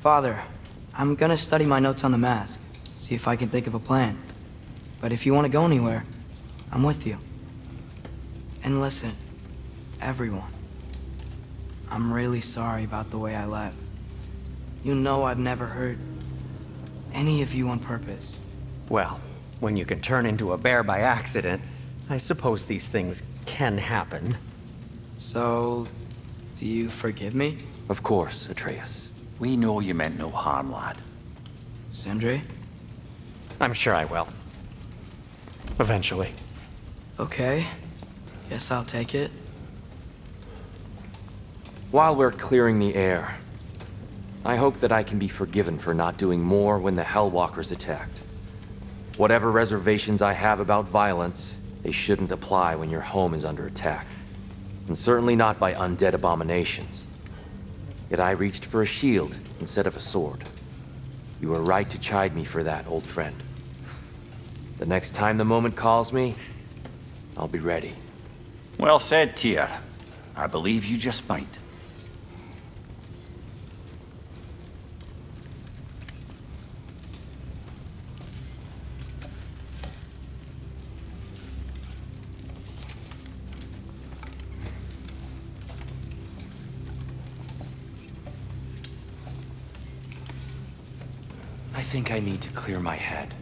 Father, I'm gonna study my notes on the mask, see if I can think of a plan. But if you want to go anywhere, I'm with you. And listen, everyone. I'm really sorry about the way I left. You know I've never hurt any of you on purpose. Well, when you can turn into a bear by accident, I suppose these things can happen. So, do you forgive me? Of course, Atreus. We know you meant no harm, lad. Sindri? I'm sure I will. Eventually. Okay. Guess I'll take it. While we're clearing the air, I hope that I can be forgiven for not doing more when the Hellwalkers attacked. Whatever reservations I have about violence, they shouldn't apply when your home is under attack. And certainly not by undead abominations. Yet I reached for a shield instead of a sword. You were right to chide me for that, old friend. The next time the moment calls me, I'll be ready. Well said, Tyr. I believe you just might. I think I need to clear my head.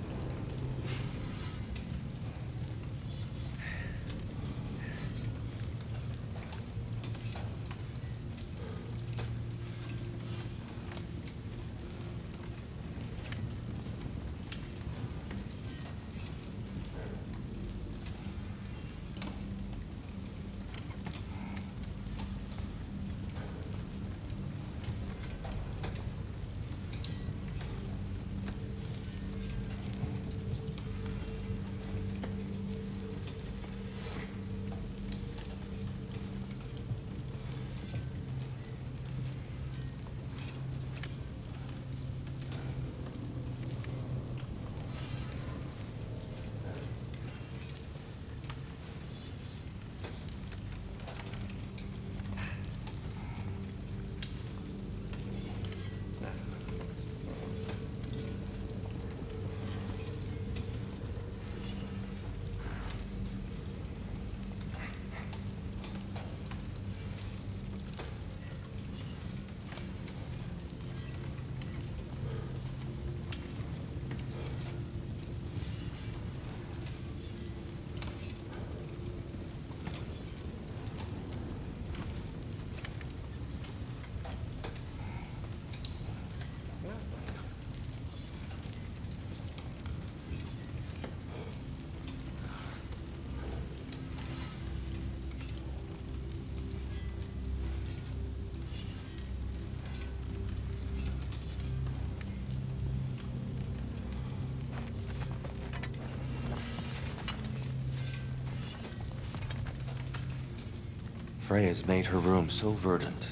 Freya's made her room so verdant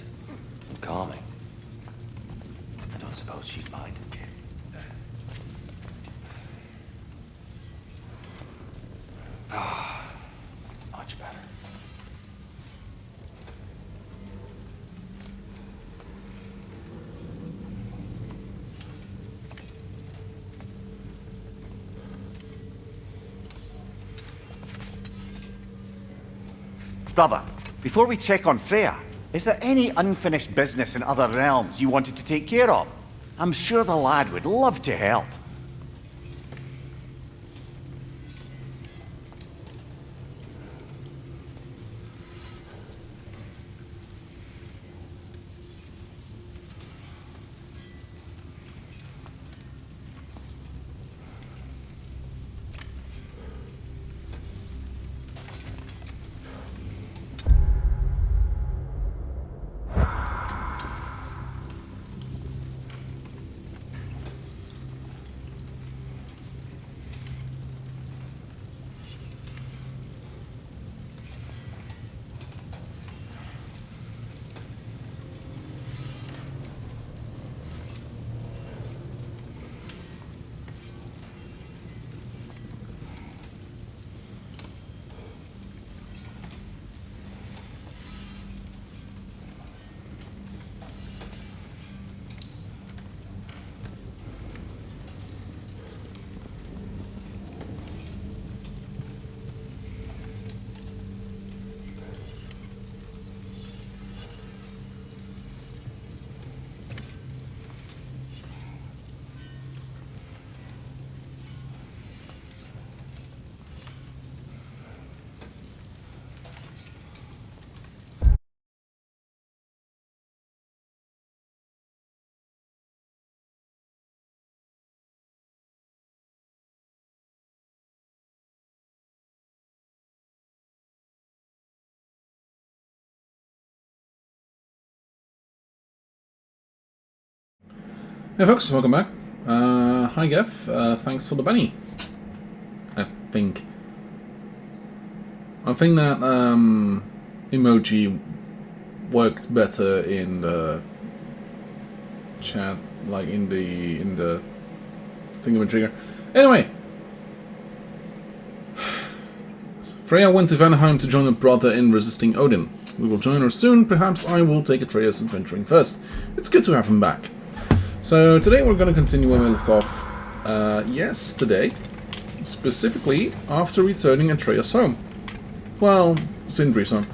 and calming. I don't suppose she'd mind. Ah, much better. Brother, before we check on Freya, is there any unfinished business in other realms you wanted to take care of? I'm sure the lad would love to help. Hey folks, welcome back. Hi Gev, thanks for the bunny. I think that emoji worked better in the chat, like in the thingamajigger. Anyway, Freya went to Vanaheim to join her brother in resisting Odin. We will join her soon. Perhaps I will take Atreus adventuring first. It's good to have him back. So today we're going to continue where we left off yesterday, specifically after returning Atreus home. Well, Sindri's home.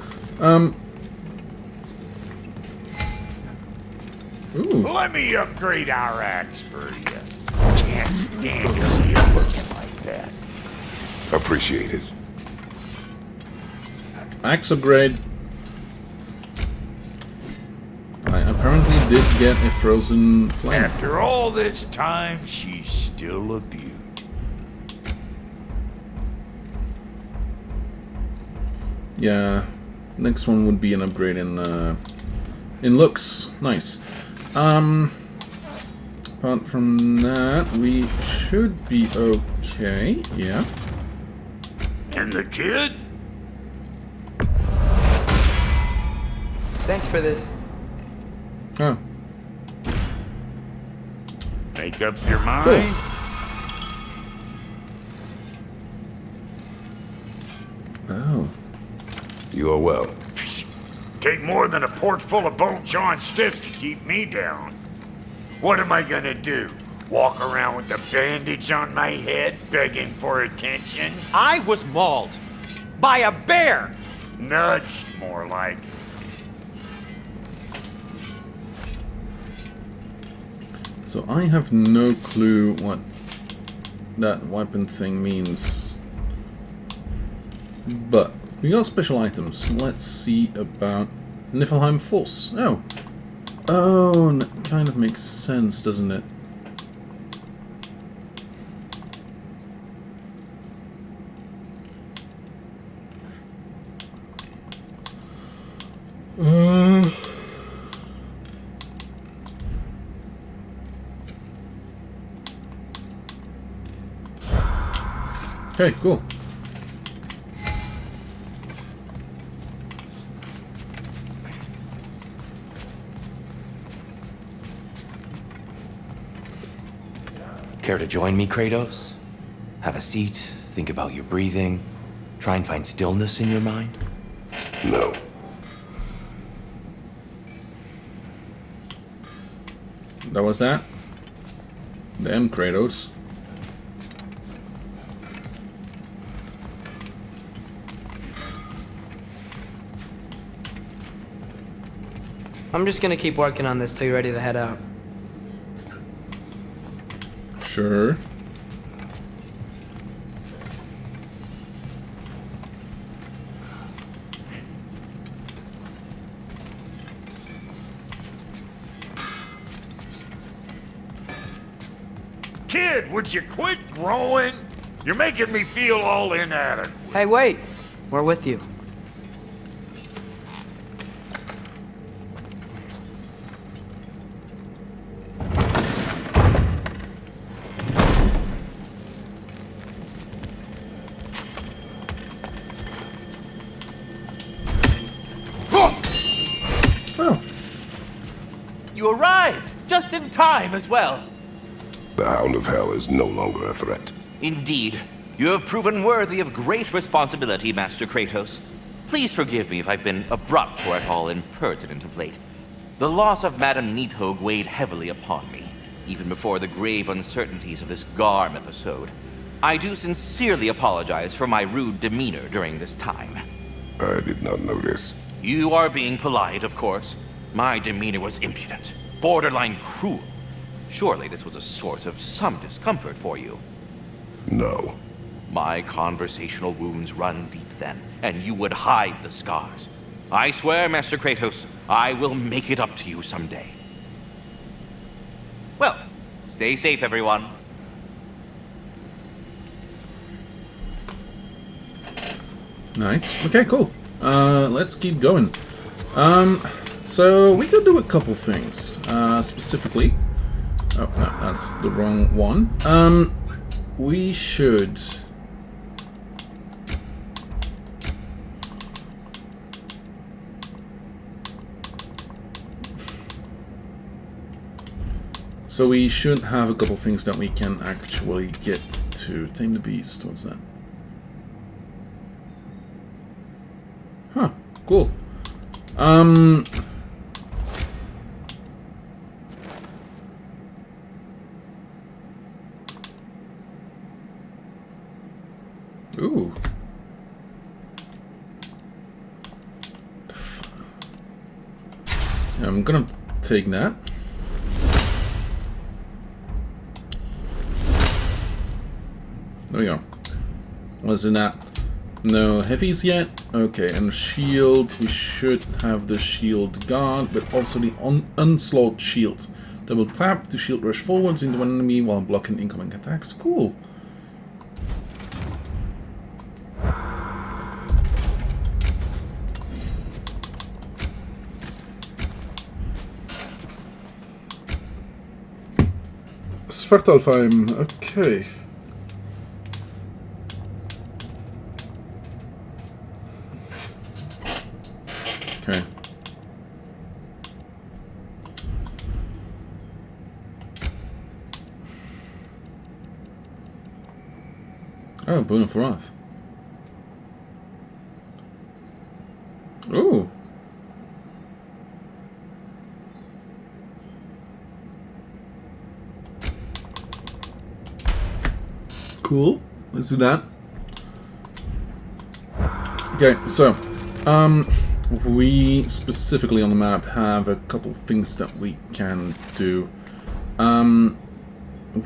Ooh. Let me upgrade our axe for you. Can't stand to see you looking like that. Appreciate it. Axe upgrade. I apparently did get a frozen flame. After all this time, she's still a beaut. Yeah, next one would be an upgrade in looks. Nice. Apart from that, we should be okay. Yeah. And the kid? Thanks for this. Oh. Make up your mind? Cool. Oh. You are well. Take more than a port full of bone-chawing stiffs to keep me down. What am I gonna do? Walk around with a bandage on my head, begging for attention? I was mauled by a bear. Nudged, more like. So I have no clue what that weapon thing means. But we got special items. Let's see about Niflheim Falls. Oh. Oh, that kind of makes sense, doesn't it? Okay, cool. Care to join me, Kratos? Have a seat, think about your breathing, try and find stillness in your mind? No. That was that. Damn, Kratos. I'm just gonna keep working on this till you're ready to head out. Sure. Kid, would you quit growing? You're making me feel all inadequate. Hey, wait! We're with you. Oh. You arrived just in time as well. The Hound of Hell is no longer a threat. Indeed, you have proven worthy of great responsibility, Master Kratos. Please forgive me if I've been abrupt or at all impertinent of late. The loss of Madame Neathog weighed heavily upon me, even before the grave uncertainties of this Garm episode. I do sincerely apologize for my rude demeanor during this time. I did not notice. You are being polite, of course. My demeanor was impudent, borderline cruel. Surely this was a source of some discomfort for you. No. My conversational wounds run deep then, and you would hide the scars. I swear, Master Kratos, I will make it up to you someday. Well, stay safe, everyone. Nice. Okay, cool. Let's keep going. So we could do a couple things. Specifically, Oh, no, that's the wrong one. We should... So we should have a couple things that we can actually get to. Tame the beast, what's that? Huh, cool. Ooh. I'm gonna take that. There we go. Was it not? No heavies yet? Okay, and shield. We should have the shield guard, but also the onslaught shield. Double tap to shield rush forwards into an enemy while blocking incoming attacks. Cool. Svartalfheim, okay. Okay. Oh, Boon of Wrath. Ooh. Cool. Let's do that. Okay, so, we specifically on the map have a couple things that we can do.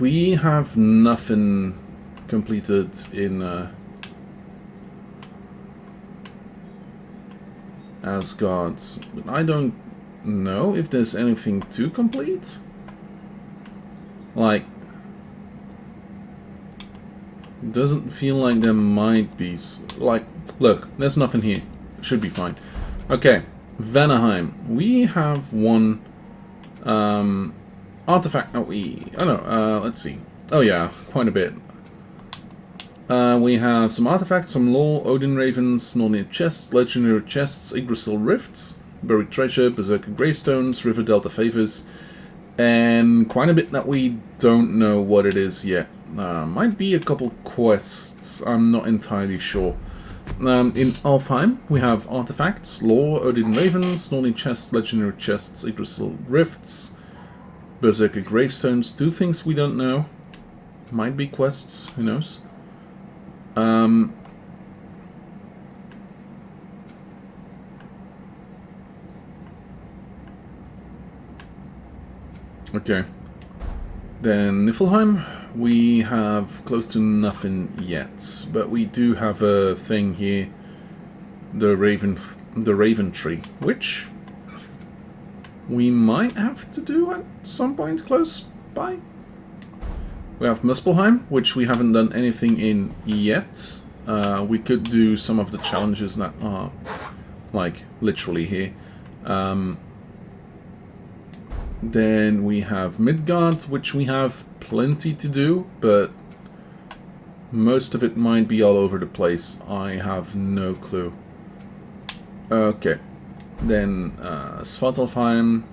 We have nothing completed in Asgard, but I don't know if there's anything to complete. Like, doesn't feel like there might be. Like, look, there's nothing here. Should be fine. Okay, Vanaheim. We have one artifact that we... Oh no, let's see. Oh yeah, quite a bit. We have some artifacts, some lore, Odin Ravens, Nornir chests, legendary chests, Yggdrasil rifts, buried treasure, berserker gravestones, river delta favors, and quite a bit that we don't know what it is yet. Might be a couple quests, I'm not entirely sure. In Alfheim, we have artifacts, lore, Odin Ravens, Nornir chests, legendary chests, Yggdrasil rifts, berserker gravestones, two things we don't know. Might be quests, who knows. Okay. Then Niflheim, we have close to nothing yet, but we do have a thing here, the Raven Tree, which we might have to do at some point close by. We have Muspelheim, which we haven't done anything in yet. We could do some of the challenges that are, like, literally here. Then we have Midgard, which we have plenty to do, but most of it might be all over the place. I have no clue. Okay. Then Svartalfheim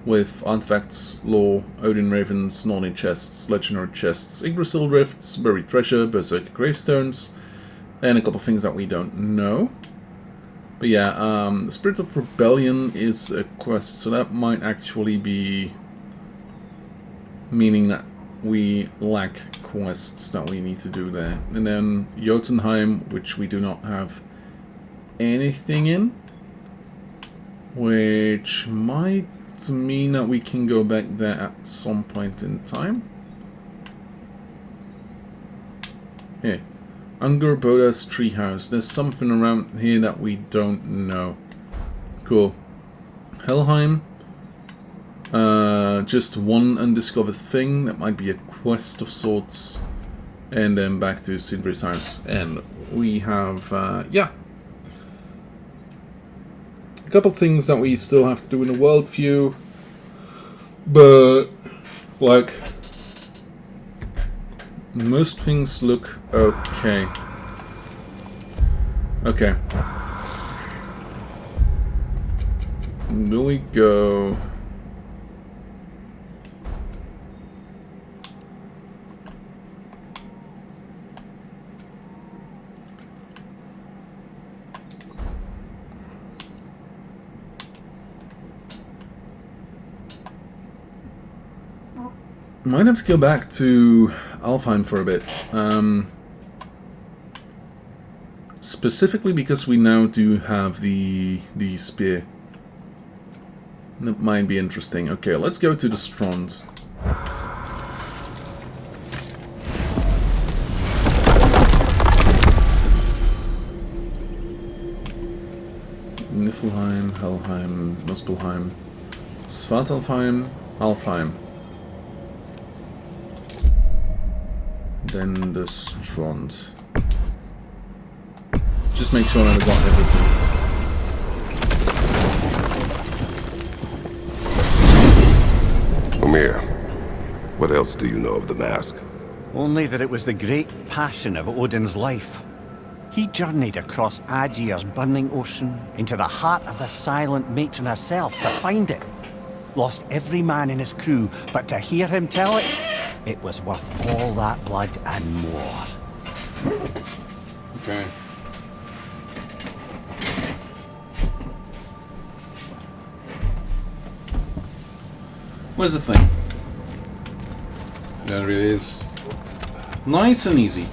with artifacts, lore, Odin Ravens, Nornir chests, legendary chests, Yggdrasil rifts, buried treasure, berserker gravestones, and a couple things that we don't know. But yeah, the Spirit of Rebellion is a quest, so that might actually be meaning that we lack quests that we need to do there. And then Jotunheim, which we do not have anything in, which might mean that we can go back there at some point in time. Here. Unger Boda's treehouse. There's something around here that we don't know. Cool. Helheim. Just one undiscovered thing. That might be a quest of sorts. And then back to Sindri's house. And we have, yeah. A couple things that we still have to do in the world view. But Like, most things look okay. Okay. Do we go... Might have to go back to Alfheim for a bit. Specifically because we now do have the spear. That might be interesting. Okay, let's go to the Strand. Niflheim, Helheim, Muspelheim, Svartalfheim, Alfheim. Then the Strand. Just make sure I've got everything. Omir, what else do you know of the mask? Only that it was the great passion of Odin's life. He journeyed across Aegir's burning ocean into the heart of the silent matron herself to find it. Lost every man in his crew, but to hear him tell it, it was worth all that blood and more. Okay. Where's the thing? There it is. Nice and easy.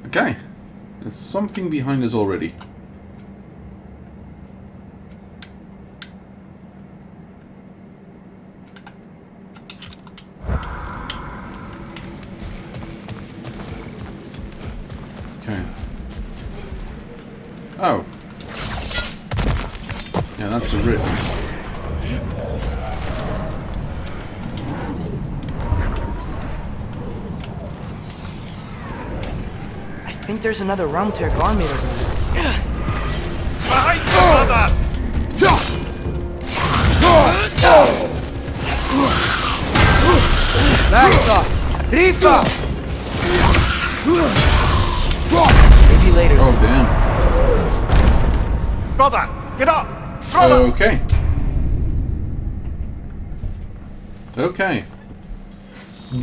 Okay. There's something behind us already. Okay. Oh. Yeah, that's a rift. I think there's another realm tear garment over there. Behind you, brother! Laxa! Rifa! Maybe later. Oh, damn. Brother, get up! Brother! Okay. Okay.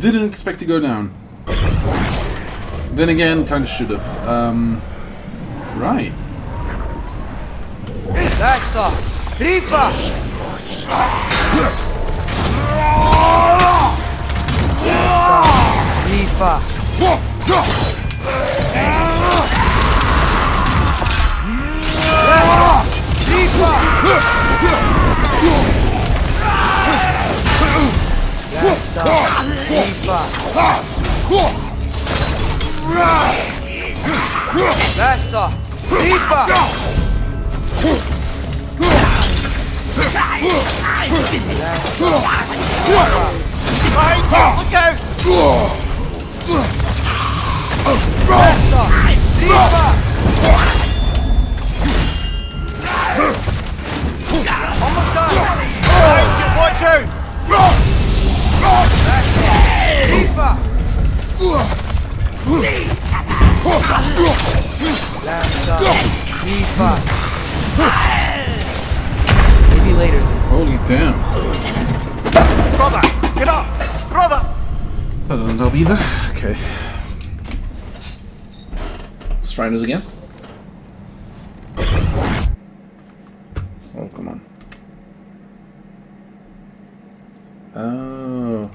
Didn't expect to go down. Then again, kind of should have. Right. Laxa! Rifa! Rifa! Laxa! Rifa! Look out! Laxa! Rifa! Almost done! Watch out! Rifa! Laxa! Rifa! Maybe later. Holy damn. Brother, get up! Brother! That doesn't help either. Okay. Striders again. Oh, come on. Oh.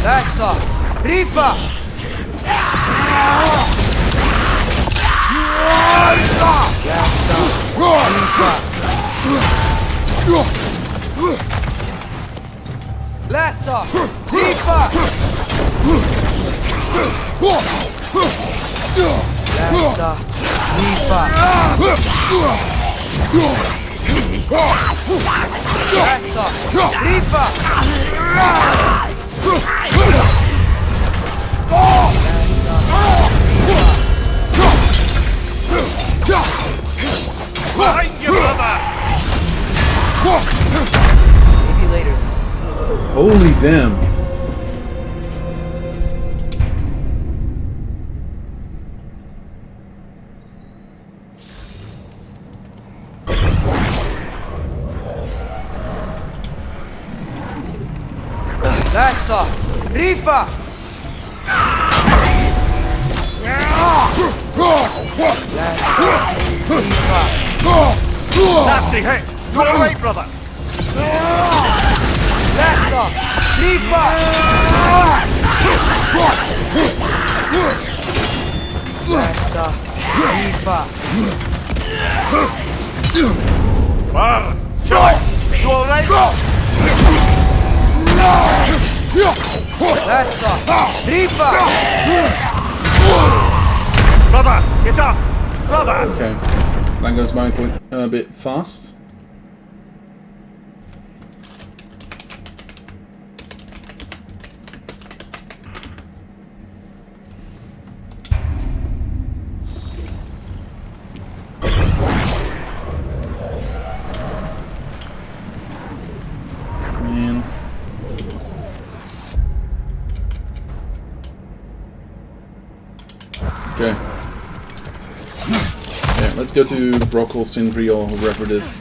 Laxa! Rifa! Läsa! Ripa! Läsa! Ripa! Läsa! Ripa! Behind you, brother! Maybe later. Holy damn. Läsa! Ripa! Nasty hit! You alright, brother? Läsa! Ripa! Läsa! Ripa! Bar! Shot! You alright? Läsa! Ripa! Brother, get up! Brother! Okay. That goes by quite a bit fast. Man. Okay. Yeah, let's go to Brockle, Sindri, or whoever it is.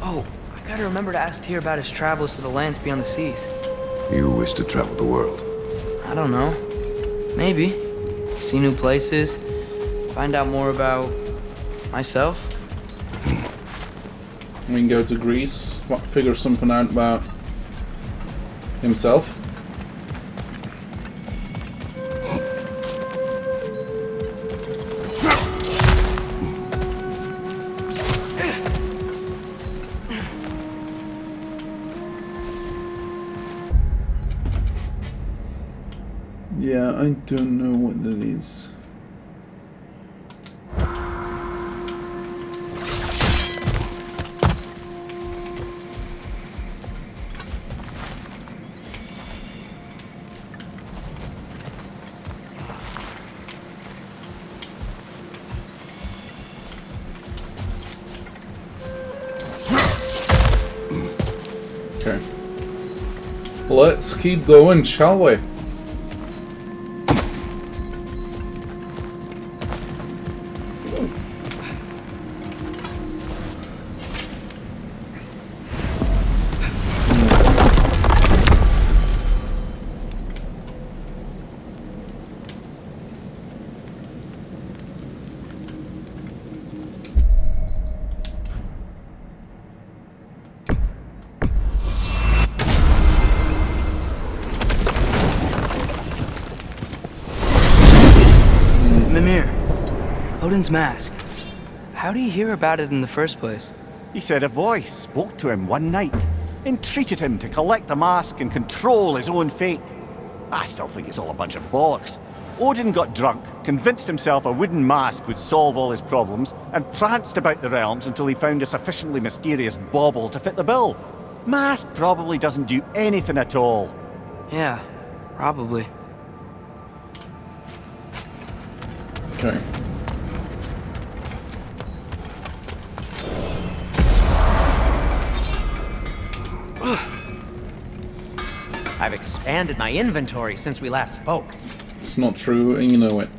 Oh, I gotta remember to ask Tyr about his travels to the lands beyond the seas. You wish to travel the world. I don't know. Maybe. See new places. Find out more about myself. We can go to Greece, figure something out about himself. Yeah, I don't know what that is. Okay. Let's keep going, shall we? Mimir, Odin's mask. How do you hear about it in the first place? He said a voice spoke to him one night, entreated him to collect the mask and control his own fate. I still think it's all a bunch of bollocks. Odin got drunk, convinced himself a wooden mask would solve all his problems, and pranced about the realms until he found a sufficiently mysterious bauble to fit the bill. Mask probably doesn't do anything at all. Yeah, probably. Okay. I've expanded my inventory since we last spoke. It's not true, and you know it.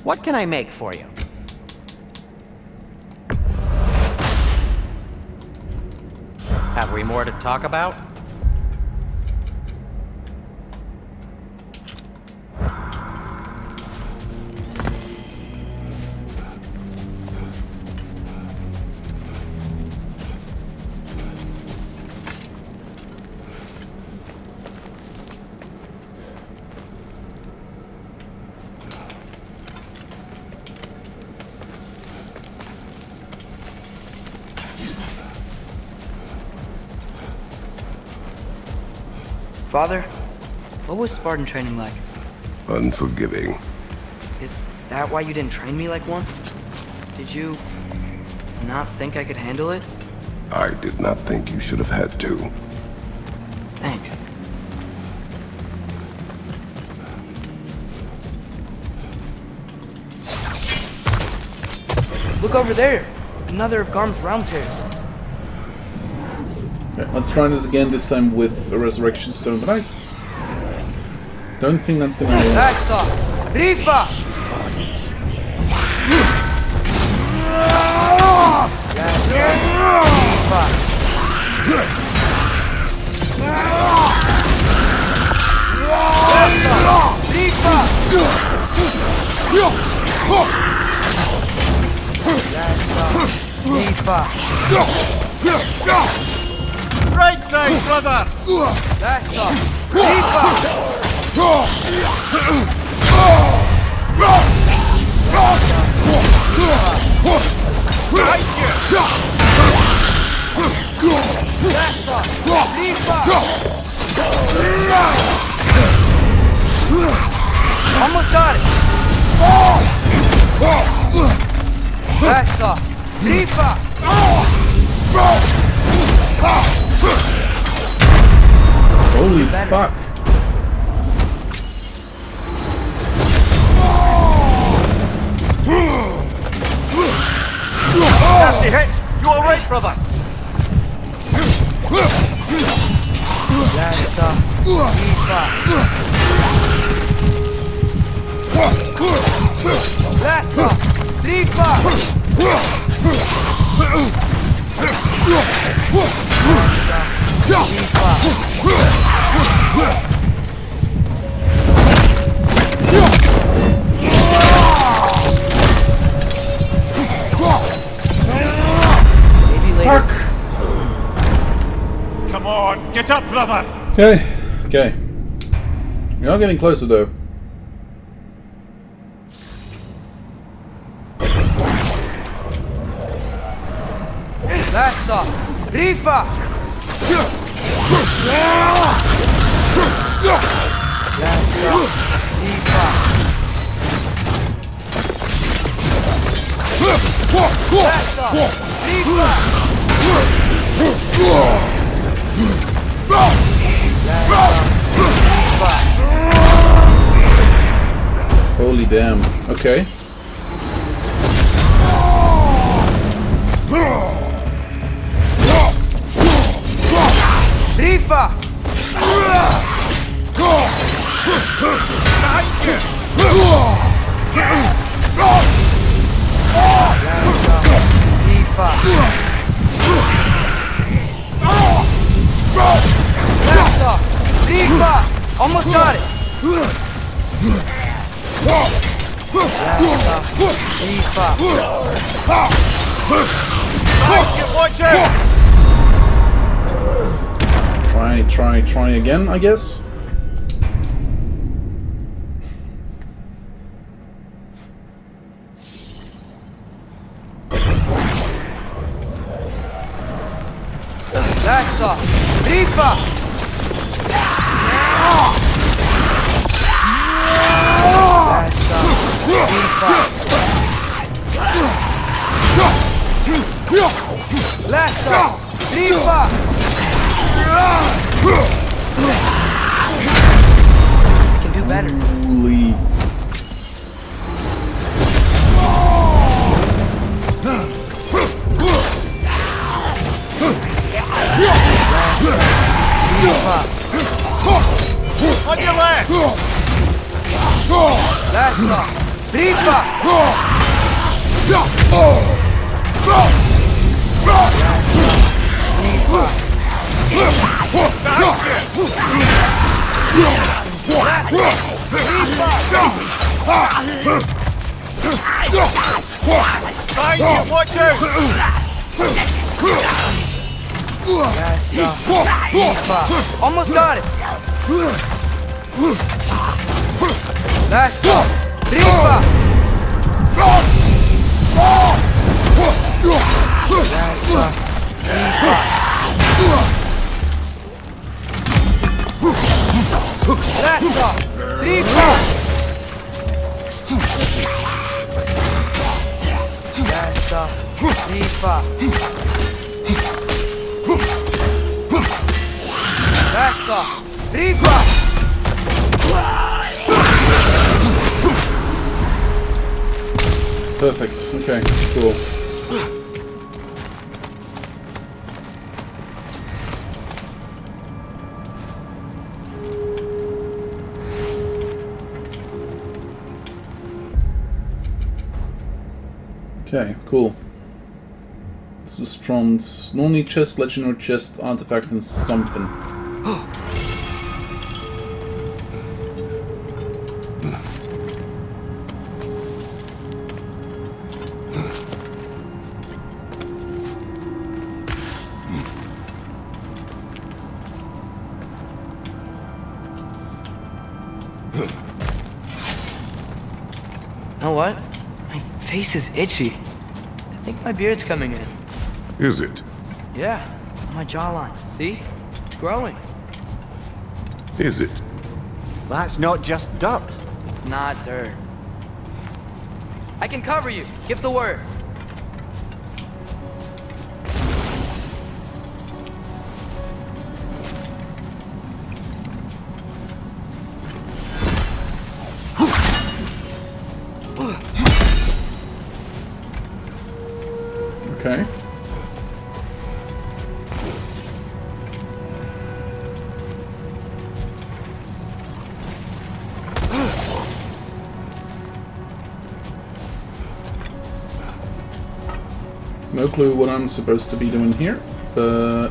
What can I make for you? Have we more to talk about? Father, what was Spartan training like? Unforgiving. Is that why you didn't train me like one? Did you not think I could handle it? I did not think you should have had to. Thanks. Look over there! Another of Garm's round tears. Okay, let's try this again, this time with a resurrection stone, but I don't think that's gonna work. That's all! Rifa! Right side, brother! That's all! Rifa! Almost got it! That's all! Rifa! Holy fuck! Nasty hit! You alright, brother? That's all! Rifa! That's all! Rifa! Fuck! Come on, get up, brother! Okay, okay. We are getting closer though. That's all! Rifa! That's all! Rifa! That's all! Rifa! Holy damn. Okay. Rifa! Rifa! That's all! Rifa! Almost got it! Rifa! Watch out! Try again, I guess. That's all! Rifa! That's all! Rifa! That's all! Rifa! I can do better. Holy. On your left! That's all! Rifa! Behind you, watch out! Rifa! Almost got it! That's all! Rifa! That's all! Rifa! Presto! Drifa! Presto! Drifa! Presto! Drifa! Perfect. Okay, cool. Okay, cool. This is Strom's normally chest, legendary chest, artifact, and something. You know what? My face is itchy. I think my beard's coming in. Is it? Yeah, my jawline. See? It's growing. Is it? That's not just dirt. It's not dirt. I can cover you. Give the word. Okay. No clue what I'm supposed to be doing here, but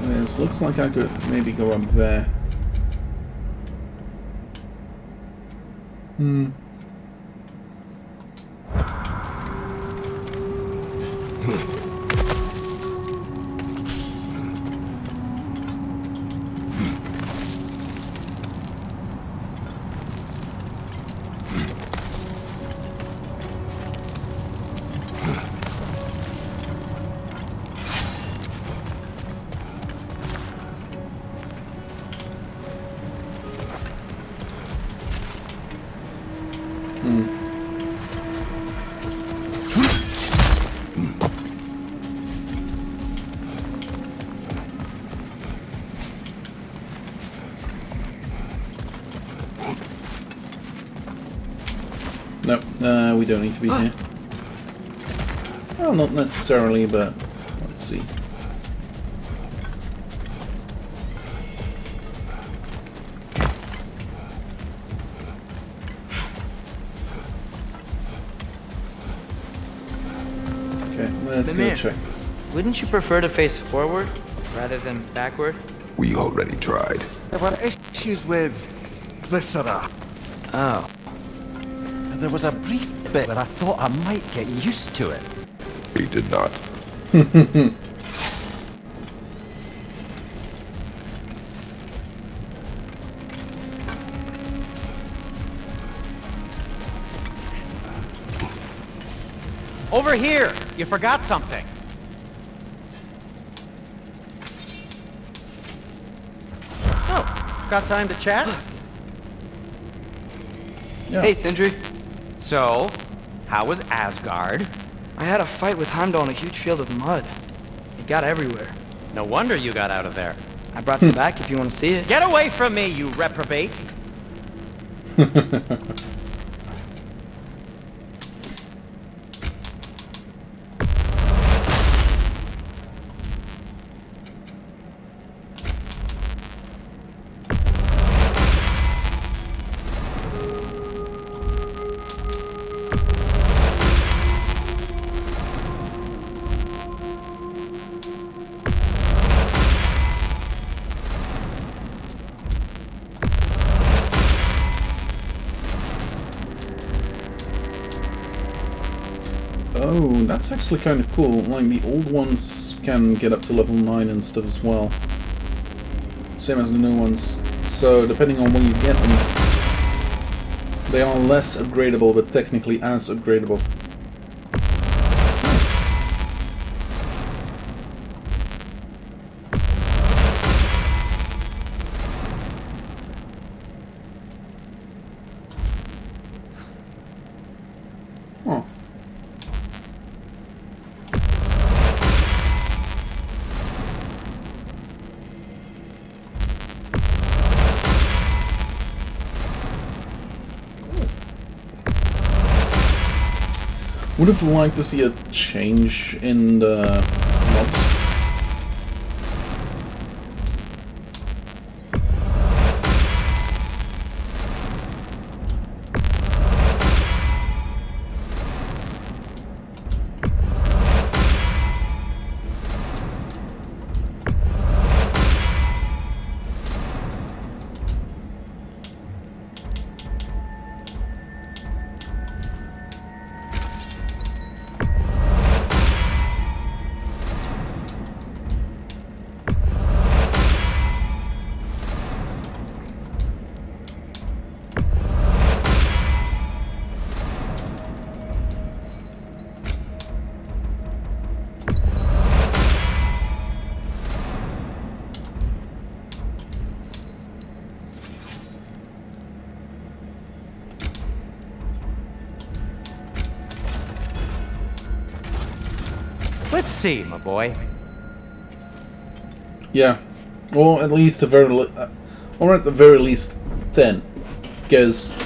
this looks like I could maybe go up there. No, we don't need to be here. Well, not necessarily, but let's see. Okay, let's go Mimir, check. Wouldn't you prefer to face forward rather than backward? We already tried. There were issues with viscera. Oh. There was a brief bit where I thought I might get used to it. He did not. Over here! You forgot something. Oh, got time to chat? Yeah. Hey, Sindri. So, how was Asgard? I had a fight with Heimdall in a huge field of mud. It got everywhere. No wonder you got out of there. I brought some back if you want to see it. Get away from me, you reprobate! Oh, that's actually kind of cool. Like, the old ones can get up to level 9 and stuff as well. Same as the new ones. So, depending on when you get them, they are less upgradable, but technically as upgradable. Nice. Would have liked to see a change in the mobs. Let's see, my boy. Yeah, or at least or at the very least 10, because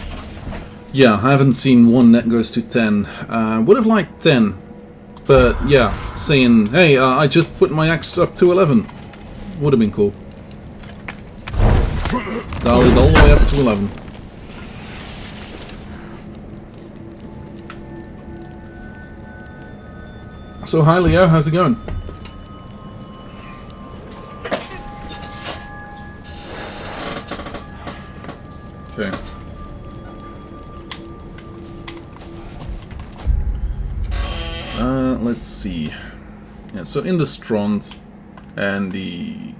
yeah, I haven't seen one that goes to 10. Would have liked 10, but yeah, saying hey, I just put my axe up to 11 would have been cool. Dialed it all the way up to 11. So hi Leo, how's it going? Okay. Let's see. Yeah, so in the Strand and in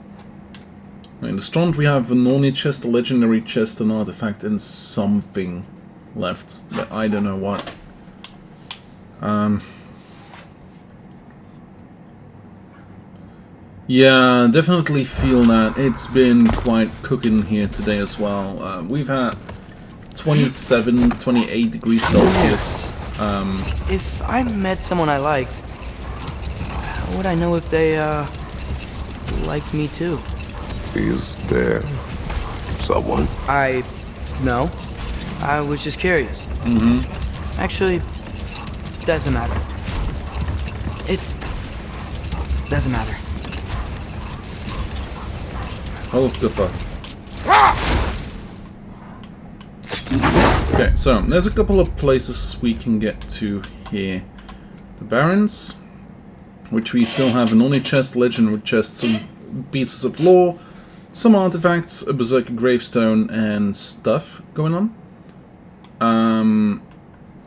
the Strand we have an Oni chest, a legendary chest, an artifact, and something left, but I don't know what. Yeah, definitely feel that. It's been quite cooking here today as well. We've had 27, 28 degrees Celsius. If I met someone I liked, how would I know if they, liked me too? Is there someone? No. I was just curious. Mm-hmm. Actually, doesn't matter. Doesn't matter. Oh, the fuck. Okay, so there's a couple of places we can get to here. The Barrens, which we still have an Oni chest, legendary chest, some pieces of lore, some artifacts, a berserker gravestone, and stuff going on.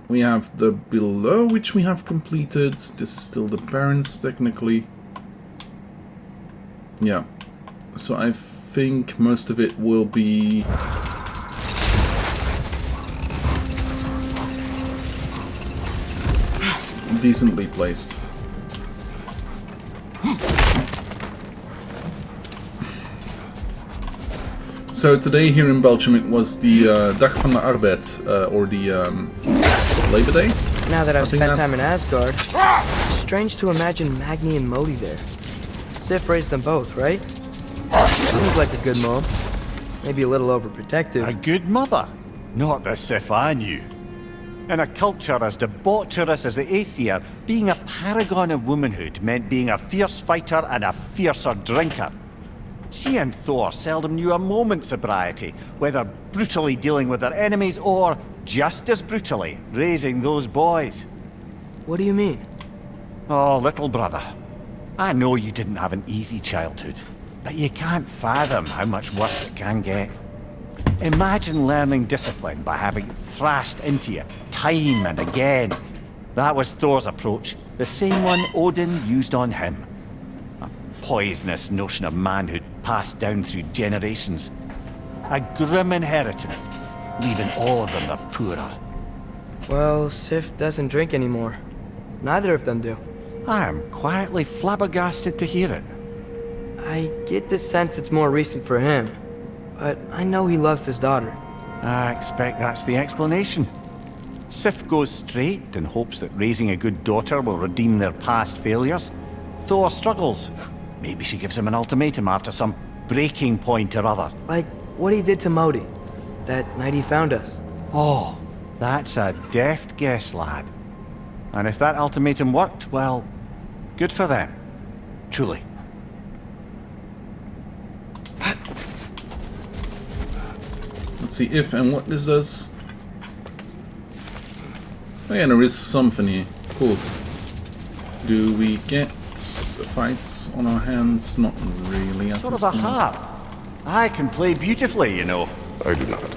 We have the below, which we have completed. This is still the Barrens, technically. Yeah. So I think most of it will be decently placed. So today here in Belgium it was the Dag van de Arbeid, or the Labor Day. Now that I've spent that's- time in Asgard, it's strange to imagine Magni and Modi there. Sif raised them both, right? Seems like a good mom. Maybe a little overprotective. A good mother. Not the Sif I knew. In a culture as debaucherous as the Aesir, being a paragon of womanhood meant being a fierce fighter and a fiercer drinker. She and Thor seldom knew a moment's sobriety, whether brutally dealing with their enemies or, just as brutally, raising those boys. What do you mean? Oh, little brother. I know you didn't have an easy childhood, but you can't fathom how much worse it can get. Imagine learning discipline by having it thrashed into you time and again. That was Thor's approach, the same one Odin used on him. A poisonous notion of manhood passed down through generations. A grim inheritance, leaving all of them the poorer. Well, Sif doesn't drink anymore. Neither of them do. I am quietly flabbergasted to hear it. I get the sense it's more recent for him, but I know he loves his daughter. I expect that's the explanation. Sif goes straight and hopes that raising a good daughter will redeem their past failures. Thor struggles. Maybe she gives him an ultimatum after some breaking point or other. Like what he did to Modi, that night he found us. Oh, that's a deft guess, lad. And if that ultimatum worked, well, good for them. Truly. Let's see if and what this does. Oh yeah, there is something here. Cool. Do we get fights on our hands? Not really. Sort of a harp. I can play beautifully, you know. I do not,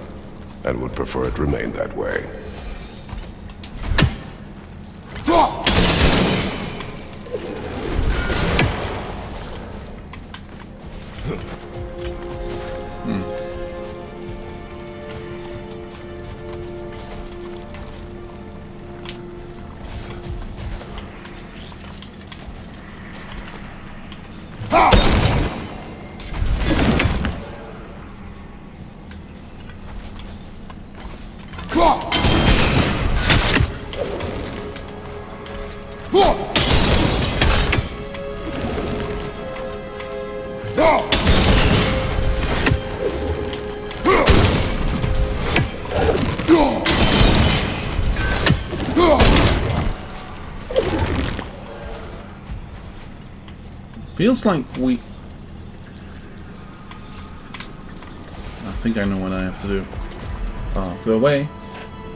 and would prefer it remain that way. Feels like we... I think I know what I have to do. Oh, go away.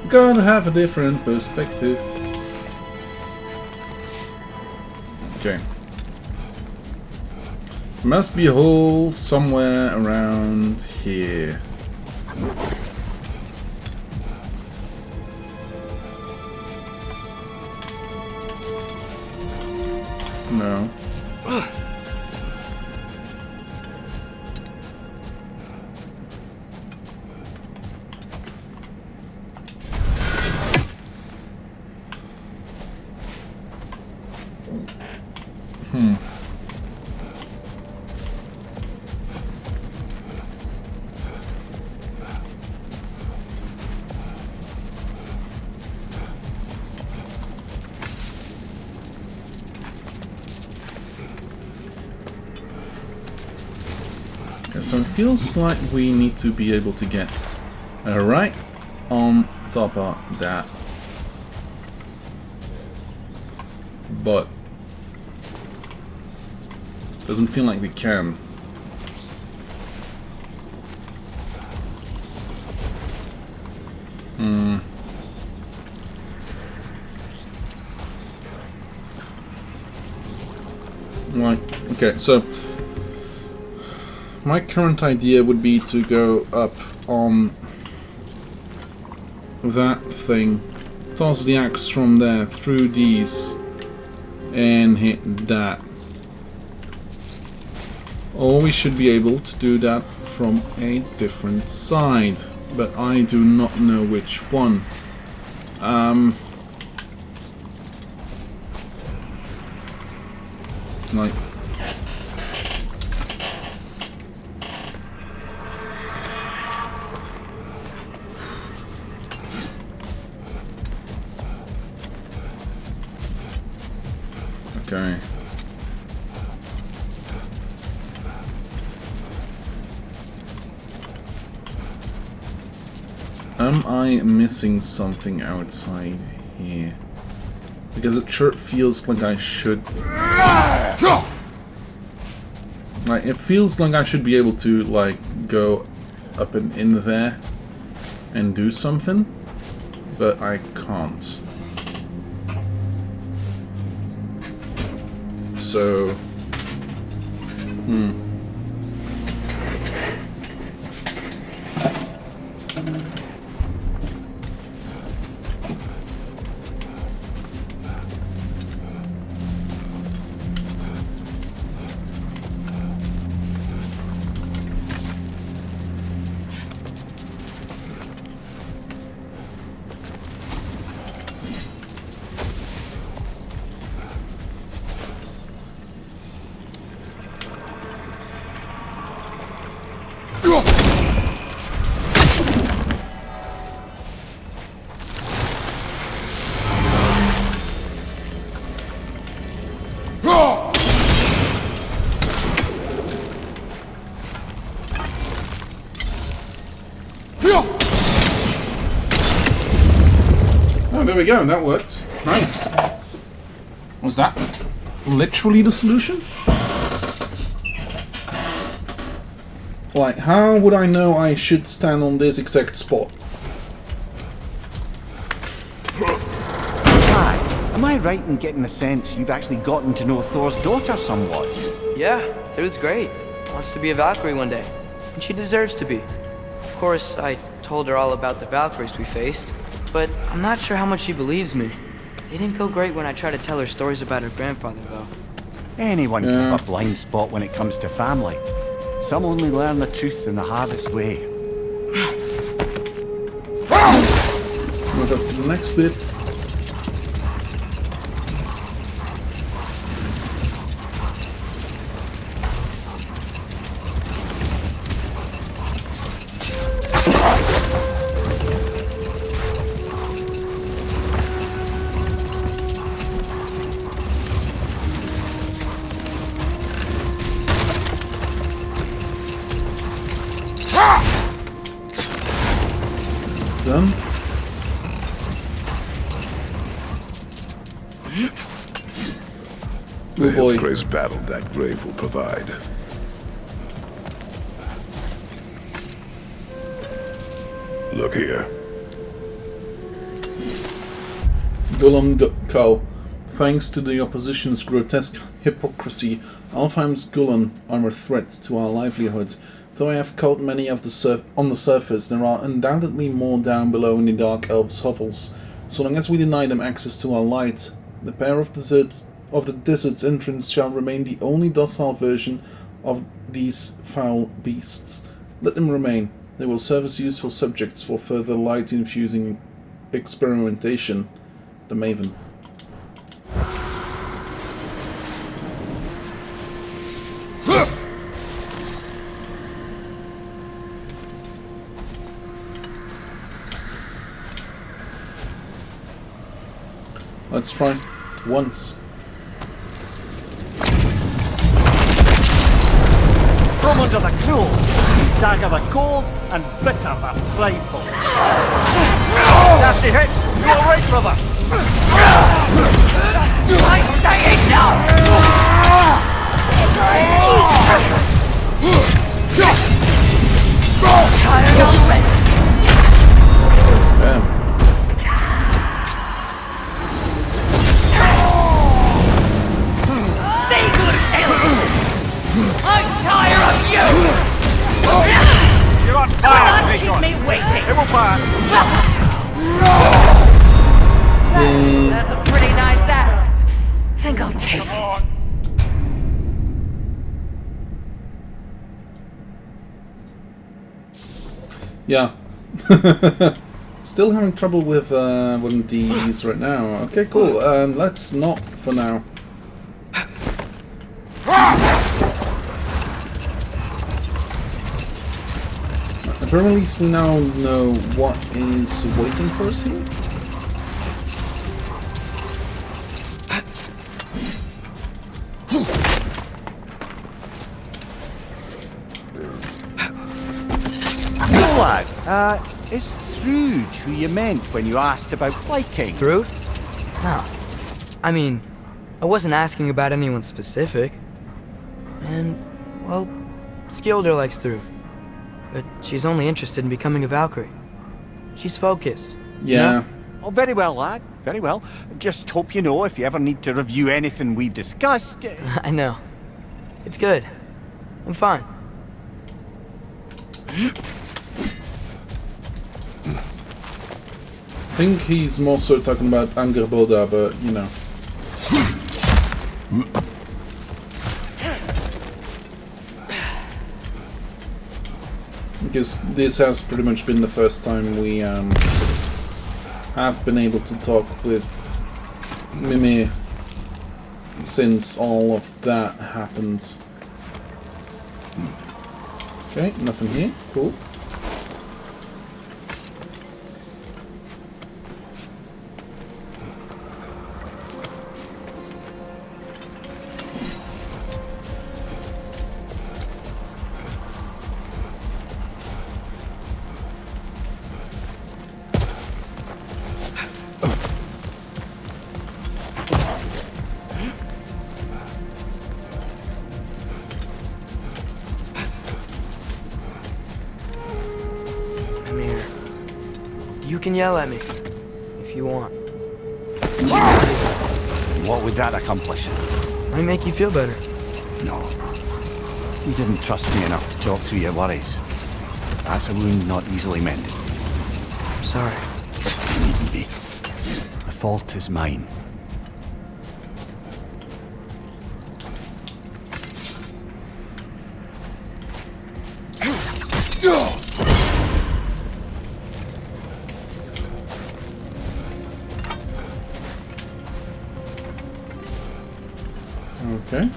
Gotta have a different perspective. Okay. There must be a hole somewhere around here. No. So it feels like we need to be able to get right on top of that. But doesn't feel like we can. Like, okay, so my current idea would be to go up on that thing, toss the axe from there through these, and hit that. Or we should be able to do that from a different side, but I do not know which one. Like, okay. Am I missing something outside here? Because it sure feels like I should... Like, it feels like I should be able to, like, go up and in there and do something, but I can't. So... Oh, there we go, that worked. Nice. Was that literally the solution? Like, how would I know I should stand on this exact spot? Hi, am I right in getting the sense you've actually gotten to know Thor's daughter somewhat? Yeah, dude's great. Wants to be a Valkyrie one day. And she deserves to be. Of course, I told her all about the Valkyries we faced, but I'm not sure how much she believes me. They didn't go great when I tried to tell her stories about her grandfather, though. Anyone can have a blind spot when it comes to family. Some only learn the truth in the hardest way. Move up to the next bit. Done. The boy. Hillcrest battle that grave will provide. Look here. Cull. Thanks to the opposition's grotesque hypocrisy, Alfheim's Gulan are a threat to our livelihood. Though I have culled many of on the surface, there are undoubtedly more down below in the Dark Elves' hovels. So long as we deny them access to our light, the pair of the desert's entrance shall remain the only docile version of these foul beasts. Let them remain. They will serve as useful subjects for further light-infusing experimentation. The Maven. Let's try once. From under the cruel, dagger the cold, and bitter the prideful. Nasty hit! You alright, brother? I say enough! Tired already? Bam. I'm tired of you! You're on fire, Don't keep me waiting! It will pass. So, that's a pretty nice axe. Think I'll take it. Yeah. Still having trouble with one of these right now. Okay, cool. Let's not for now. At the very least, we now know what is waiting for us here. Lad, is Thrude who you meant when you asked about liking? Through? No. I mean, I wasn't asking about anyone specific. And, well, Skilder likes Through. But she's only interested in becoming a Valkyrie. She's focused. Yeah. Oh, very well, lad. Very well. Just hope you know if you ever need to review anything we've discussed. I know. It's good. I'm fine. I think he's more so talking about Angerboda, but you know. Because this has pretty much been the first time we have been able to talk with Mimi since all of that happened. Okay, nothing here. Cool. can yell at me if you want. What would that accomplish? Might make you feel better. No. You didn't trust me enough to talk through your worries. That's a wound not easily mended. I'm sorry. You needn't be. The fault is mine. Okay.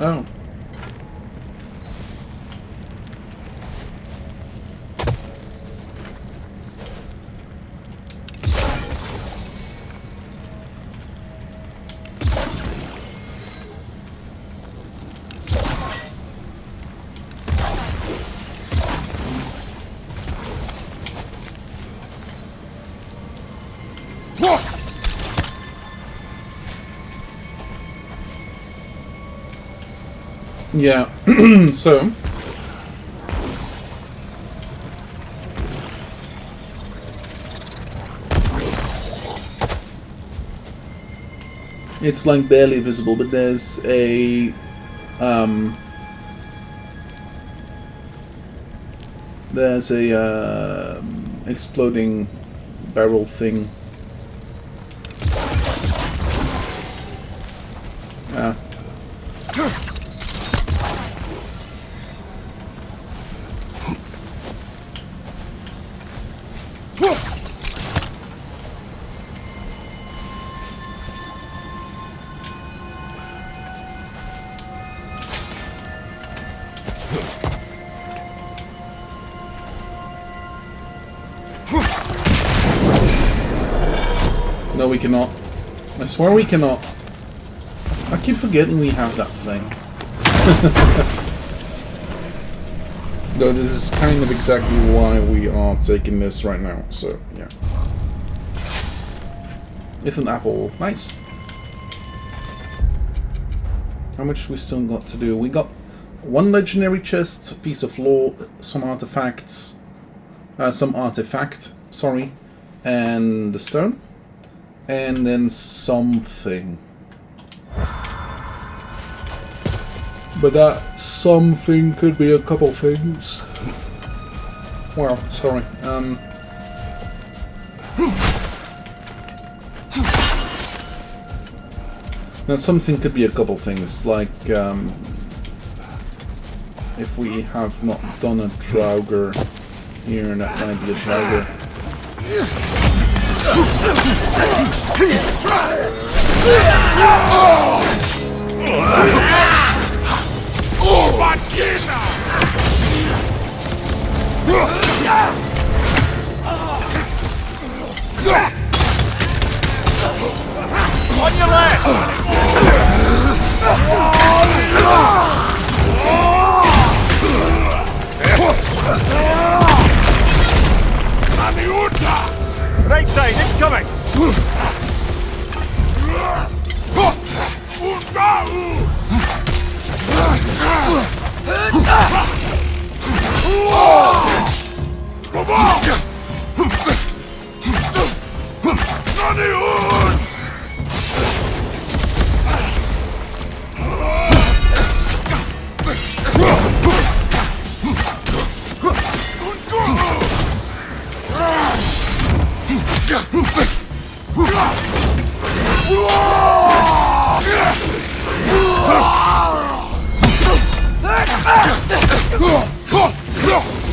Oh. Yeah, so it's like barely visible, but there's a exploding barrel thing. Ah. No, we cannot. I swear we cannot. I keep forgetting we have that thing. No, this is kind of exactly why we are taking this right now, so, yeah. It's an apple. Nice. How much we still got to do? We got one legendary chest, a piece of lore, some artifacts, sorry, and the stone. And then something. But that something could be a couple things. Well, sorry. Now something could be a couple things, like if we have not done a Draugr here, that might be a Draugr. On your left! Right side, incoming!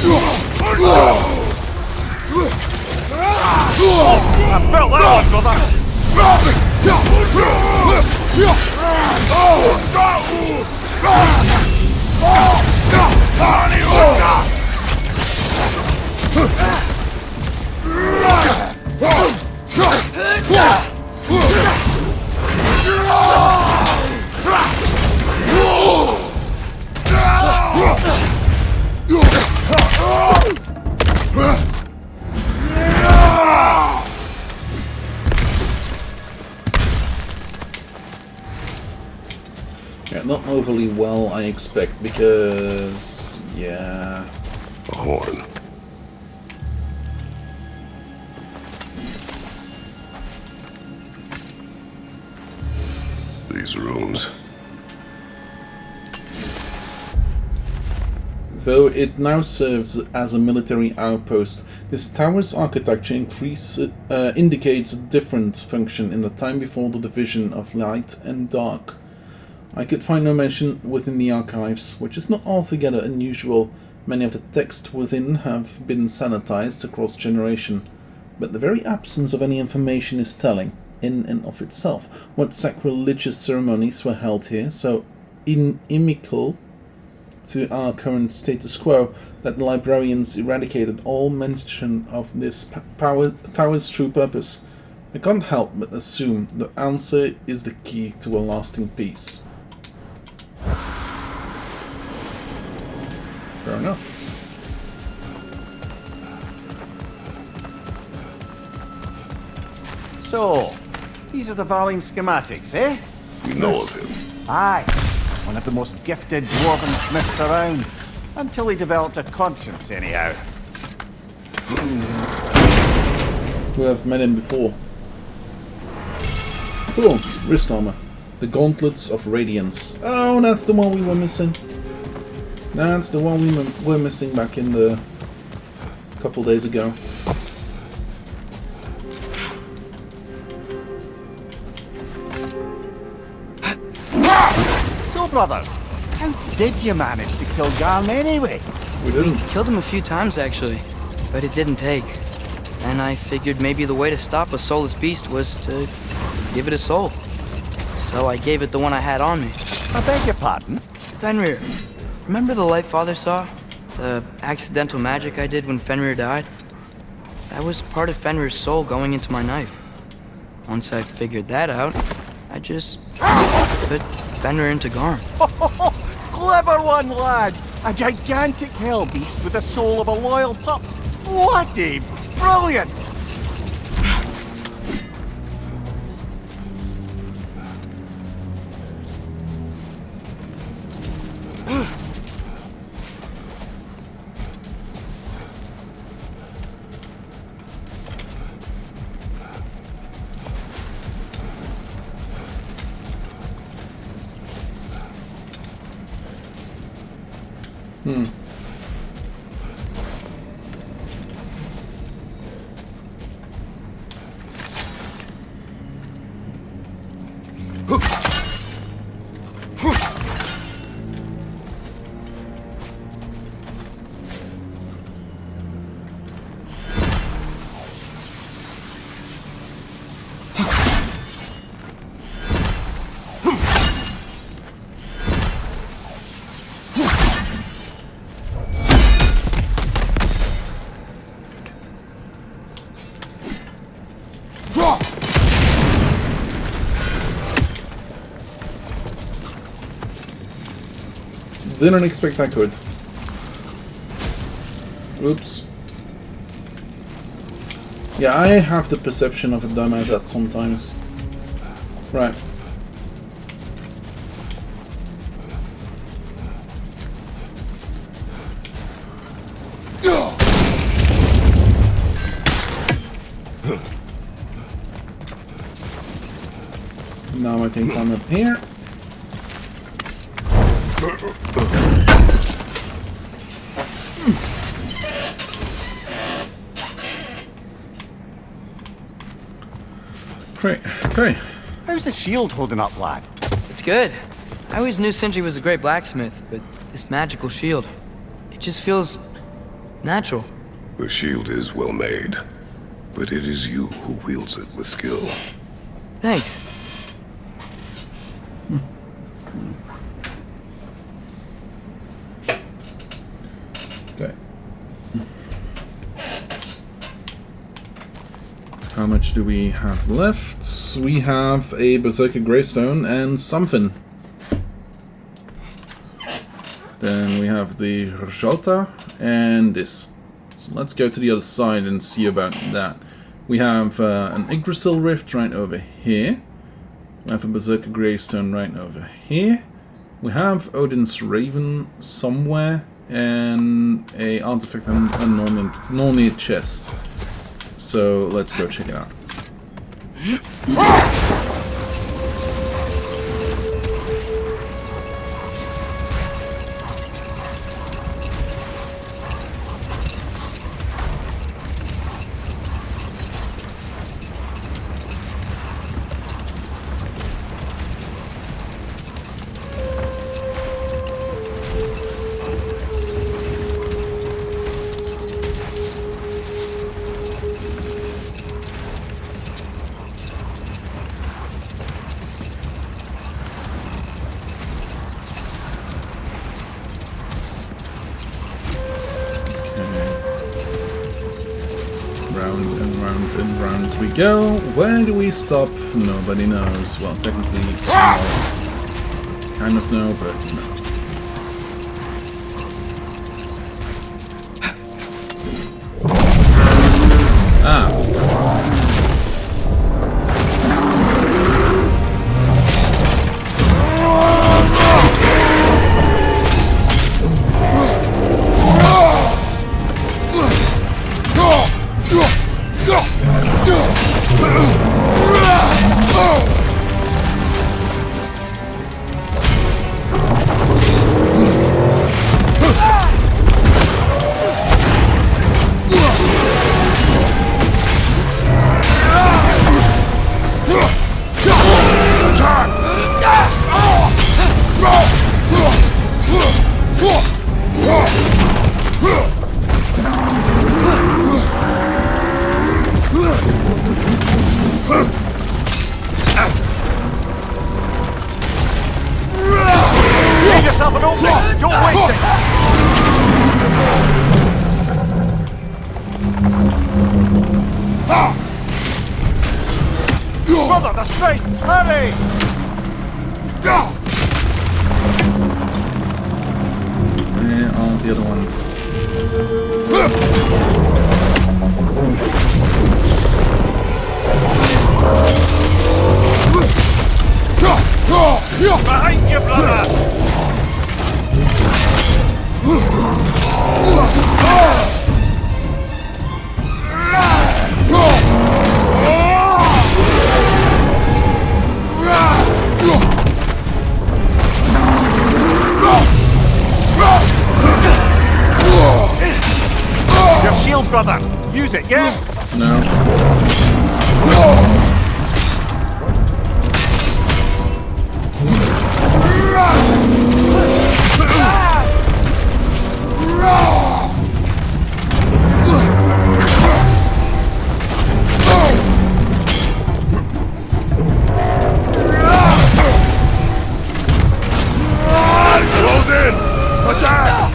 I felt that one, brother! Yeah, not overly well, I expect, because... yeah... A horn. These runes. Though it now serves as a military outpost, this tower's architecture indicates a different function in the time before the division of light and dark. I could find no mention within the archives, which is not altogether unusual. Many of the texts within have been sanitized across generation, but the very absence of any information is telling, in and of itself, what sacrilegious ceremonies were held here, so inimical to our current status quo that the librarians eradicated all mention of this tower's true purpose. I can't help but assume the answer is the key to a lasting peace. Fair enough. So, these are the Valine schematics, eh? You know of him. Aye. One of the most gifted dwarven smiths around. Until he developed a conscience, anyhow. Who have met him before. Cool. Wrist armor. The Gauntlets of Radiance. Oh, that's the one we were missing. That's the one we were missing back in the... couple days ago. So, brothers, how did you manage to kill Garm anyway? We didn't. Killed him a few times, actually, but it didn't take. And I figured maybe the way to stop a soulless beast was to give it a soul. So I gave it the one I had on me. I beg your pardon? Fenrir, remember the light Father saw? The accidental magic I did when Fenrir died? That was part of Fenrir's soul going into my knife. Once I figured that out, I just put Fenrir into Garm. Clever one, lad! A gigantic hell beast with the soul of a loyal pup. What a brilliant! Didn't expect I could. Oops. Yeah, I have the perception of a dumbass at sometimes. Right. Now I can come up here. Great. Okay. How's the shield holding up, lad? It's good. I always knew Sindri was a great blacksmith, but this magical shield, it just feels Natural. The shield is well made, but it is you who wields it with skill. Thanks. Okay. How much do we have left? We have a Berserker Greystone and something. Then we have the Rjota and this. So let's go to the other side and see about that. We have an Yggdrasil Rift right over here. We have a Berserker Greystone right over here. We have Odin's Raven somewhere. And a artifact and normally a chest. So let's go check it out. Round and round and round we go. Where do we stop? Nobody knows. Well, technically, well, kind of know, but no. Brother, the strength! Hurry! Where are the other ones? Behind you, brother! Your shield, brother! Use it, yeah? No. Close in! Attack!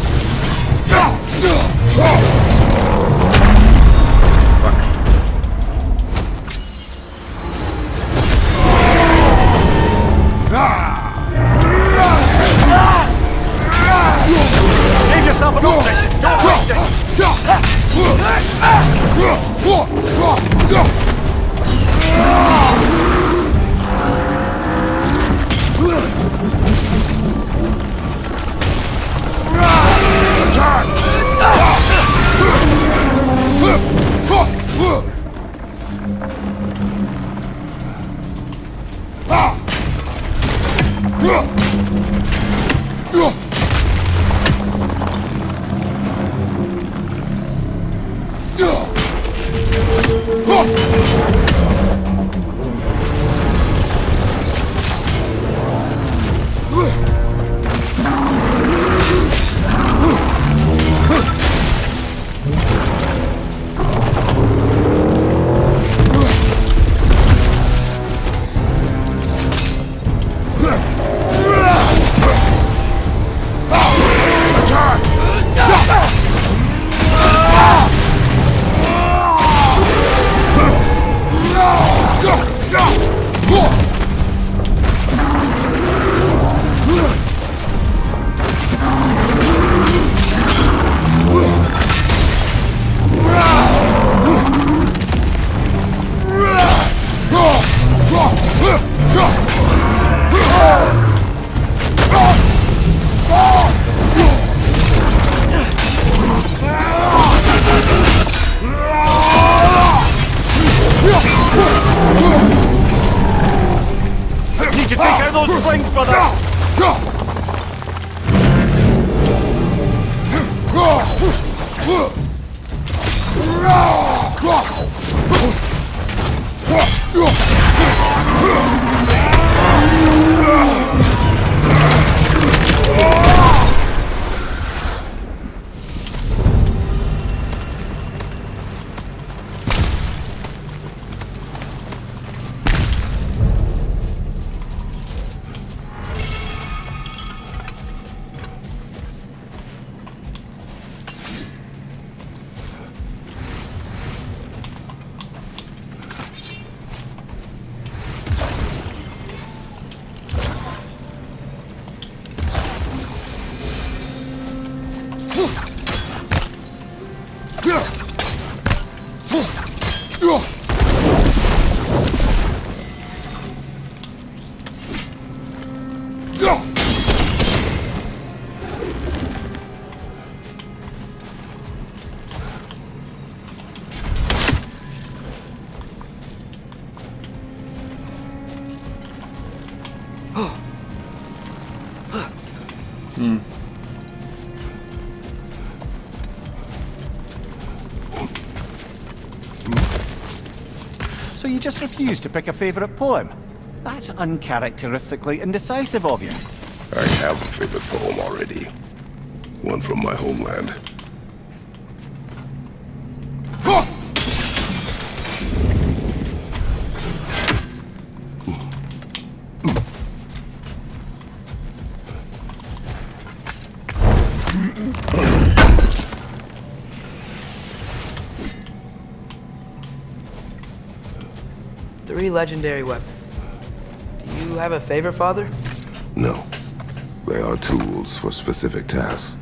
So you just refuse to pick a favourite poem? That's uncharacteristically indecisive of you. I have a favorite poem already. One from my homeland. Three legendary weapons. Do you have a favorite, Father? No. They are tools for specific tasks.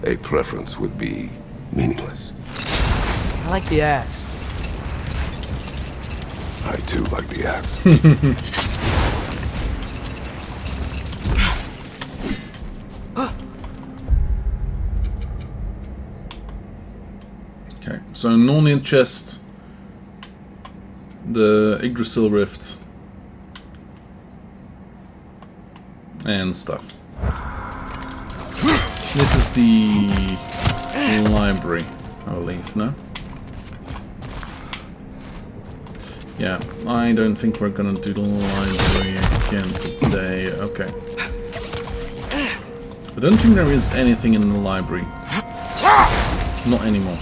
A preference would be meaningless. I like the axe. I too like the axe. Okay, so Nornian chest, the Yggdrasil rift, and stuff. This is the library, I believe, no? Yeah, I don't think we're gonna do the library again today. Okay. I don't think there is anything in the library. Not anymore.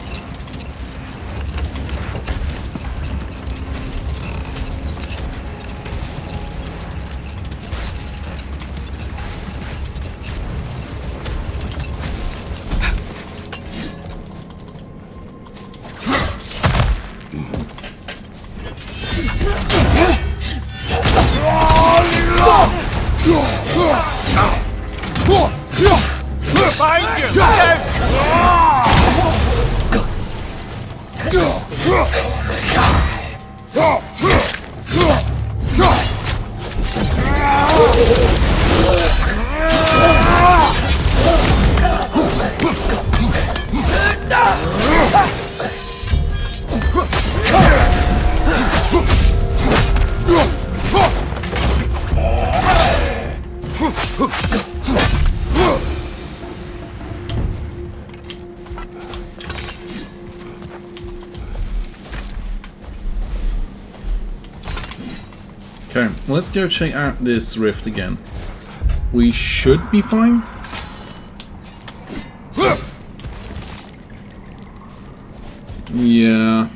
Okay, let's go check out this rift again. We should be fine. Yeah.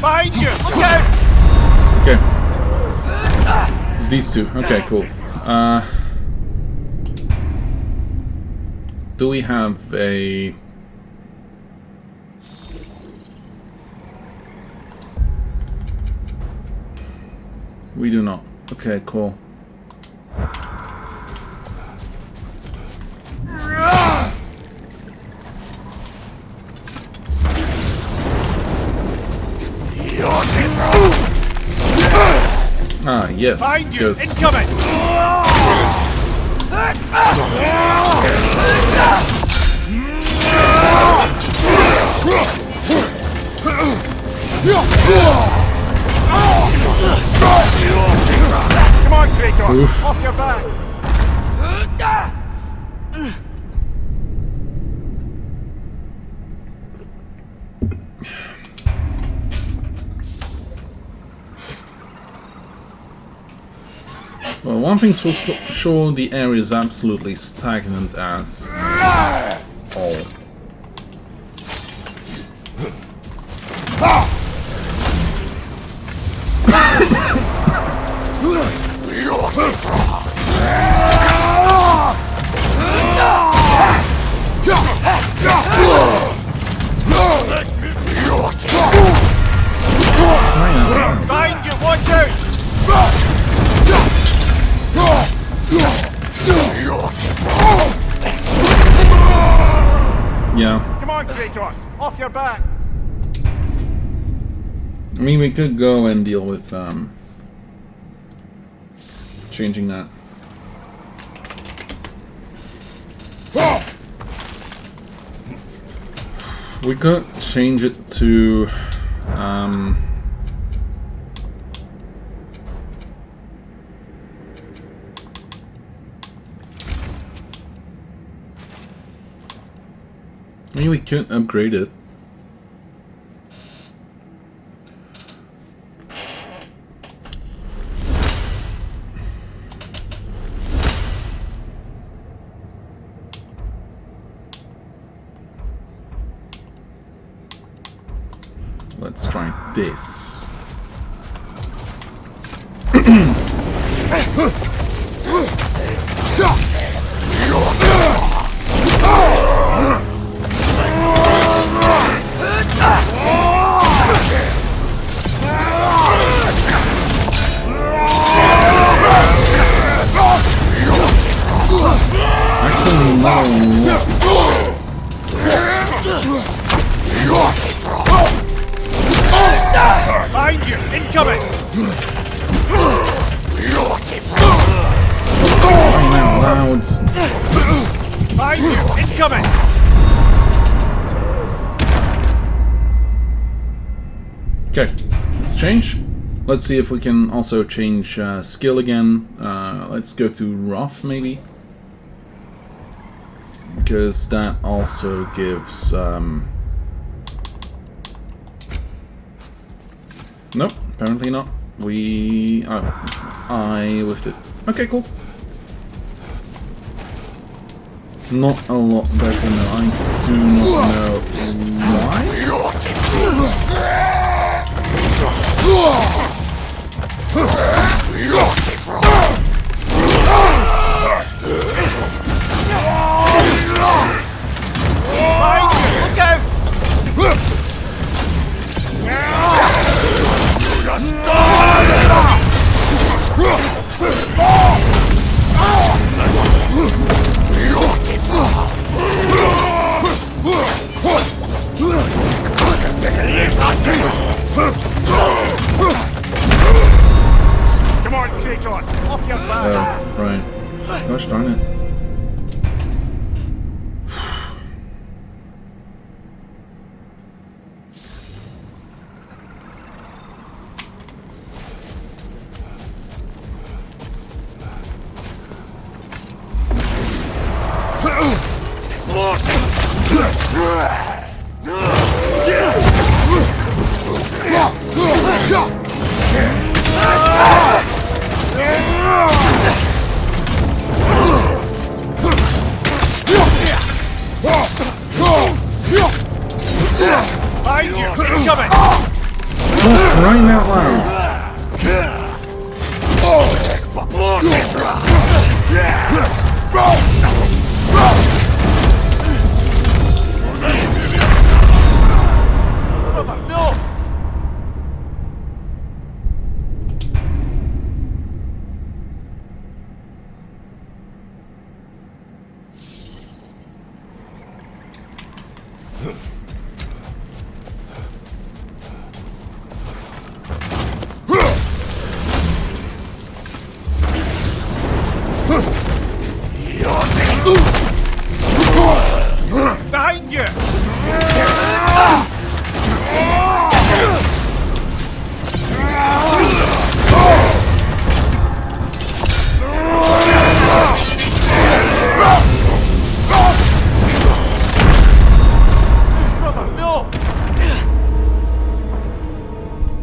Behind you! Look out! Okay. It's these two. Okay, cool. Do we have a... We do not. Okay, cool. Ah, yes. Behind you! Yes. Incoming! Come on, Kratos! Oof. Off your back! Well, one thing's for sure, the area is absolutely stagnant as all. Behind you, watch out! Yeah. Come on, Kratos! Off your back! I mean, we could go and deal with changing that. We could change it to I mean, we could upgrade it. Let's try this. Actually, no. Behind you! Incoming! Crying out loud. Behind you! Incoming! Okay, let's change. Let's see if we can also change skill again. Let's go to rough, maybe. Because that also gives... Nope, apparently not. I whiffed it. Okay, cool. Not a lot better now. I do not know why. Look out! Come on, Kratos! Off your back! Oh, right. Gosh darn it. Behind you! Incoming! Oh, crying out loud. No!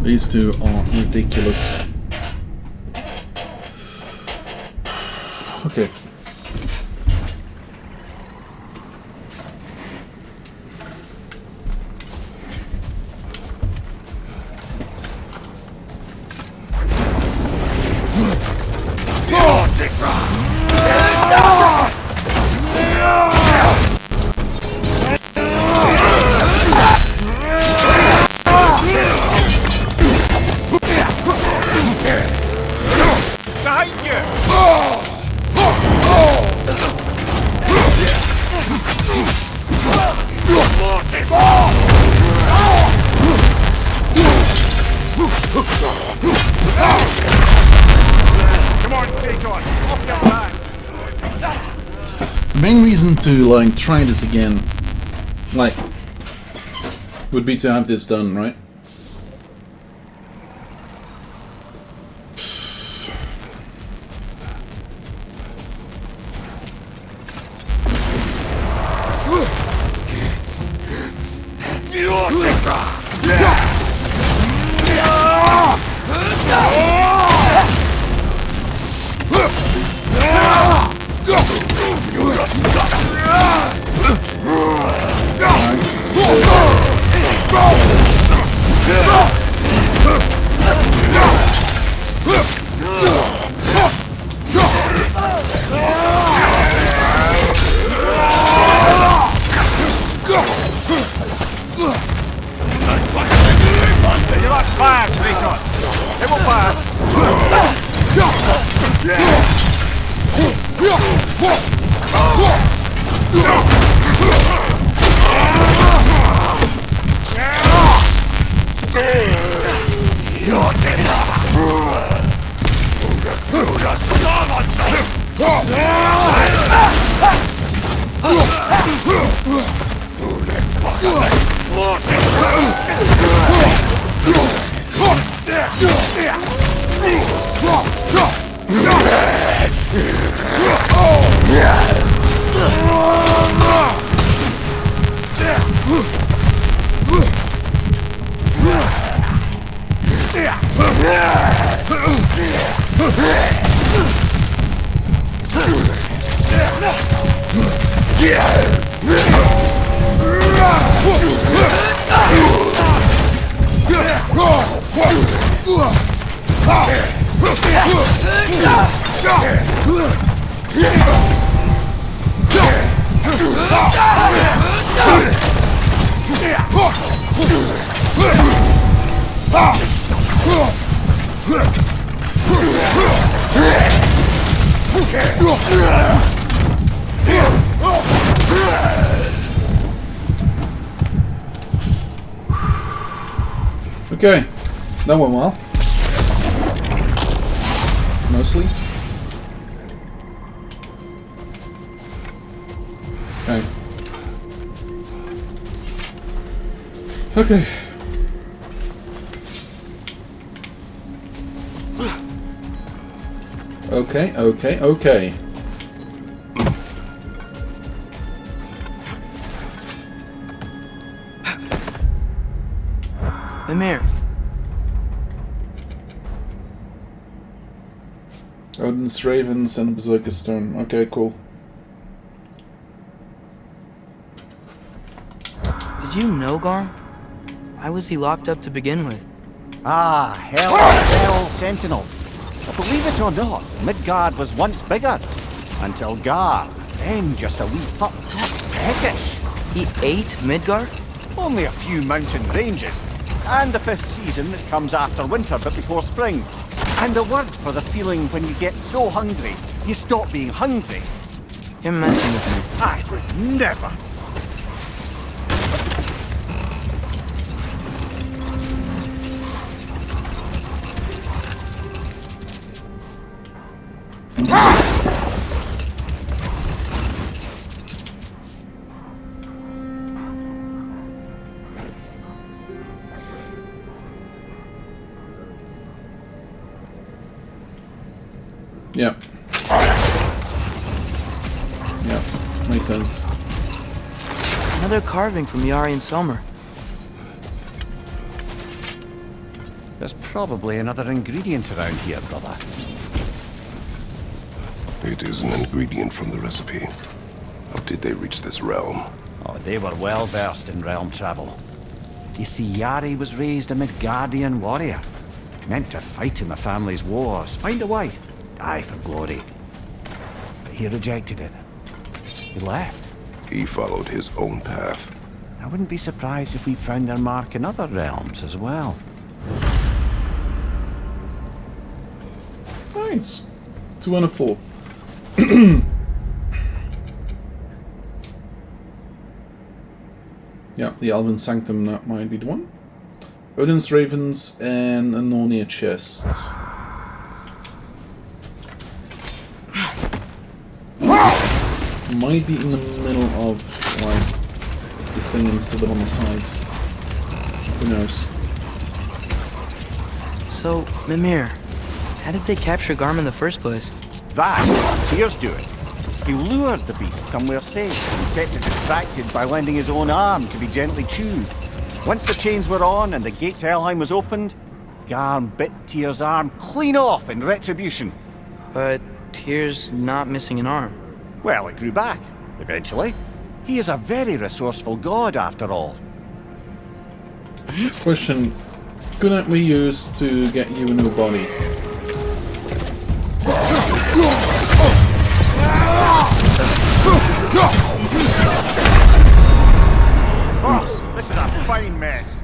These two are ridiculous. Okay. The main reason to like try this again, like, would be to have this done, right? Okay, that went well. Mostly. Okay. Okay. Okay. Mimir. Odin's Ravens and Berserker Stone. Okay, cool. Did you know, Garm? Why was he locked up to begin with? Ah, Hell Sentinel. Believe it or not, Midgard was once bigger. Until Gar, then just a wee fucked up peckish. He ate Midgard? Only a few mountain ranges. And the 5th season that comes after winter but before spring. And the word for the feeling when you get so hungry, you stop being hungry. You're messing with me. I would never. Yep. Yep. Makes sense. Another carving from Yari and Sommer. There's probably another ingredient around here, brother. It is an ingredient from the recipe. How did they reach this realm? Oh, they were well versed in realm travel. You see, Yari was raised a Midgardian warrior. Meant to fight in the family's wars, find a wife, die for glory. But he rejected it. He left. He followed his own path. I wouldn't be surprised if we found their mark in other realms as well. Nice. 2 and a 4. Yeah, the Elven Sanctum, that might be the one. Odin's Ravens and a Nornir chest. Might be in the middle of, like, the thing instead of on the sides. Who knows? So, Mimir, how did they capture Garm in the first place? That, Tyr's doing. He lured the beast somewhere safe and kept it distracted by lending his own arm to be gently chewed. Once the chains were on and the gate to Helheim was opened, Garm bit Tyr's arm clean off in retribution. But Tyr's not missing an arm. Well, it grew back, eventually. He is a very resourceful god, after all. Question. Couldn't we use to get you a new body? Oh, this is a fine mess.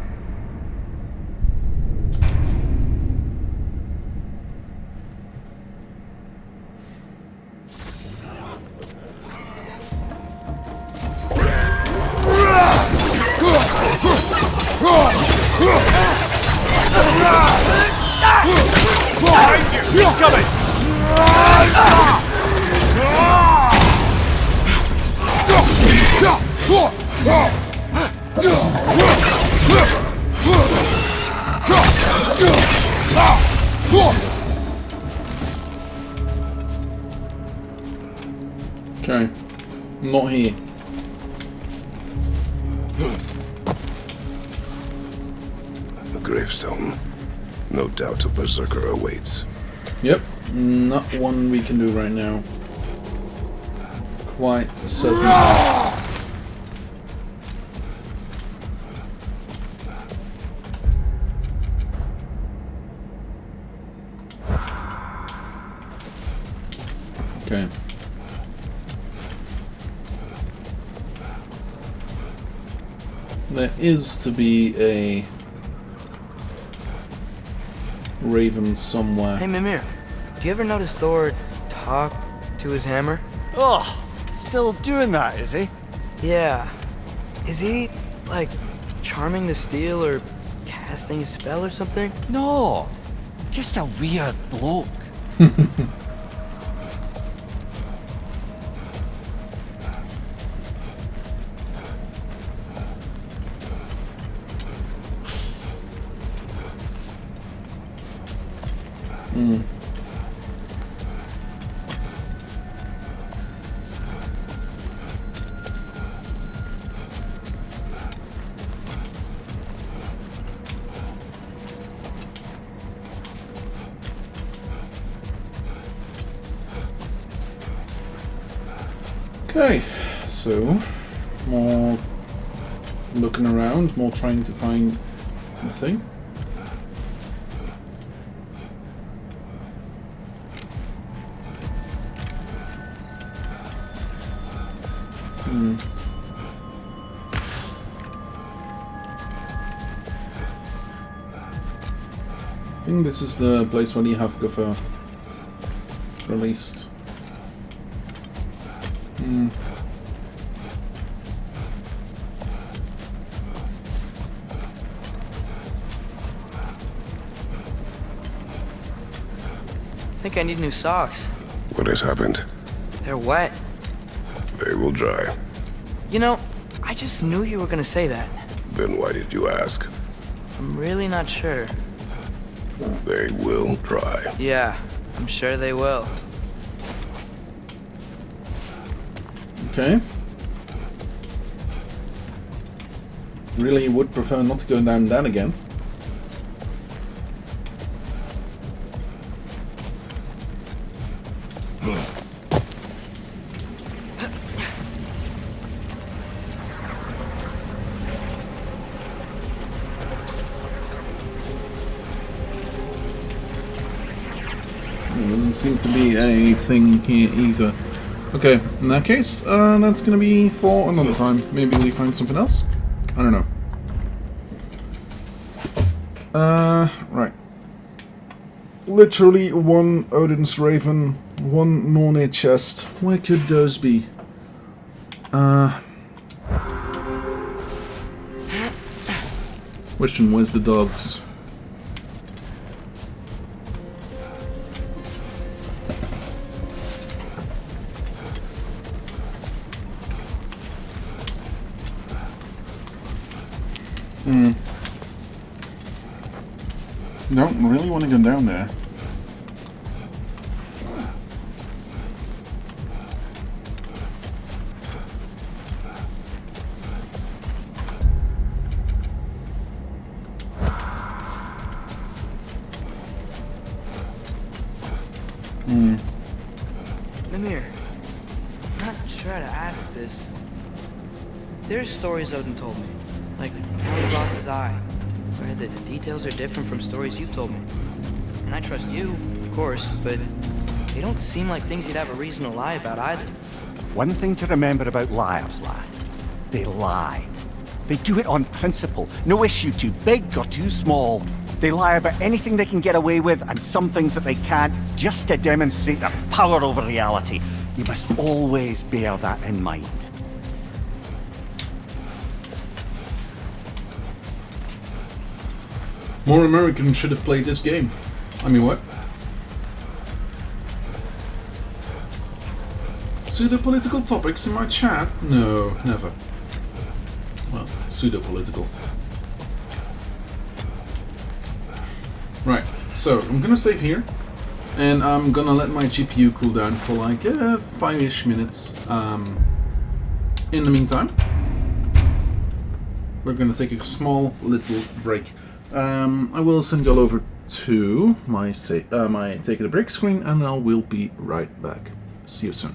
He's coming! Okay. Not here. A gravestone. No doubt a berserker awaits. Yep. Not one we can do right now. Quite certain. Okay. There is to be a raven somewhere. Hey, Mimir, do you ever notice Thor talk to his hammer? Oh, still doing that, is he? Yeah. Is he, like, charming the steel or casting a spell or something? No, just a weird bloke. Okay, so more looking around, more trying to find the thing. I think this is the place where the Hafguffer released. I think I need new socks. What has happened? They're wet. They will dry. You know, I just knew you were gonna say that. Then why did you ask? I'm really not sure. They will dry. Yeah, I'm sure they will. Okay. Really would prefer not to go down that again. There doesn't seem to be a thing here either. Okay, in that case, that's gonna be for another time. Maybe we find something else? I don't know. Right. Literally one Odin's Raven, one Nornir chest. Where could those be? Question, where's the dogs? Don't really want to go down there. Mimir, I'm not sure to ask this. There's stories Odin told me, like how he lost his eye, where the details are different from stories you've told me. And I trust you, of course, but they don't seem like things you'd have a reason to lie about either. One thing to remember about liars, lad. They lie. They do it on principle. No issue too big or too small. They lie about anything they can get away with and some things that they can't, just to demonstrate their power over reality. You must always bear that in mind. More Americans should have played this game. I mean, what? Pseudo-political topics in my chat? No, never. Well, pseudo-political. Right, so I'm gonna save here, and I'm gonna let my GPU cool down for like 5-ish minutes. In the meantime, we're gonna take a small little break. I will send you all over to my take a break screen, and I will be right back. See you soon.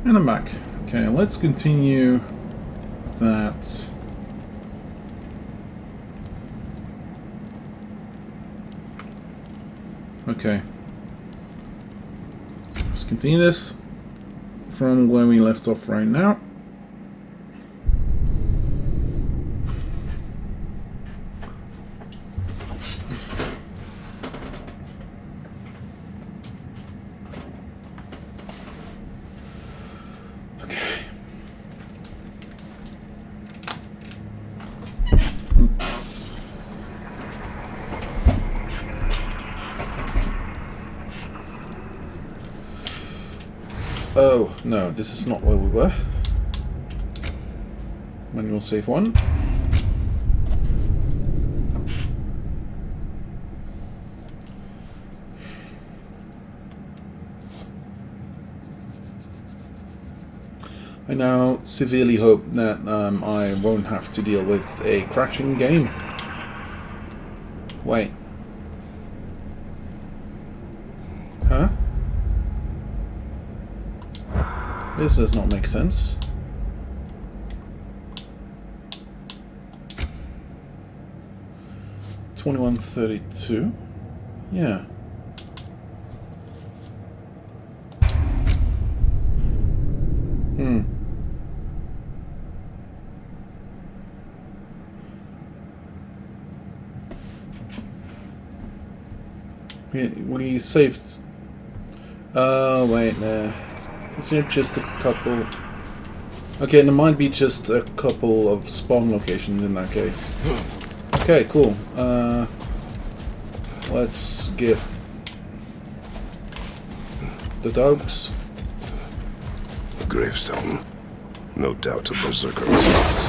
And I'm back. Okay, let's continue that. Okay. Let's continue this from where we left off right now. Oh, no, this is not where we were. Manual save 1. I now severely hope that I won't have to deal with a crashing game. Wait. Huh? This does not make sense. $21.32? Yeah. We saved... Oh, wait, no. Isn't it just a couple... Okay, there might be just a couple of spawn locations in that case. Okay, cool. Let's get the dogs. A gravestone. No doubt a berserker response.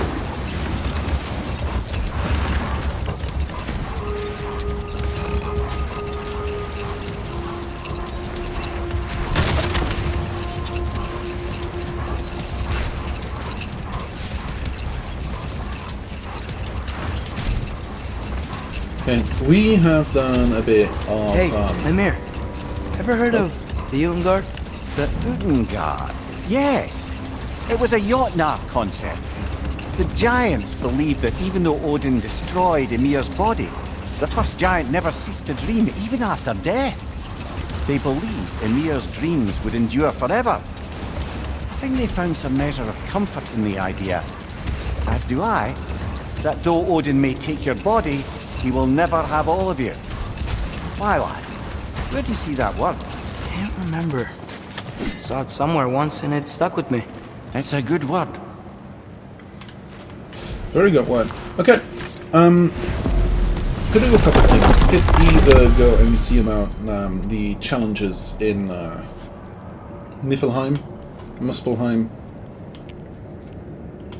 Okay, we have done a bit of... Hey, Mimir. Ever heard of the Utengard? The Utengard? Yes. It was a Jotnar concept. The giants believed that even though Odin destroyed Ymir's body, the first giant never ceased to dream even after death. They believed Ymir's dreams would endure forever. I think they found some measure of comfort in the idea, as do I, that though Odin may take your body, he will never have all of you. Why, lad? Where do you see that word? Can't remember. Saw it somewhere once and it stuck with me. It's a good word. Very good word. Okay. Could do a couple of things. We could either go and see about the challenges in Niflheim, Muspelheim,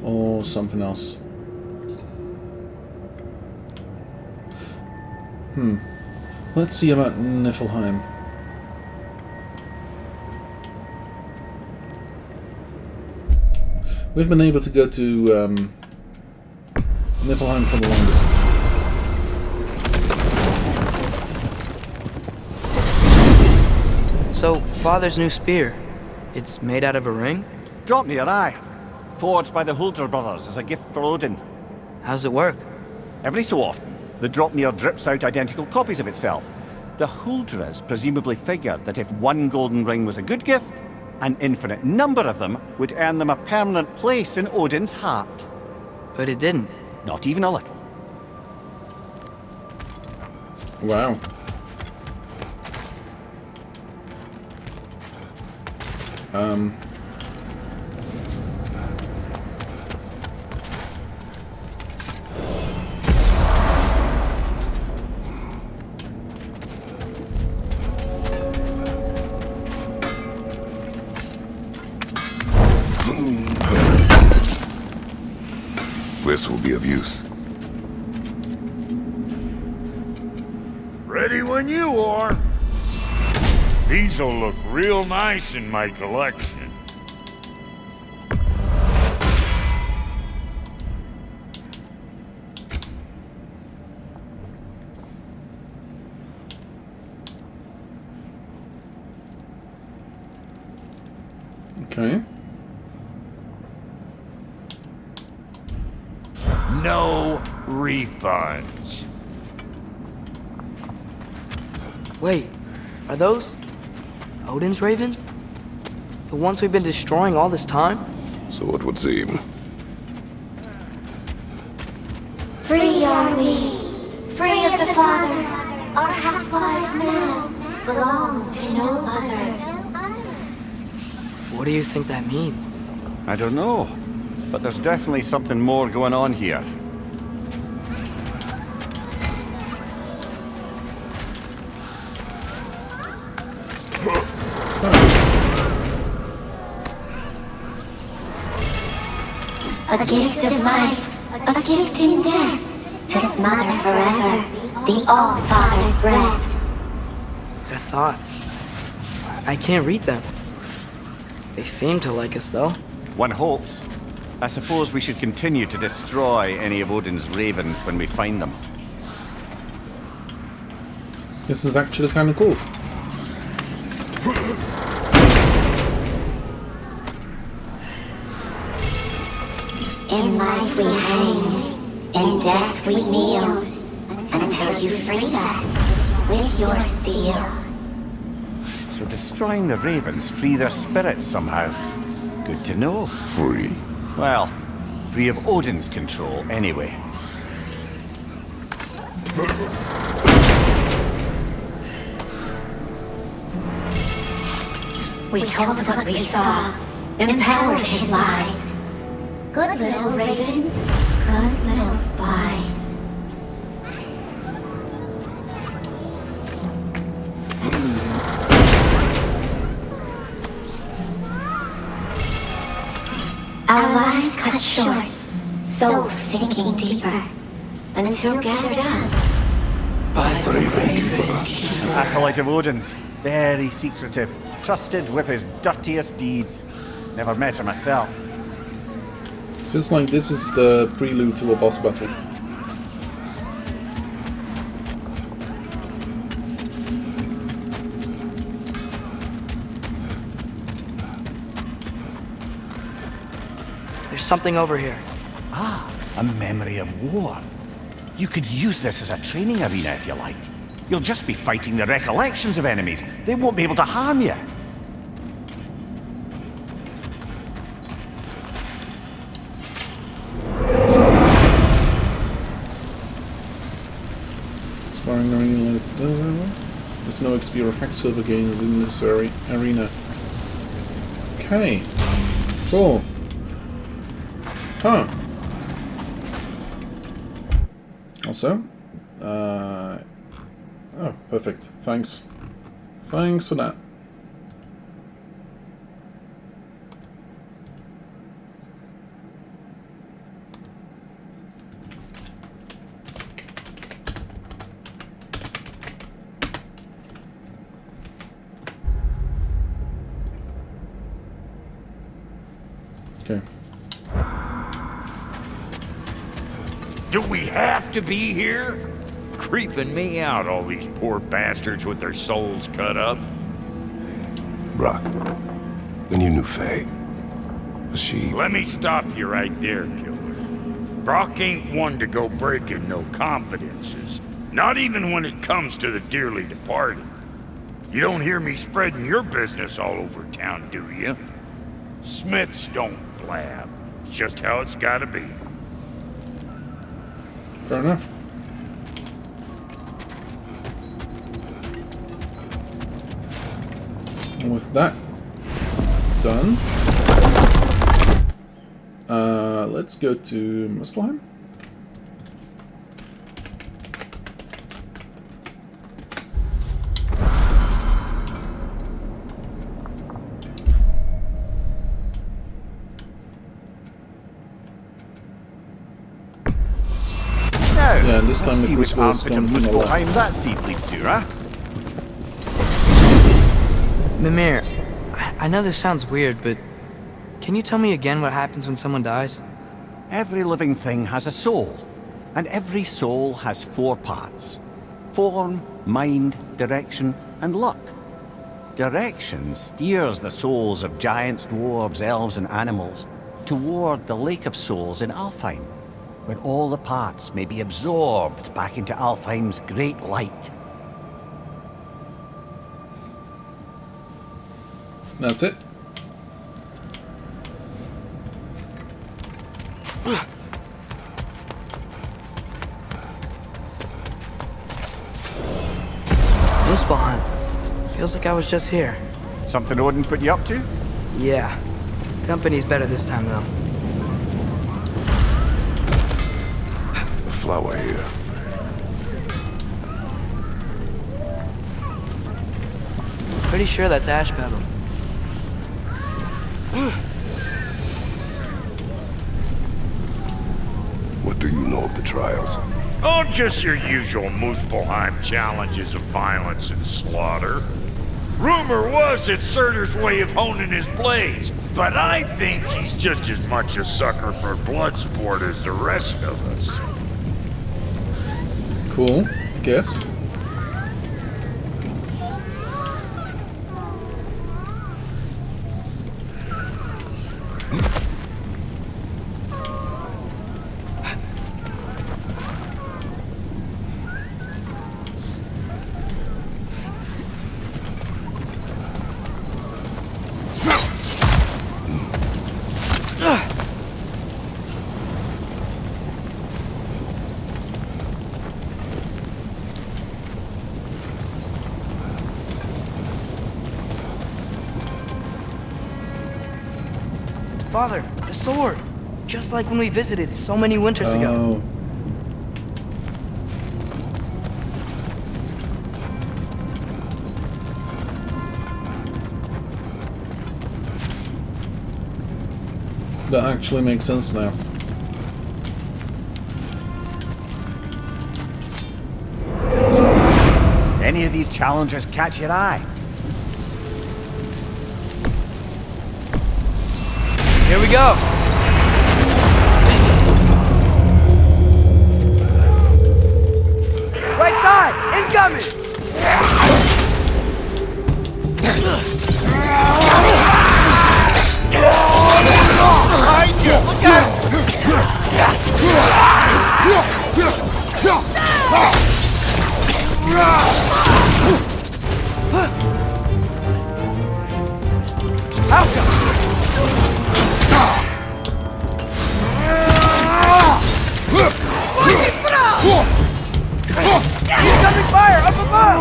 or something else. Let's see about Niflheim. We've been able to go to Niflheim for the longest. So, Father's new spear, it's made out of a ring? Drop me your eye. Forged by the Huldra brothers as a gift for Odin. How's it work? Every so often, the Dropmere drips out identical copies of itself. The Huldras presumably figured that if one golden ring was a good gift, an infinite number of them would earn them a permanent place in Odin's heart. But it didn't. Not even a little. Wow. This will be of use. Ready when you are. These'll look real nice in my collection. Okay. no refunds. Wait, are those Odin's ravens? The ones we've been destroying all this time? So it would seem. Free are we, free of the Father. Our half-lives now belong to no other. What do you think that means? I don't know, but there's definitely something more going on here. A gift of life, a gift in death, to his mother forever, the All-Father's breath. Their thoughts. I can't read them. They seem to like us, though. One hopes. I suppose we should continue to destroy any of Odin's ravens when we find them. This is actually kind of cool. In life we hanged, in death we kneeled, until you freed us with your steel. So destroying the ravens free their spirits somehow. Good to know. Free. Well, free of Odin's control anyway. We told what we saw, empowered his lies. Good little ravens, good little spies. Our lives cut short, souls sinking deeper, until gathered up by the raven. Acolyte of Odin's, very secretive, trusted with his dirtiest deeds. Never met him myself. Feels like this is the prelude to a boss battle. There's something over here. Ah, a memory of war. You could use this as a training arena if you like. You'll just be fighting the recollections of enemies. They won't be able to harm you. Sparring arena, there's no XP or Hacksilver gains in this arena. Okay. Cool. Huh. Also, oh, perfect. Thanks. Thanks for that. Okay. Do we have to be here? Creeping me out, all these poor bastards with their souls cut up. Brock, when you knew Faye, was she... Let me stop you right there, killer. Brock ain't one to go breaking no confidences. Not even when it comes to the dearly departed. You don't hear me spreading your business all over town, do you? Smiths don't blab. It's just how it's gotta be. Fair enough. And with that done, let's go to Muspelheim. Yeah, and this time the crucible is going to be behind that seat leads to, huh? Mimir, I know this sounds weird, but can you tell me again what happens when someone dies? Every living thing has a soul, and every soul has 4 parts. Form, mind, direction, and luck. Direction steers the souls of giants, dwarves, elves, and animals toward the Lake of Souls in Alfheim. where all the parts may be absorbed back into Alfheim's great light. That's it. Muspelheim. Feels like I was just here. Something Odin put you up to? Yeah. Company's better this time, though. The flower here. Pretty sure that's ash petal. What do you know of the trials? Oh, just your usual Muspelheim challenges of violence and slaughter. Rumor was it's Surtur's way of honing his blades, but I think he's just as much a sucker for blood sport as the rest of us. Cool. Guess. Father, the sword! Just like when we visited so many winters ago. Oh. That actually makes sense now. Any of these challenges catch your eye? Here we go! Right side! Incoming! Incoming fire up above!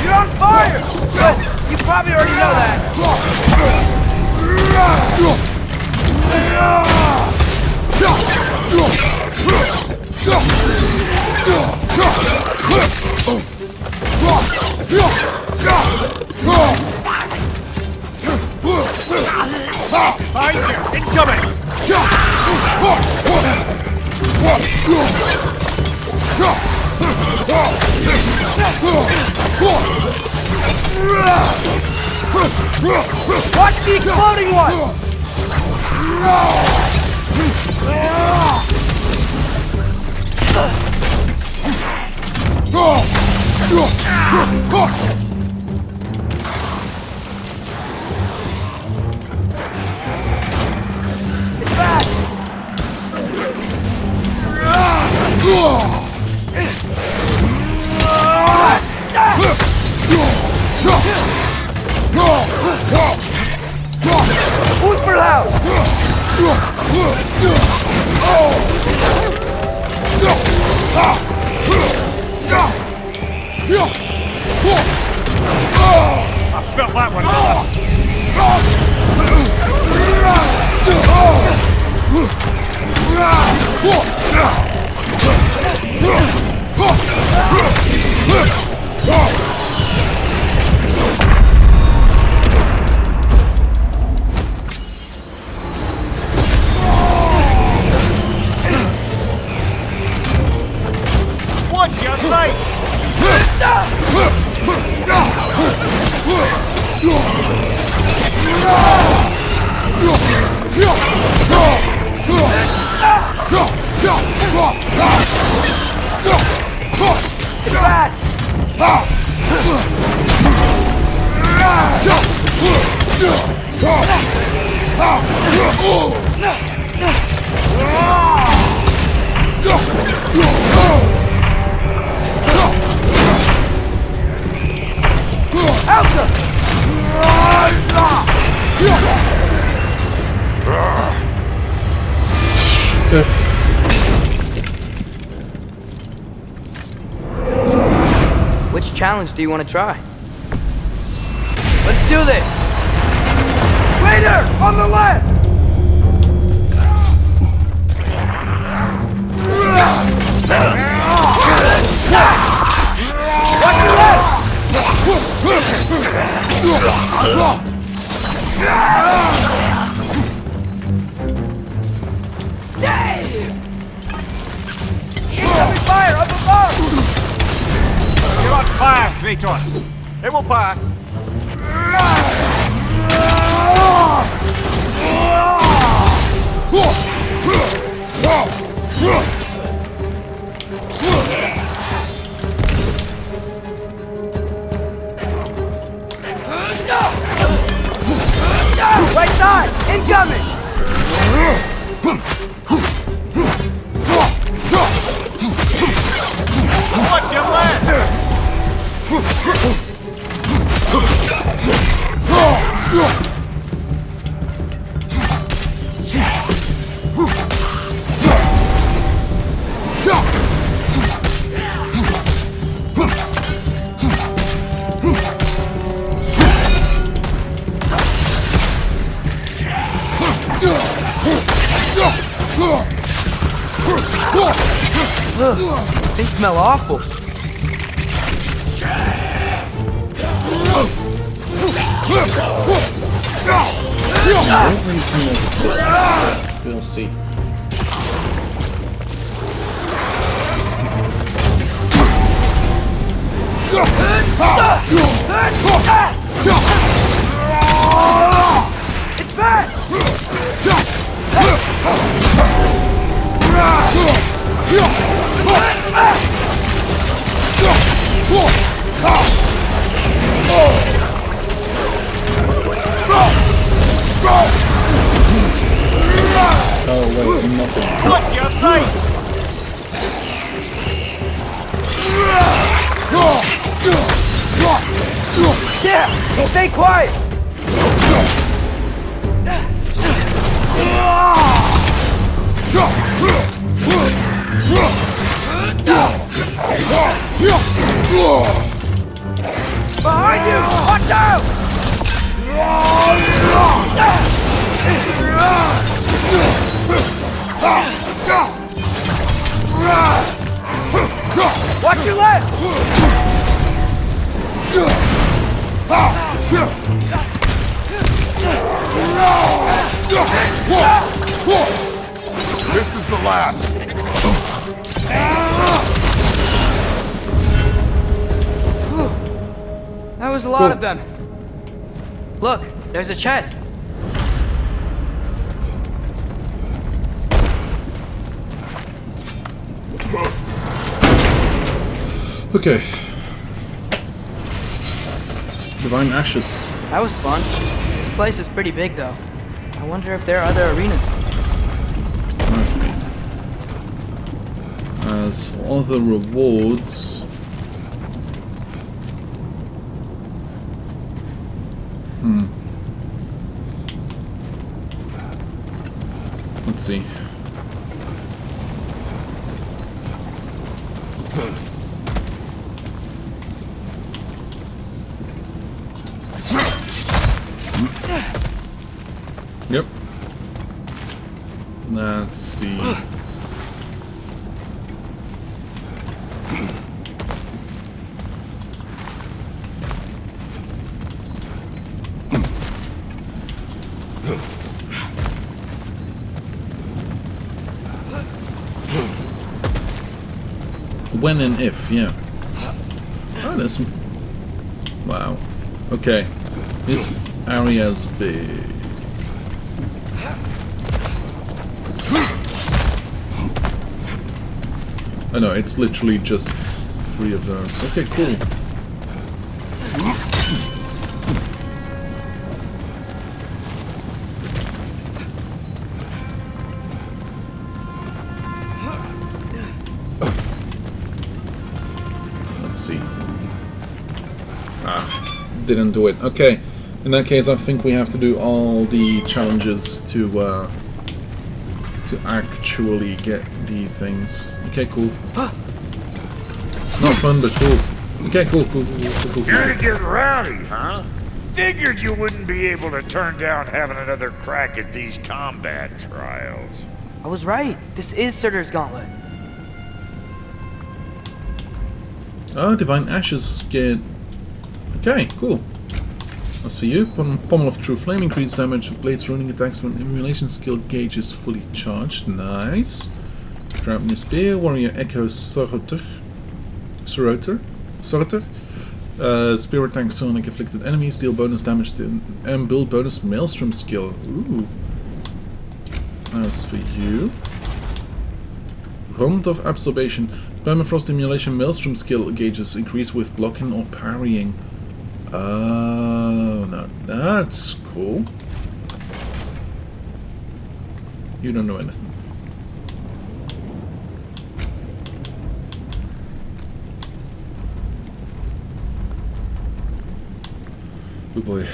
You're on fire! Good. You probably already know that. Watch the exploding one! It's back! Who's for loud? I felt that one. Watch your sight! Okay. Which challenge do you want to try? Let's do this! Raider! On the left! Watch your left! Incoming fire up above! You're on fire, Kratos! It will pass! Right side! Incoming! Watch your left! They smell awful. We'll see. It's back! Oh wait, I'm not gonna... Watch your right! Yeah! Stay quiet! Behind you! Watch out! Watch your left! This is the last. That was a lot of them. Look, there's a chest. Okay. Divine Ashes. That was fun. This place is pretty big, though. I wonder if there are other arenas. Must be. As for other rewards... Let's see. Yep. That's the... When and if, yeah. Oh, that's... Wow. Okay. This area's big. Oh no, it's literally just 3 of those. Okay, cool. didn't do it. Okay, in that case, I think we have to do all the challenges to actually get the things. Okay, cool. Not fun, but cool. Okay, cool. Gonna get rowdy, huh? Figured you wouldn't be able to turn down having another crack at these combat trials. I was right. This is Surtur's Gauntlet. Oh, Divine Ashes get... Okay, cool. As for you, Pommel of True Flame, increased damage of blades running attacks when emulation skill gauge is fully charged. Nice. Draupnir Spear, Warrior Echo Sorroter. Spear attack sonic afflicted enemies, deal bonus damage to and build bonus Maelstrom skill. Ooh. As for you, Rond of Absorption, Permafrost emulation Maelstrom skill gauges increase with blocking or parrying. Oh, now that's cool. You don't know anything. Oh boy.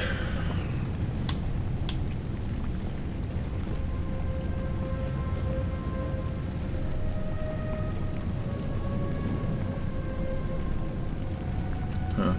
Huh.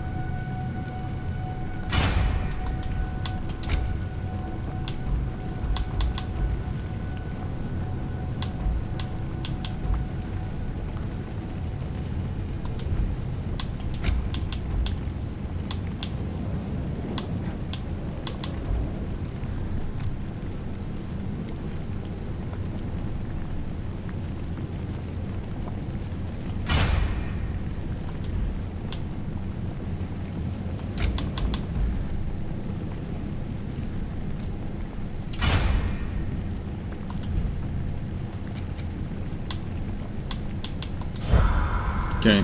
Okay.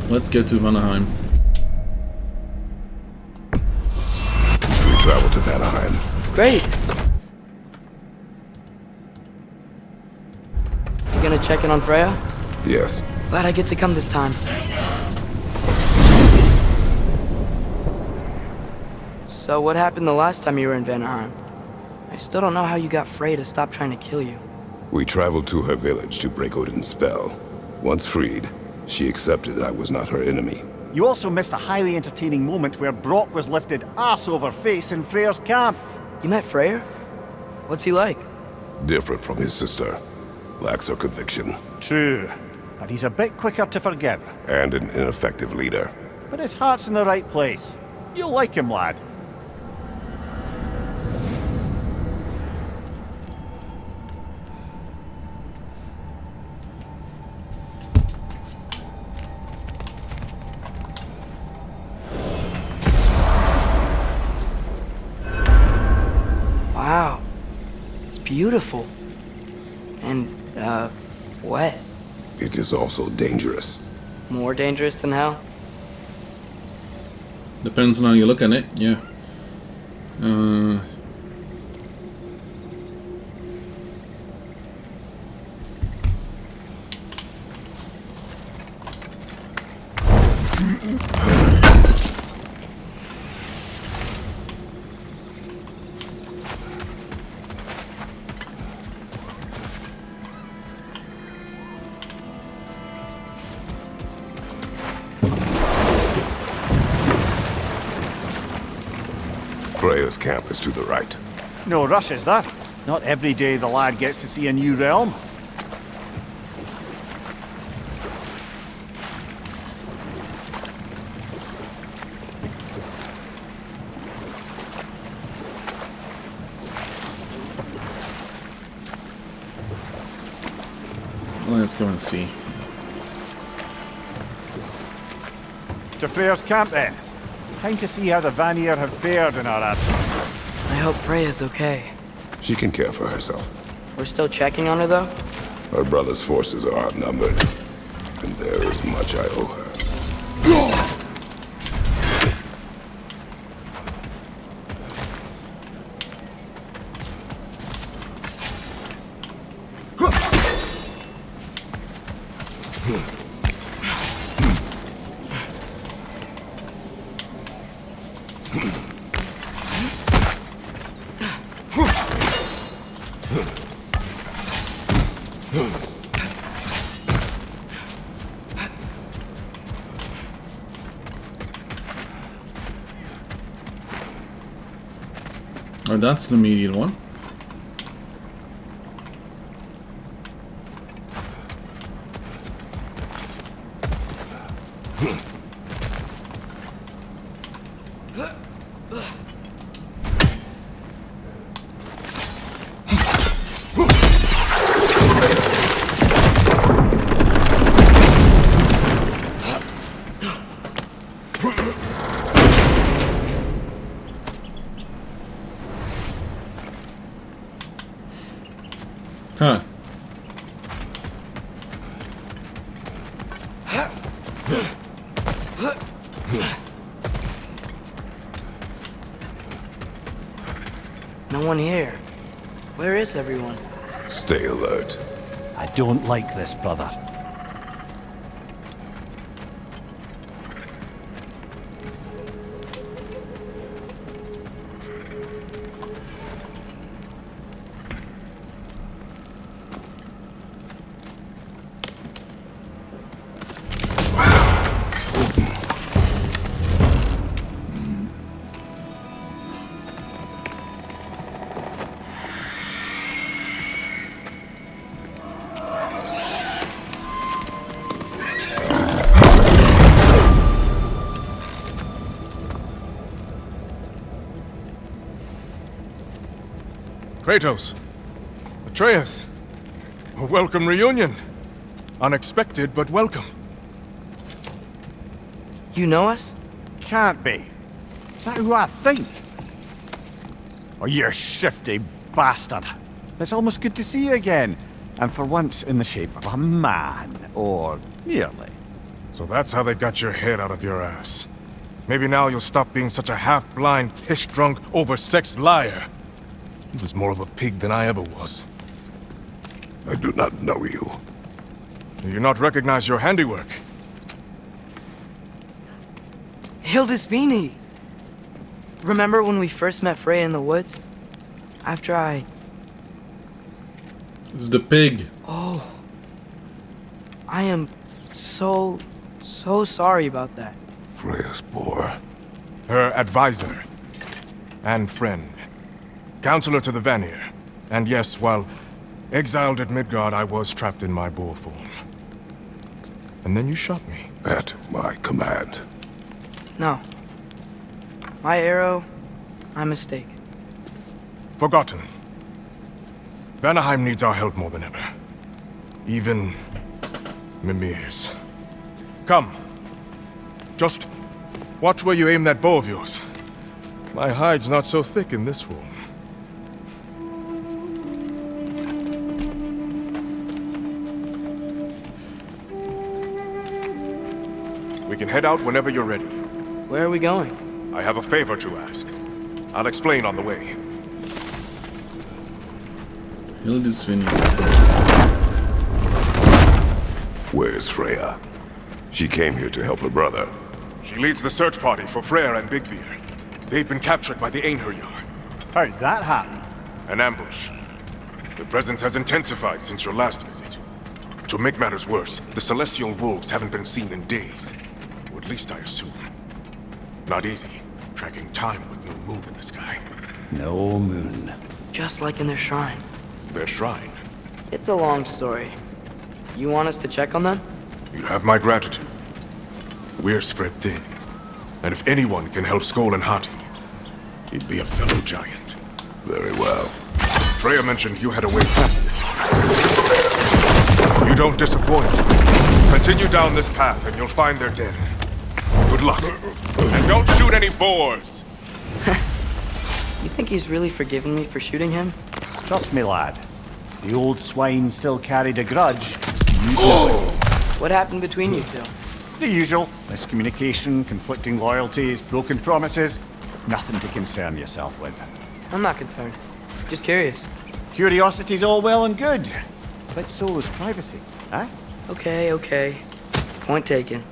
Let's get to Vanaheim. We travel to Vanaheim. Great. You gonna check in on Freya? Yes. Glad I get to come this time. So what happened the last time you were in Vanaheim? I still don't know how you got Freya to stop trying to kill you. We traveled to her village to break Odin's spell. Once freed, she accepted that I was not her enemy. You also missed a highly entertaining moment where Brock was lifted arse over face in Freyr's camp. You met Freyr? What's he like? Different from his sister. Lacks her conviction. True, but he's a bit quicker to forgive. And an ineffective leader. But his heart's in the right place. You'll like him, lad. Wow. It's beautiful. And, wet. It is also dangerous. More dangerous than hell? Depends on how you look at it, yeah. Freya's camp is to the right. No rush, is there? Not every day the lad gets to see a new realm. Let's go and see. To Freyr's camp, then. Time to see how the Vanir have fared in our absence. I hope Freya's okay. She can care for herself. We're still checking on her, though? Her brother's forces are outnumbered, and there is much I owe her. Oh, that's the immediate one. Huh. No one here. Where is everyone? Stay alert. I don't like this, brother. Kratos, Atreus, a welcome reunion. Unexpected, but welcome. You know us? Can't be. Is that who I think? Oh, you shifty bastard. It's almost good to see you again. And for once in the shape of a man. Or nearly. So that's how they got your head out of your ass. Maybe now you'll stop being such a half-blind, piss-drunk, oversexed liar. He was more of a pig than I ever was. I do not know you. Do you not recognize your handiwork? Hildisvini! Remember when we first met Freya in the woods? After I... It's the pig. Oh. I am so sorry about that. Freya's poor. Her advisor. And friend. Counselor to the Vanir. And yes, while exiled at Midgard, I was trapped in my boar form. And then you shot me. At my command. No. My arrow, my mistake. Forgotten. Vanaheim needs our help more than ever. Even Mimir's. Come. Just watch where you aim that bow of yours. My hide's not so thick in this form. We can head out whenever you're ready. Where are we going? I have a favor to ask. I'll explain on the way. Hildisvini. Where's Freya? She came here to help her brother. She leads the search party for Freyr and Bigvir. They've been captured by the Einherjar. How'd that happen? An ambush. The presence has intensified since your last visit. To make matters worse, the Celestial Wolves haven't been seen in days. Or at least I assume. Not easy, tracking time with no moon in the sky. No moon. Just like in their shrine. Their shrine. It's a long story. You want us to check on them? You have my gratitude. We're spread thin. And if anyone can help Skoll and Hati, he'd be a fellow giant. Very well. Freya mentioned you had a way past this. You don't disappoint. Continue down this path and you'll find their dead. Good luck. And don't shoot any boars! You think he's really forgiven me for shooting him? Trust me, lad. The old swine still carried a grudge. What happened between you two? The usual. Miscommunication, conflicting loyalties, broken promises. Nothing to concern yourself with. I'm not concerned. Just curious. Curiosity's all well and good. But so is privacy, eh? Okay, okay. Point taken.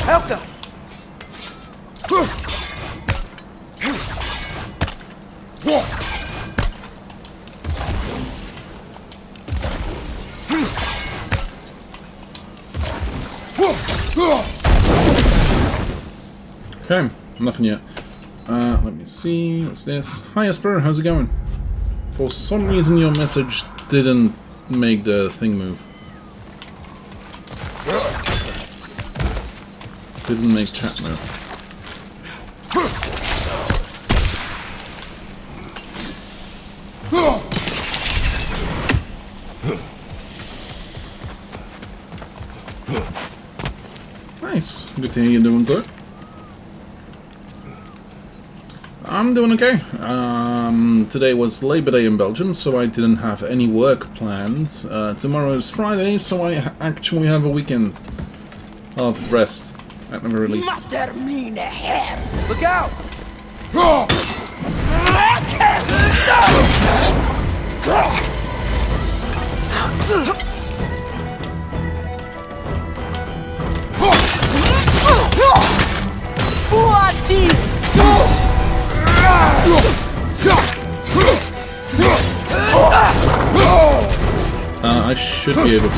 Help them! Okay, nothing yet. Let me see. What's this? Hi Esper, how's it going? For some reason your message didn't make the thing move. Didn't make chat move. Nice. Good to hear you're doing good. I'm doing okay. Today was Labor Day in Belgium, so I didn't have any work planned. Tomorrow is Friday, so I actually have a weekend of rest at the very least. Look out! I should be able to.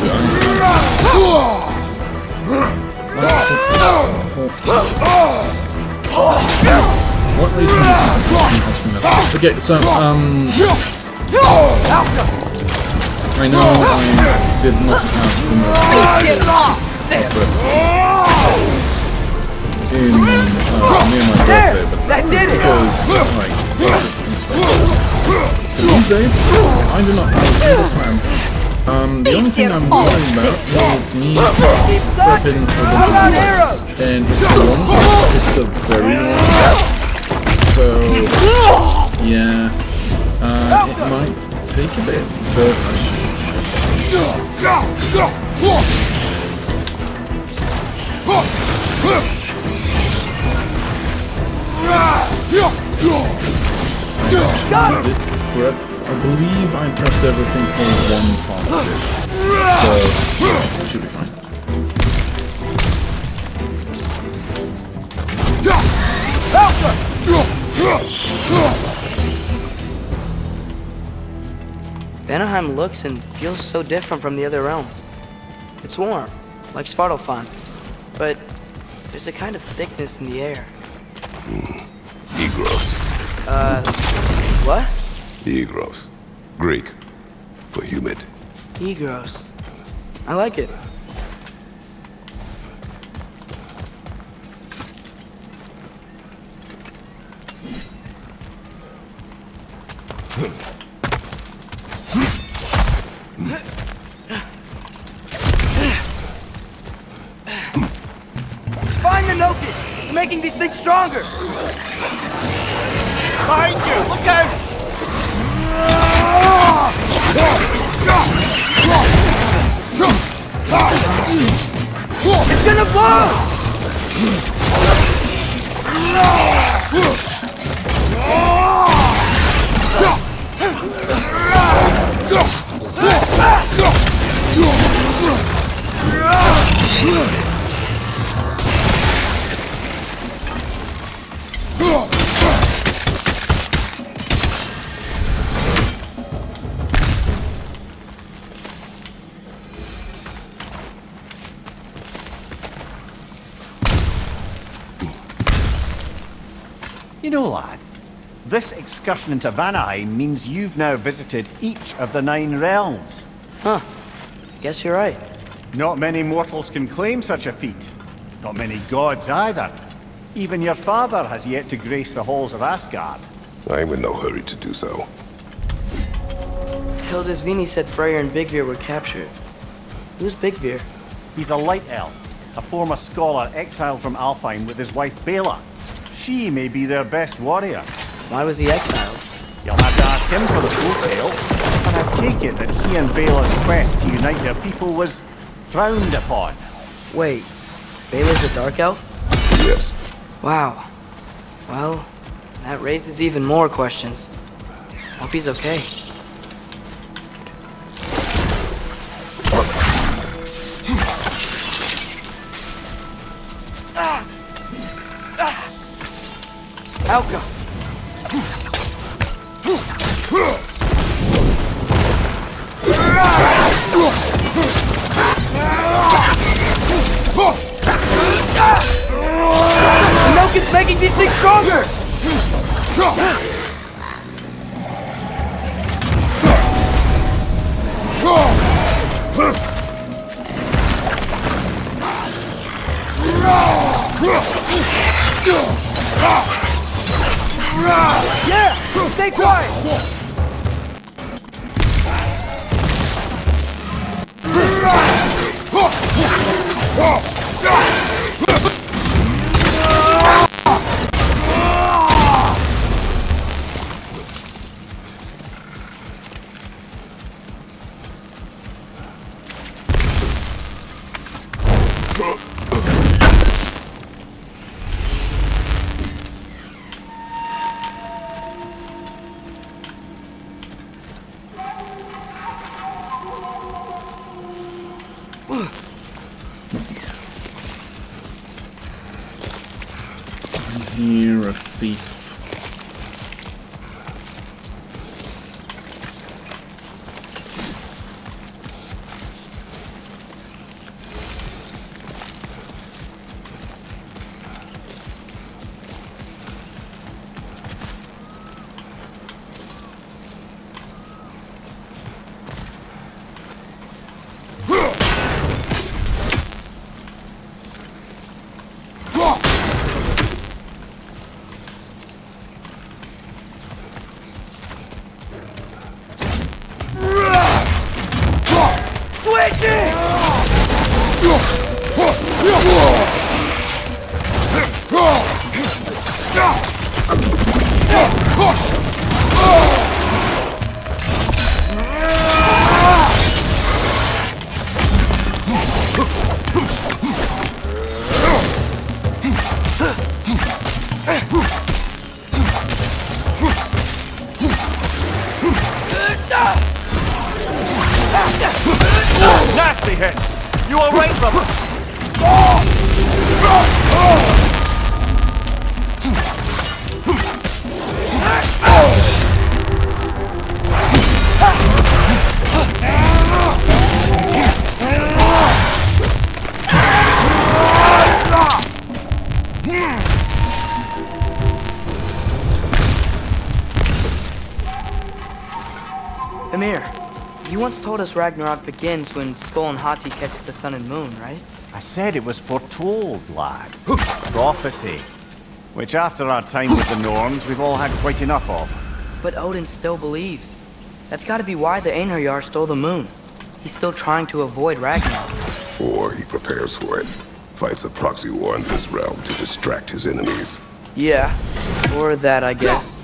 What reason has been left? Okay, so I know I did not have the most breasts in near my birthday, but that was because like budgets and stuff. But these days, I do not have a single plan. The only thing I'm worrying about is me prepping for the Ragnarök, and it's a very long path. So yeah, it might take a bit, but I I believe I prepped everything for one part of it, so it should be fine. Vanaheim looks and feels so different from the other realms. It's warm, like Svartalfheim, but there's a kind of thickness in the air. Egros. What? Egros. Greek. For humid. Egros. I like it. Find the Noki! It's making these things stronger! Behind you! Look out! It's gonna blow! You know, lad, this excursion into Vanaheim means you've now visited each of the 9 realms. Huh. Guess you're right. Not many mortals can claim such a feat. Not many gods either. Even your father has yet to grace the halls of Asgard. I'm in no hurry to do so. Hildisvini said Freyr and Bigvir were captured. Who's Bigvir? He's a light elf, a former scholar exiled from Alfheim with his wife Bela. She may be their best warrior. Why was he exiled? You'll have to ask him for the full tale, but I take it that he and Bela's quest to unite their people was frowned upon. Wait, Bela's a dark elf? Yes. Wow. Well, that raises even more questions. Hope he's okay. Alka! The milk is making these things stronger! Yeah! Stay quiet! Here, a thief. Nasty hit! You alright, brother? Emir, you once told us Ragnarok begins when Skull and Hati catch the sun and moon, right? I said it was foretold, lad. Prophecy. Which after our time with the Norns, we've all had quite enough of. But Odin still believes. That's gotta be why the Einherjar stole the moon. He's still trying to avoid Ragnarok. Or he prepares for it. Fights a proxy war in this realm to distract his enemies. Yeah, or that, I guess.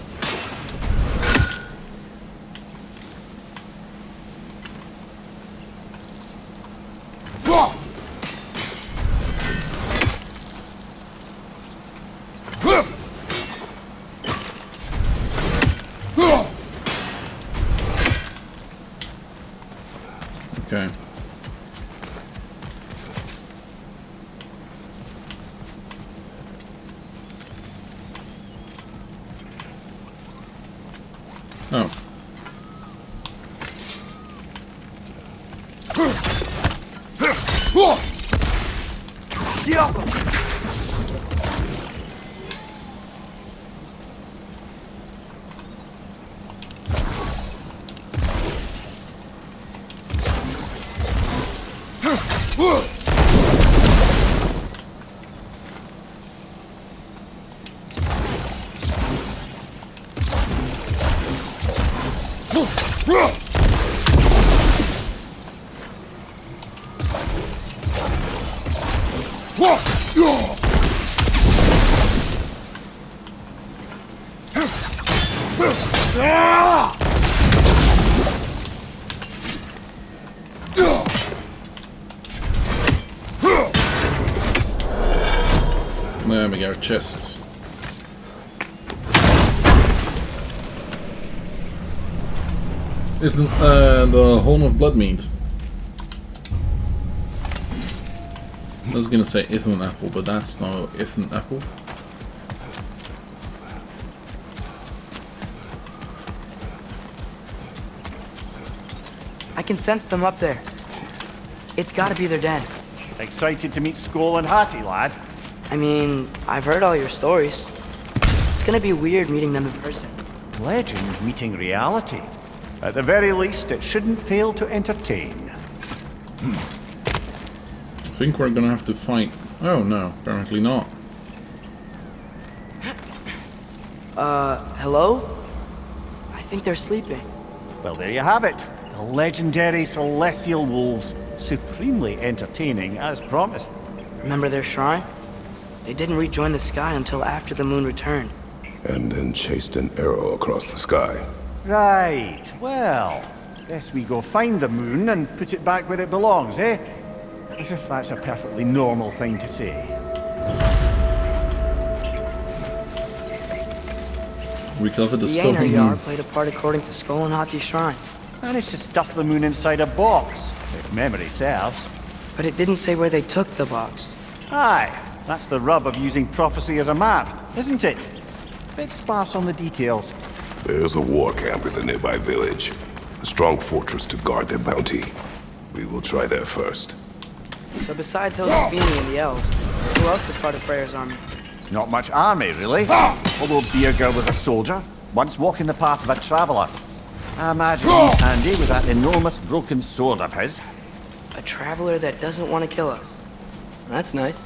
Okay. Oh. There we go, chests. The Horn of Bloodmead. I was gonna say Ithan apple, but that's no Ithan apple. I can sense them up there. It's gotta be their den. Excited to meet Skull and Hattie, lad? I mean, I've heard all your stories. It's gonna be weird meeting them in person. Legend meeting reality. At the very least, it shouldn't fail to entertain. I think we're gonna have to fight. Oh no, apparently not. Hello? I think they're sleeping. Well, there you have it. The legendary celestial wolves. Supremely entertaining, as promised. Remember their shrine? They didn't rejoin the sky until after the moon returned. And then chased an arrow across the sky. Right, well, guess we go find the moon and put it back where it belongs, eh? As if that's a perfectly normal thing to say. Recover the The stone Aenar Yar moon. played a part according to Skull and Hati's shrine. Managed to stuff the moon inside a box, if memory serves. But it didn't say where they took the box. Aye, that's the rub of using prophecy as a map, isn't it? Bit sparse on the details. There's a war camp in the nearby village. A strong fortress to guard their bounty. We will try there first. So besides Josefini and the elves, who else is part of Freyr's army? Not much army, really. Although Birger was a soldier, once walking the path of a traveller. I imagine he's handy with that enormous broken sword of his. A traveler that doesn't want to kill us. That's nice.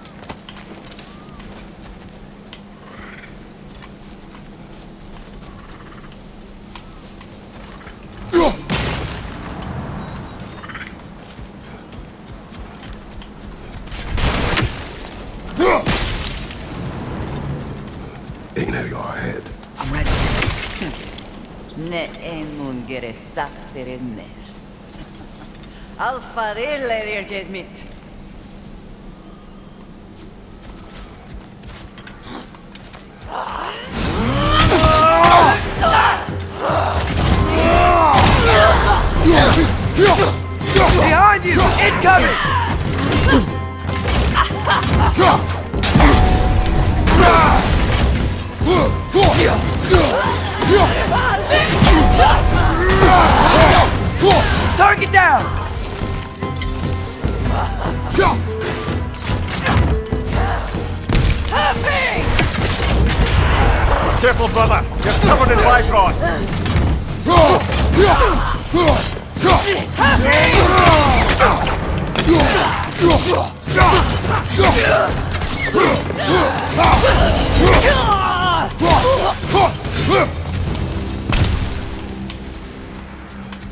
Aenar Yar ahead. I'm ready. Ne emun gere satterenner. Alfa eller get mitt. Behind you! Incoming! Target down! Careful, brother! You're covered in bifrost!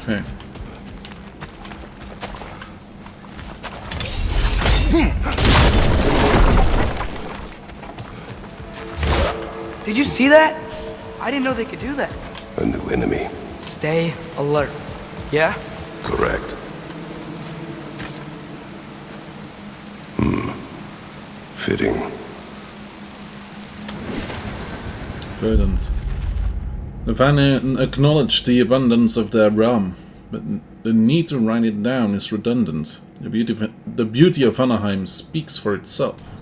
Okay. Did you see that? I didn't know they could do that. A new enemy. Stay alert. Yeah? Correct. Fitting. Verdant. The Vanir acknowledge the abundance of their realm, but the need to write it down is redundant. The beauty of Vanaheim speaks for itself.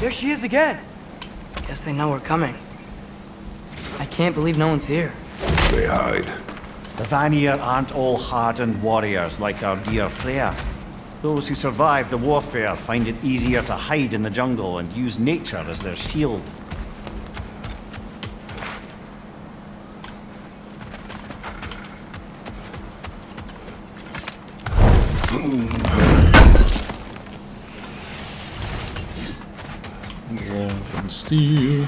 There she is again. Guess they know we're coming. I can't believe no one's here. They hide. The Vanir aren't all hardened warriors like our dear Freya. Those who survive the warfare find it easier to hide in the jungle and use nature as their shield. Steel.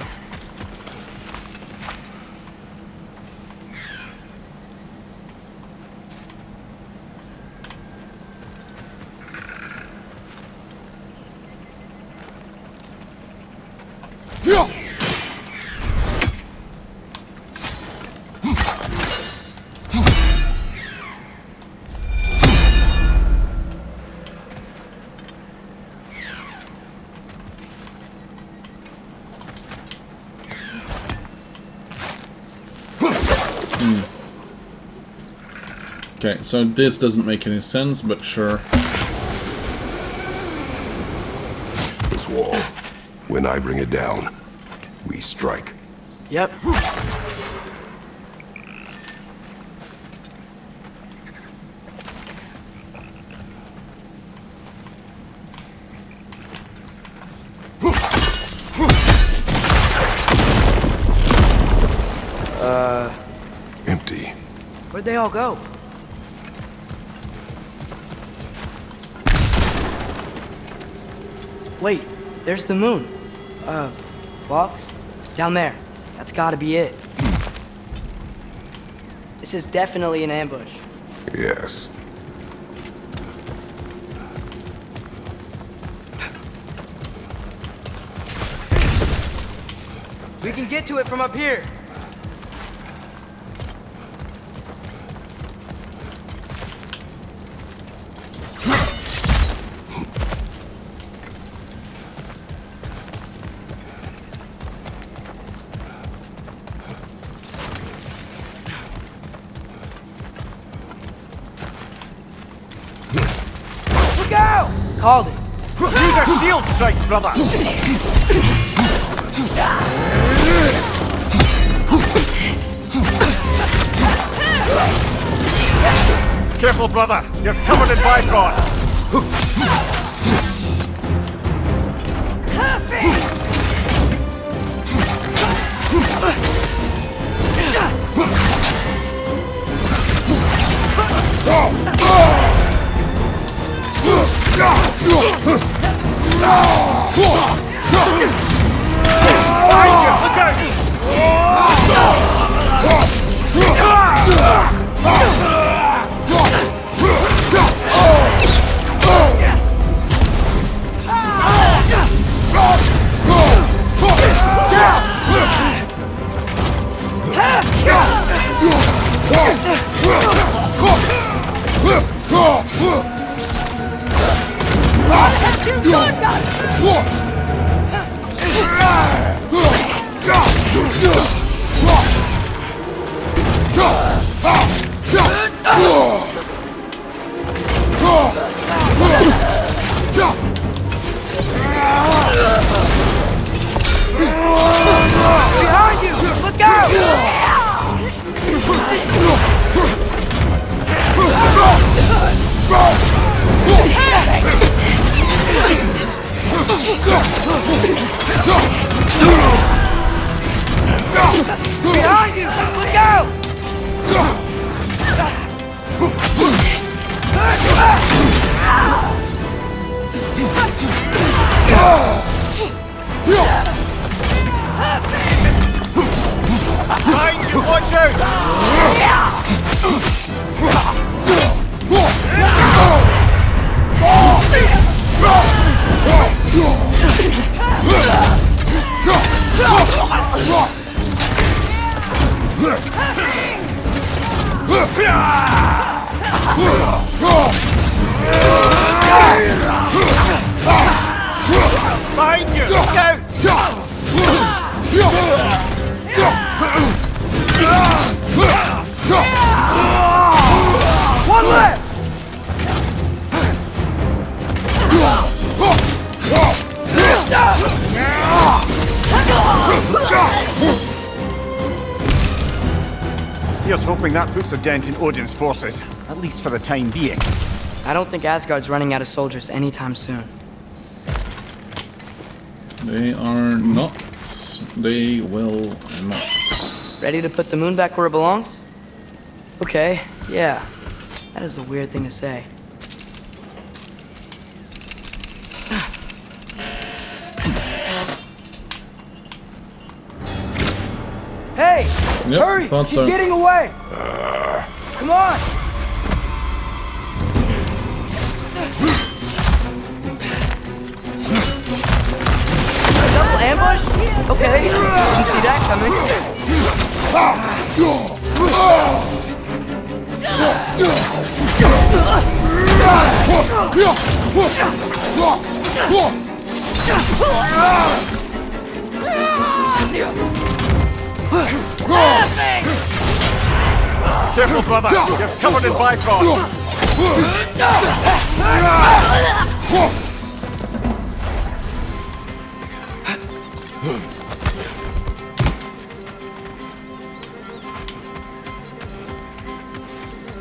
Okay, so this doesn't make any sense, but sure. This wall, when I bring it down, we strike. Yep. Empty. Where'd they all go? Wait, there's the moon. Box? Down there. That's gotta be it. This is definitely an ambush. Yes. We can get to it from up here. Look out! Called it. Use your shield strikes, brother! Careful, brother! You're covered in Bifrost! Behind you! Look out! Behind you! Look out! Behind you, watch out! Behind you! Look out! One left! Here's hoping that puts a dent in Odin's forces, at least for the time being. I don't think Asgard's running out of soldiers anytime soon. They are not. They will not. Ready to put the moon back where it belongs? Okay, yeah. That is a weird thing to say. Yep, Hurry! thought She's so. getting away! Come on! A double ambush? Okay, didn't see that coming. Careful, brother! You're covered in Bifrost!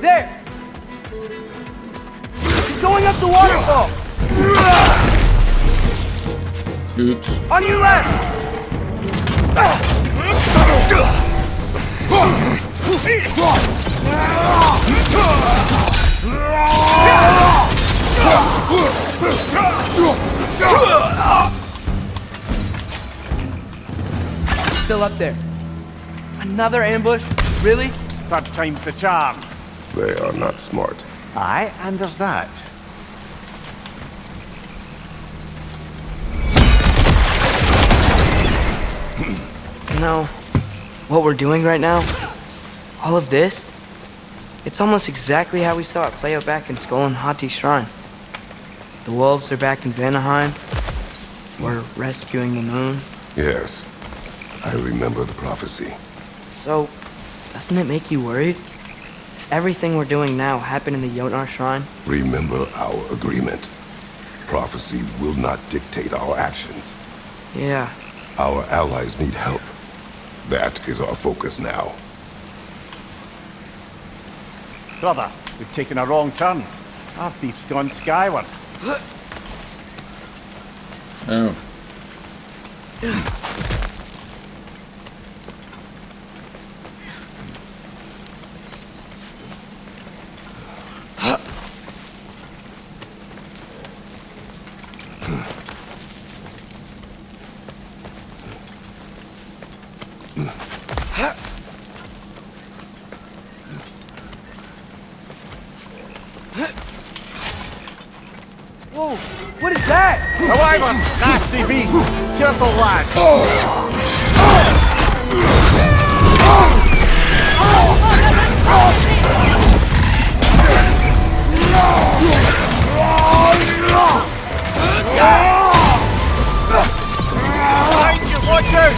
There! He's going up the waterfall! Oops. On your left! Still up there. Another ambush? Really? Third time's the charm. They are not smart. Aye, and there's that. You know, what we're doing right now, all of this, it's almost exactly how we saw it play out back in Skull and Hati's shrine. The wolves are back in Vanaheim. We're rescuing the moon. Yes, I remember the prophecy. So, doesn't it make you worried? Everything we're doing now happened in the Jotnar shrine. Remember our agreement. Prophecy will not dictate our actions. Yeah. Our allies need help. That is our focus now. Brother, we've taken a wrong turn. Our thief's gone skyward. Oh. Whoa, what is that? However, nasty beast! Careful, lad! Behind you, watch out!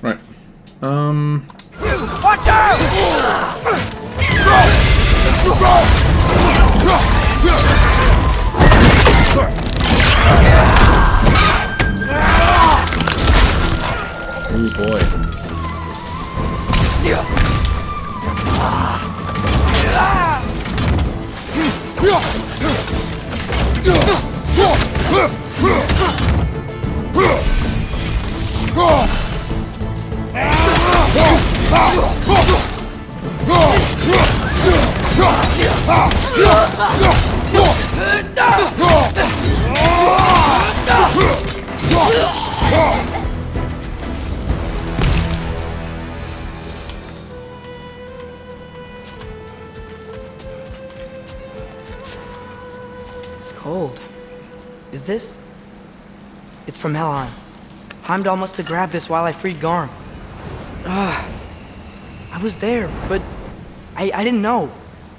Right. Watch out! Oh boy. It's cold. Is this? It's from Helheim. Heimdall must have grabbed this while I freed Garm. I was there, but I didn't know.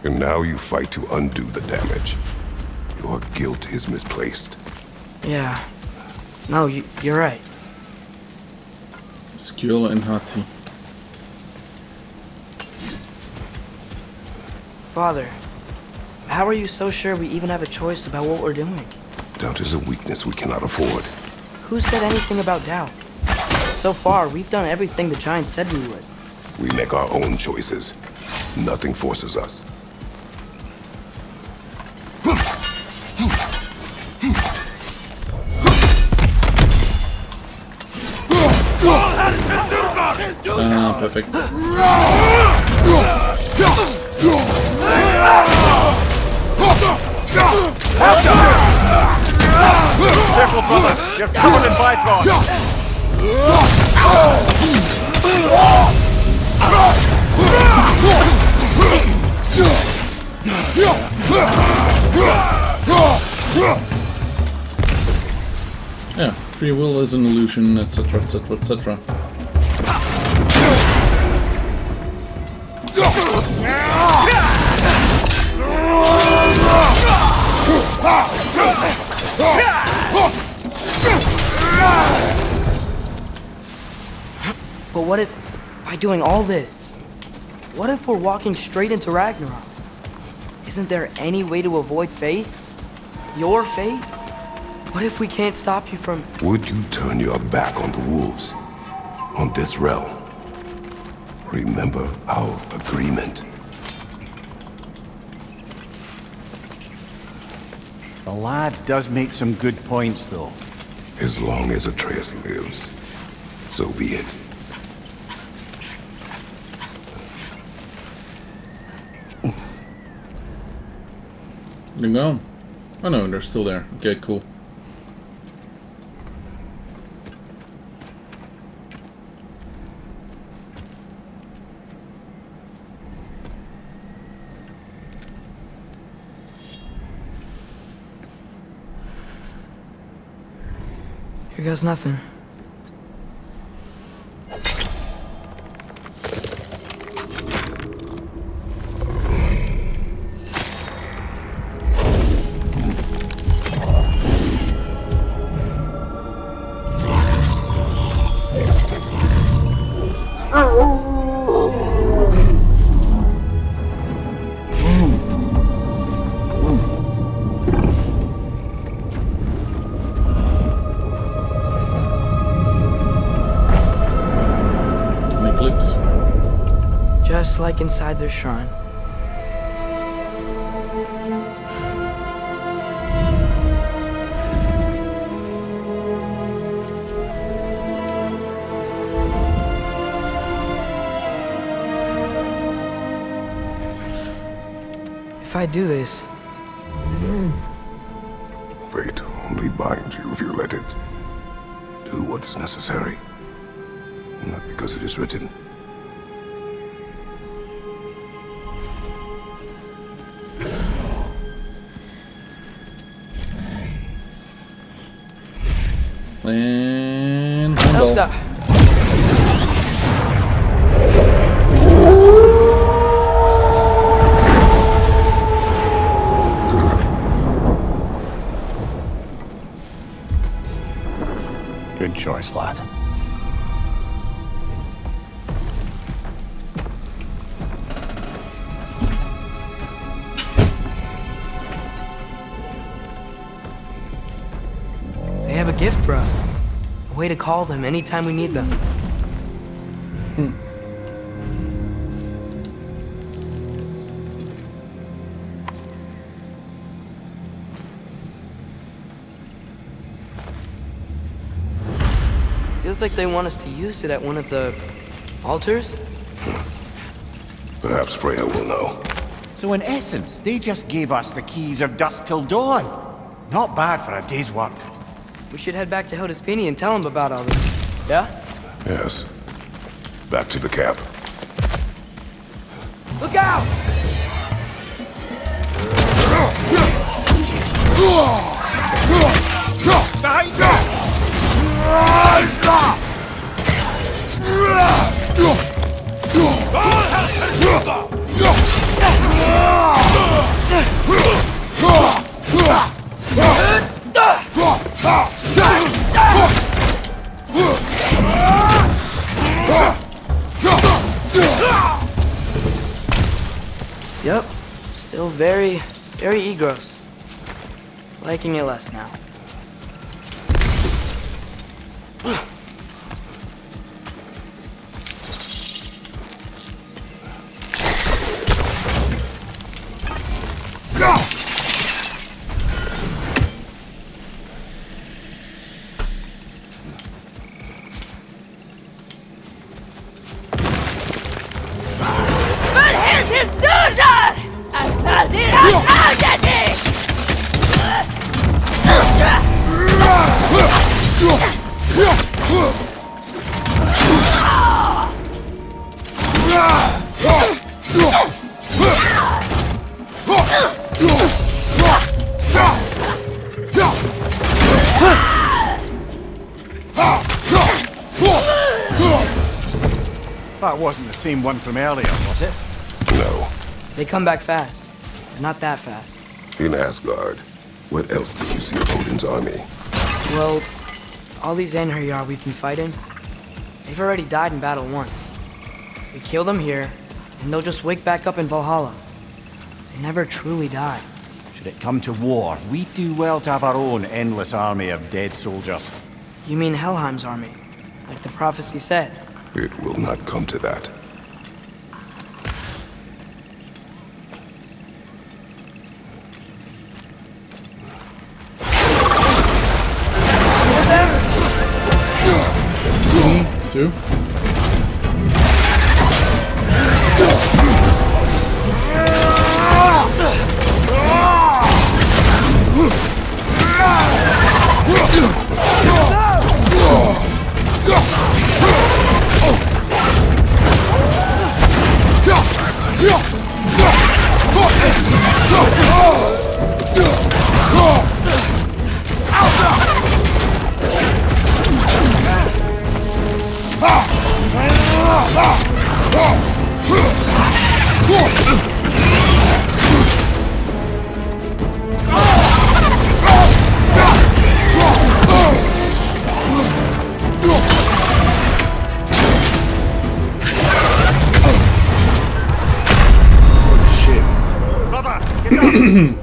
And now you fight to undo the damage. Your guilt is misplaced. Yeah. No, you're right. Skjöla and Hati. Father, how are you so sure we even have a choice about what we're doing? Doubt is a weakness we cannot afford. Who said anything about doubt? So far, we've done everything the Giants said we would. We make our own choices. Nothing forces us. Perfect. Careful, brother! You're covered in Bifrost! Yeah, free will is an illusion, etc, etc, etc. But what if, by doing all this, what if we're walking straight into Ragnarok? Isn't there any way to avoid fate? Your fate? What if we can't stop you from... Would you turn your back on the wolves? On this realm? Remember our agreement. The lad does make some good points, though. As long as Atreus lives, so be it. They're gone. Oh no, they're still there. Okay, cool. Here goes nothing. Just like inside their shrine. If I do this... Fate only binds you if you let it. Do what is necessary. Not because it is written. And Heimdall. Good choice, lad. They have a gift for us. A way to call them anytime we need them. Feels like they want us to use it at one of the altars. Perhaps Freya will know. So in essence, they just gave us the keys of dusk till dawn. Not bad for a day's work. We should head back to Hildespini and tell him about all this. Yeah? Yes. Back to the camp. Look out! Behind you! Yep, still very gross. Liking it less now. That wasn't the same one from earlier, was it? No. They come back fast, but not that fast. In Asgard, what else did you see of Odin's army? Well, all these Einherjar we've been fighting, they've already died in battle once. We kill them here, and they'll just wake back up in Valhalla. They never truly die. Should it come to war, we'd do well to have our own endless army of dead soldiers. You mean Helheim's army, like the prophecy said? It will not come to that. Two.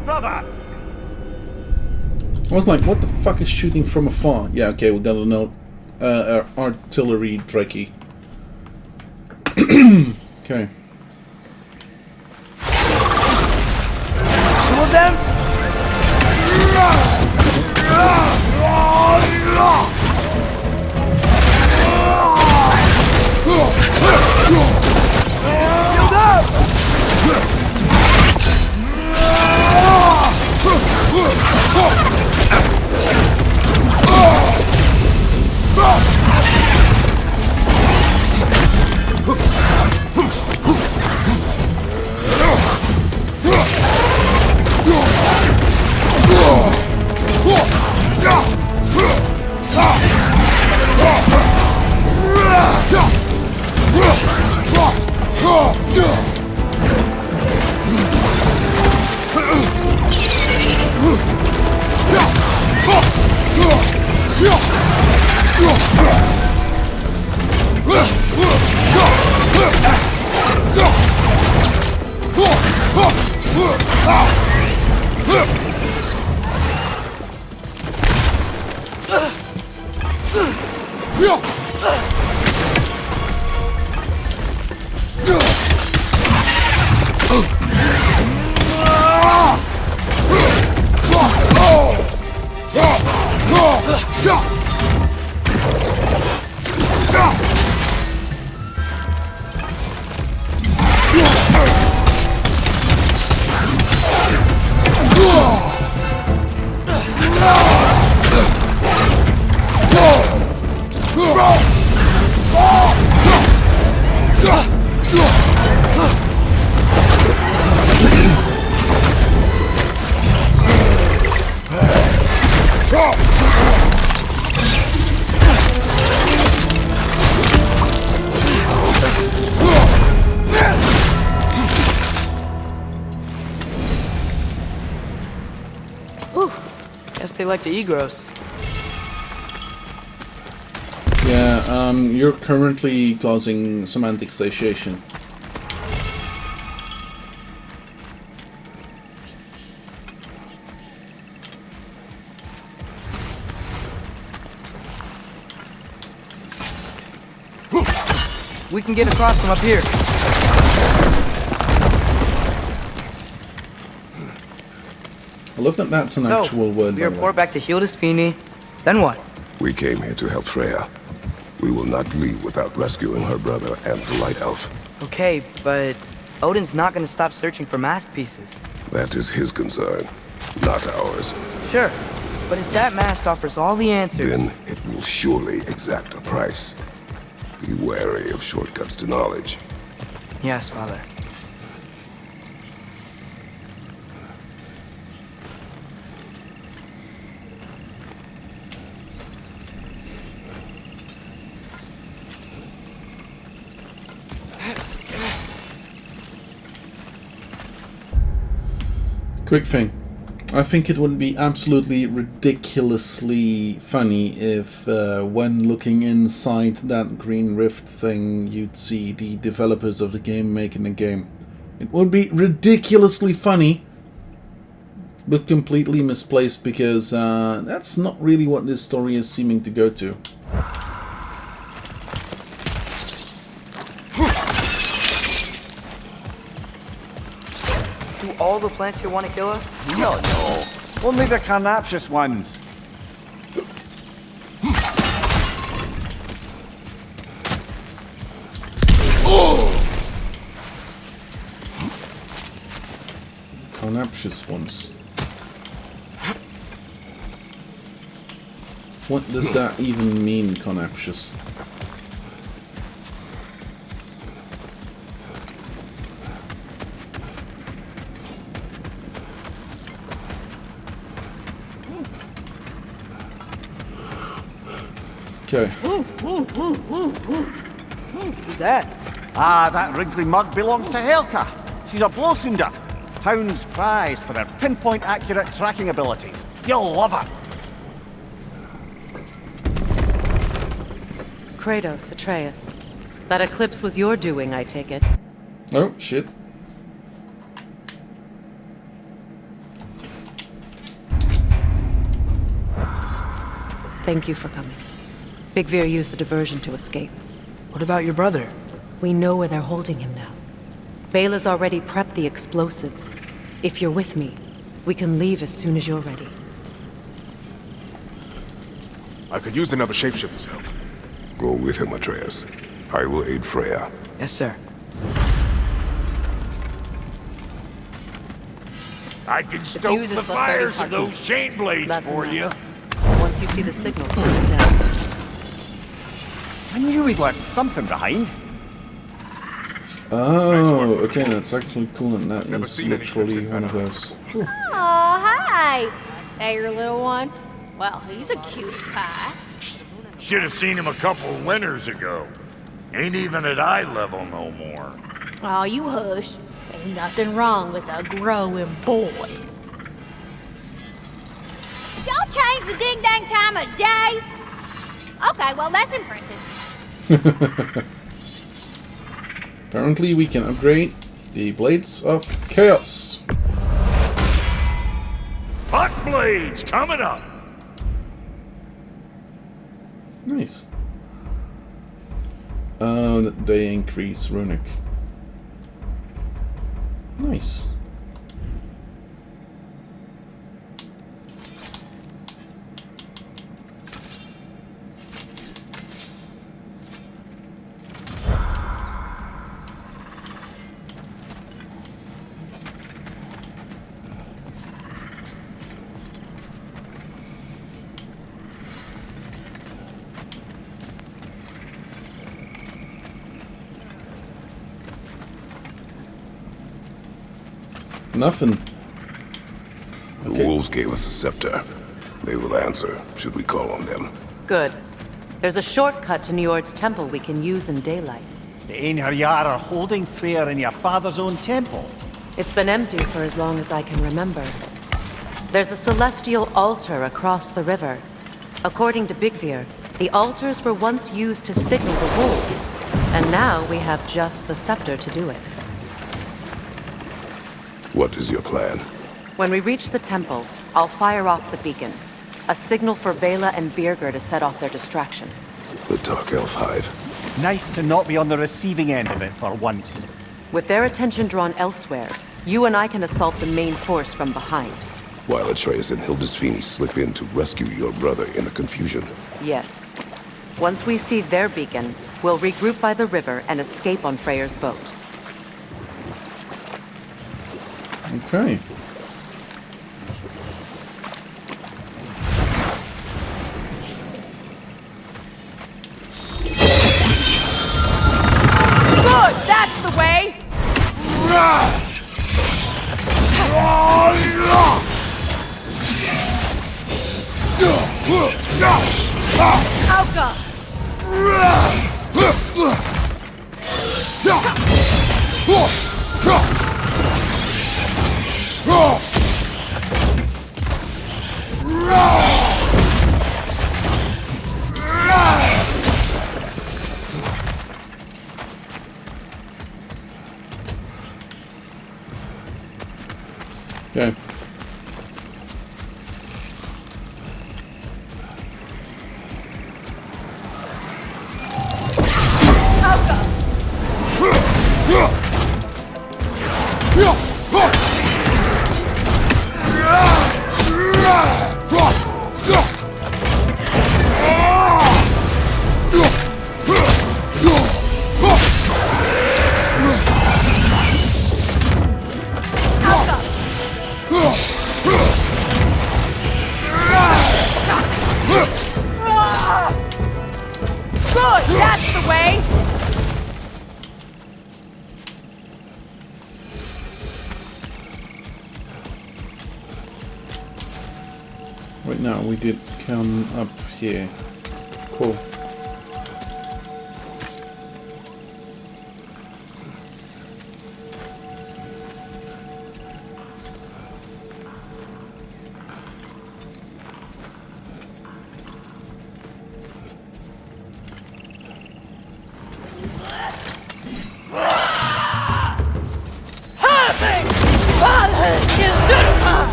Brother! I was like, what the fuck is shooting from afar? Yeah, okay, we got an artillery Drakey. Okay. Two of them? Whoa! they like to eat gross. Yeah, you're currently causing semantic satiation. We can get across from up here. I love that that's an actual word. We report back to Hilda's Fini. Then what? We came here to help Freya. We will not leave without rescuing her brother and the Light Elf. Okay, but Odin's not gonna stop searching for mask pieces. That is his concern, not ours. Sure, but if that mask offers all the answers... Then it will surely exact a price. Be wary of shortcuts to knowledge. Yes, Father. Quick thing. I think it would be absolutely ridiculously funny if when looking inside that green rift thing you'd see the developers of the game making a game. It would be ridiculously funny, but completely misplaced because that's not really what this story is seeming to go to. Do all the plants here want to kill us? No. Only the carnivorous ones. Carnivorous ones. What does that even mean, carnivorous? Okay. Who's that? Ah, that wrinkly mug belongs to Helka. She's a blowthunder. Hounds prized for their pinpoint accurate tracking abilities. You'll love her. Kratos, Atreus. That eclipse was your doing, I take it. Oh, shit. Thank you for coming. Big Veer used the diversion to escape. What about your brother? We know where they're holding him now. Bela's already prepped the explosives. If you're with me, we can leave as soon as you're ready. I could use another shapeshifter's help. Go with him, Atreus. I will aid Freya. Yes, sir. I can stoke fuse is the the fires 30 of those chain blades That's for you. enough. Once you see the signal, turn it down. I knew we'd left something behind. Oh, okay, that's actually cool, and that never was seen any literally ships in one of Ragnarök. those. Oh, hi! Hey, your little one? Well, he's a cute pie. Should have seen him a couple winters ago. Ain't even at eye level no more. Oh, you hush. Ain't nothing wrong with a growing boy. Y'all change the ding-dang time of day? Okay, well, that's impressive. Apparently we can upgrade the Blades of Chaos. Hot blades coming up. Nice. They increase runic. Nice. Nothing. The wolves gave us a scepter. They will answer, should we call on them. Good. There's a shortcut to Njord's temple we can use in daylight. The Einherjar are holding Freyr in your father's own temple. It's been empty for as long as I can remember. There's a celestial altar across the river. According to Bigvir, the altars were once used to signal the wolves, and now we have just the scepter to do it. What is your plan? When we reach the temple, I'll fire off the beacon. A signal for Vela and Birger to set off their distraction. The Dark Elf Hive. Nice to not be on the receiving end of it for once. With their attention drawn elsewhere, you and I can assault the main force from behind. While Atreus and Hildisvini slip in to rescue your brother in the confusion. Yes. Once we see their beacon, we'll regroup by the river and escape on Freyr's boat. Okay. Good! That's the way! Alka! Okay. Good! That's the way! Right now, we did come up here. Cool.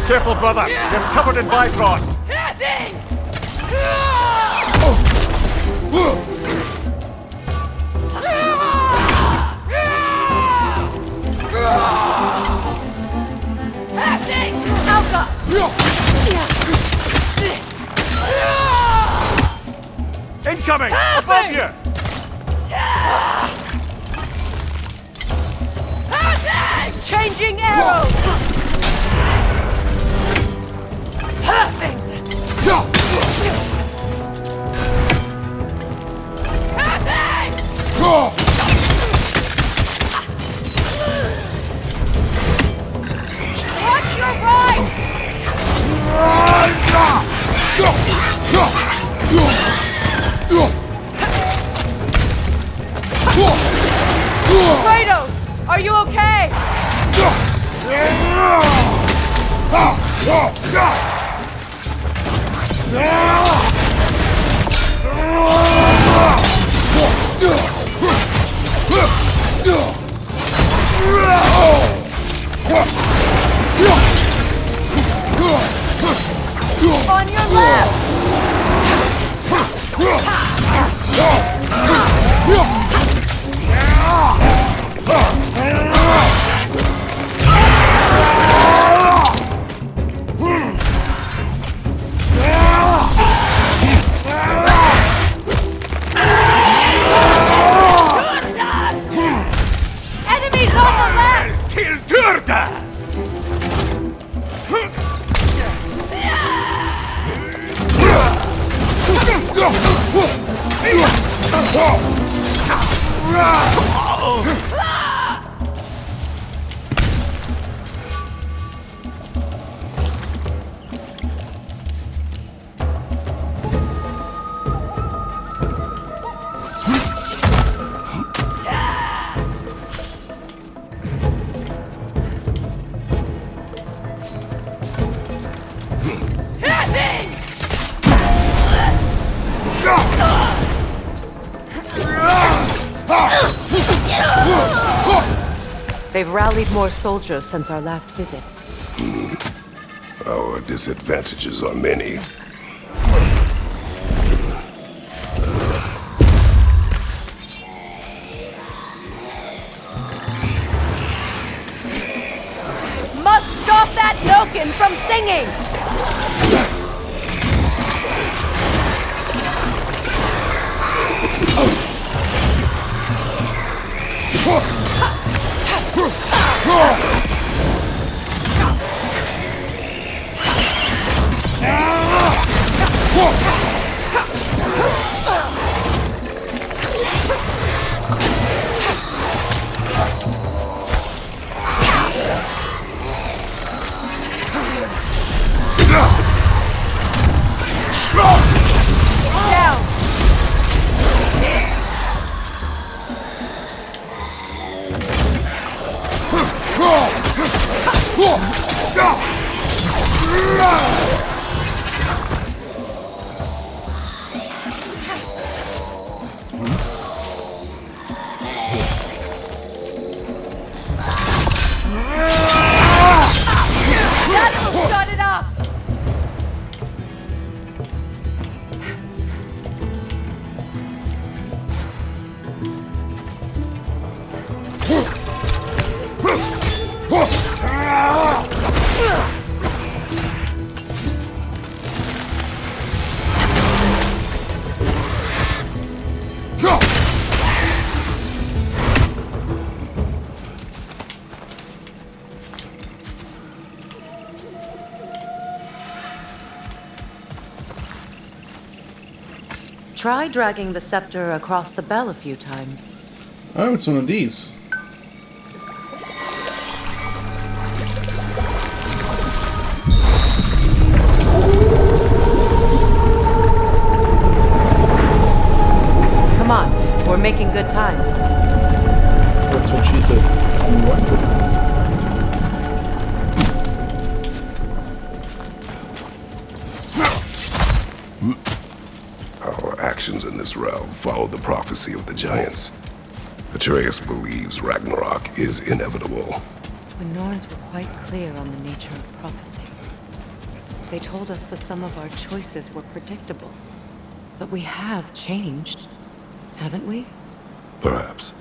Careful, brother! You're covered in Bifrost! Incoming! Above you! Changing arrows! Watch your right! Kratos, are you okay? On your left! Enemies on the left! Till Turda! They've rallied more soldiers since our last visit. Our disadvantages are many. Must stop that token from singing! Shut it up! Try dragging the scepter across the bell a few times. Oh, it's one of these. Come on, we're making good time. That's what she said. What? Actions in this realm follow the prophecy of the giants. Atreus believes Ragnarok is inevitable. The Norns were quite clear on the nature of prophecy. They told us the sum of our choices were predictable. But we have changed, haven't we? Perhaps.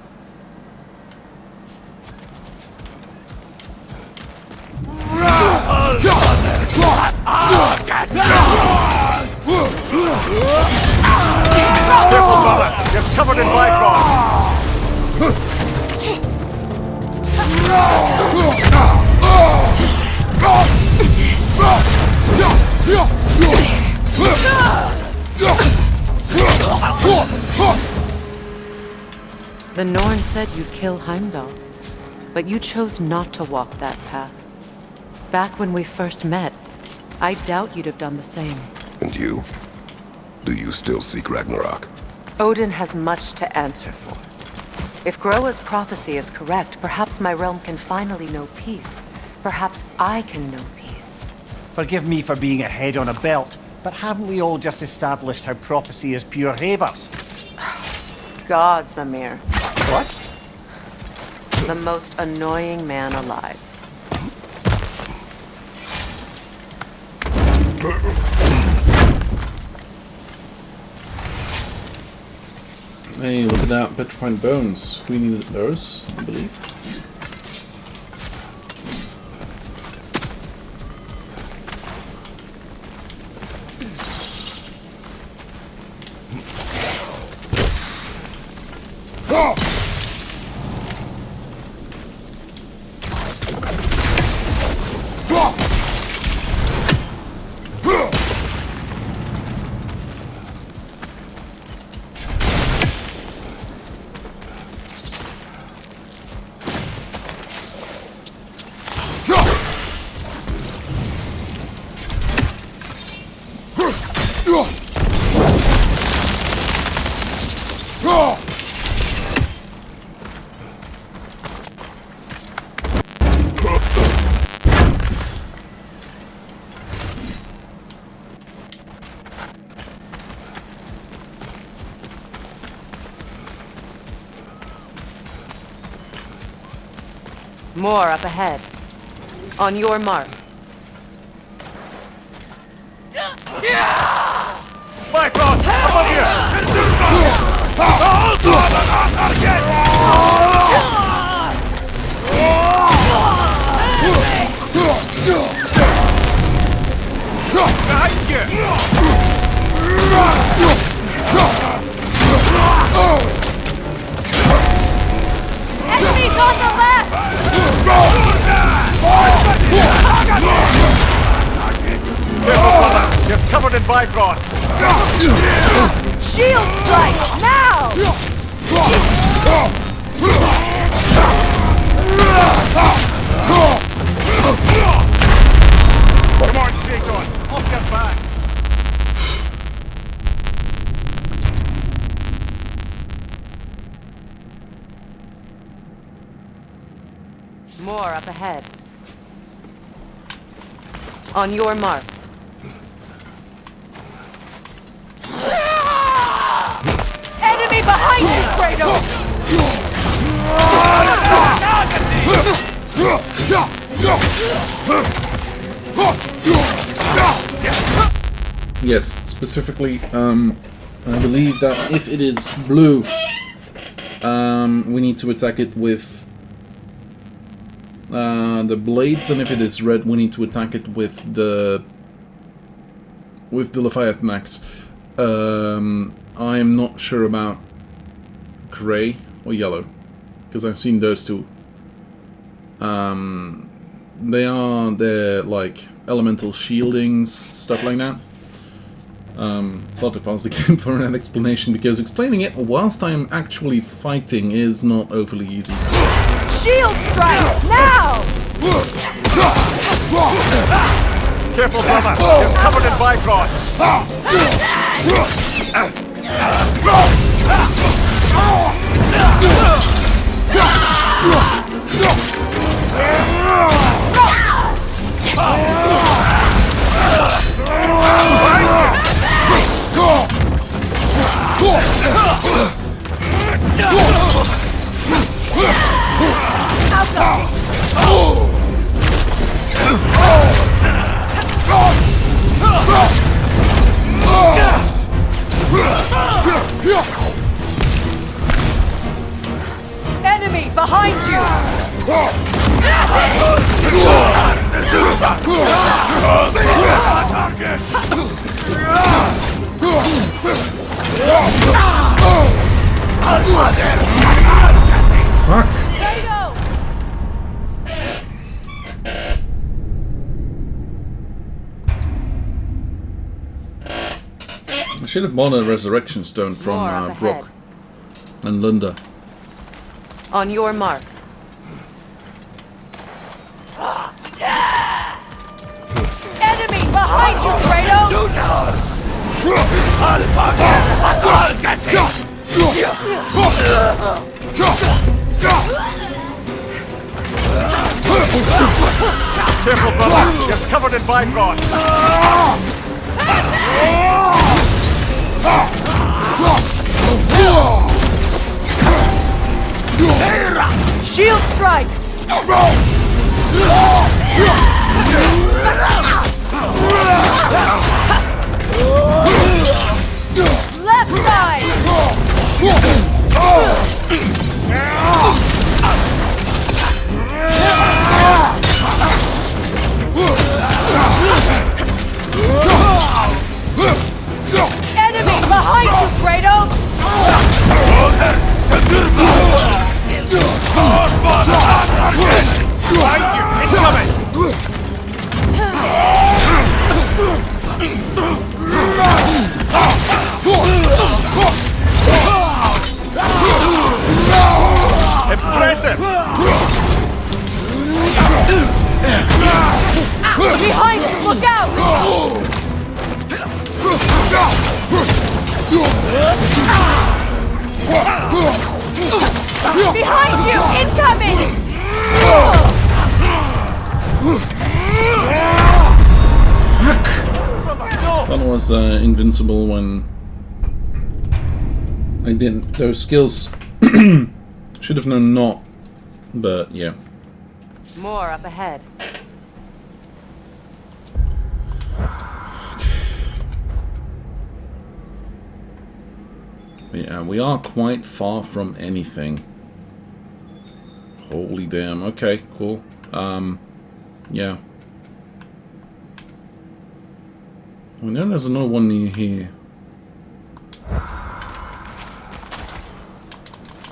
Careful, brother! You're covered in black rock! The Norns said you'd kill Heimdall, but you chose not to walk that path. Back when we first met, I doubt you'd have done the same. And you? Do you still seek Ragnarok? Odin has much to answer for. If Groa's prophecy is correct, perhaps my realm can finally know peace. Perhaps I can know peace. Forgive me for being a head on a belt, but haven't we all just established how prophecy is pure havers? Gods, Mimir. What? The most annoying man alive. Hey, look at that. Petrified bones. We needed those, I believe. More up ahead. On your mark. Bifrost! Above you! Behind you! Enemies on the left! Careful, brother! You're covered in Bifrost! Shield strike! Now! Come on, Jason! I'll get back! More up ahead. On your mark. Enemy behind you, Kratos! Yes, specifically, I believe that if it is blue, we need to attack it with the blades, and if it is red, we need to attack it with the Leviathan axe. I am not sure about grey or yellow, because I've seen those two. They're like elemental shieldings, stuff like that. Thought I paused the game for an explanation, because explaining it whilst I'm actually fighting is not overly easy. Shield strike! Now! Careful, brother! You're covered in Bifrost! Enemy behind you! Fuck! I should have bought a resurrection stone from Brock and Linda. On your mark. Enemy behind you, Kratos! Careful, brother! You're covered in Bifrost! Shield strike! Left side! Enemy behind you, Kratos! Behind you! Incoming! Impressive! Behind you, look out! Behind you, incoming! That was invincible when I didn't. Those skills should have known not, but yeah. More up ahead. Yeah, we are quite far from anything. Holy damn. Okay, cool. Yeah. I know there's another one near here.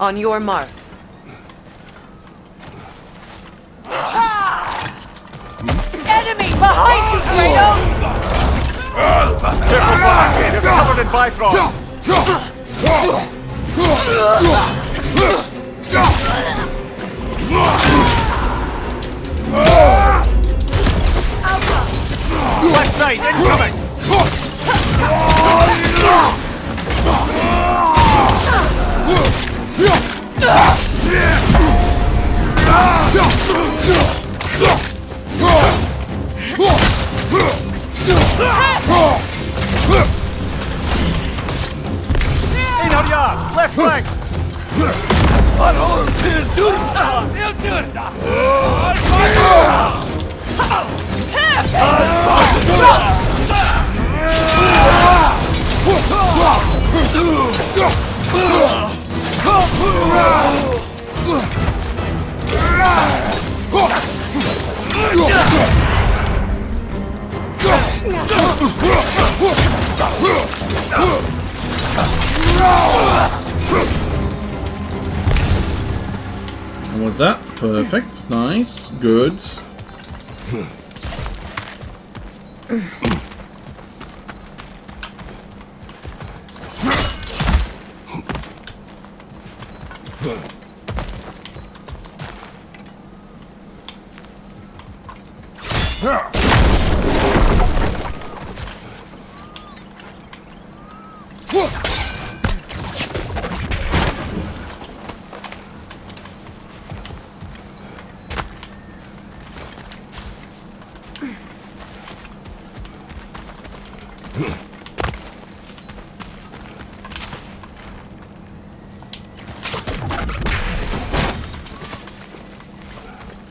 On your mark. Enemy behind you, Kratos! Careful, Black! You're covered in Bifrost! Left side, incoming! In on ya! Left flank! What was that? Perfect. Nice. Good.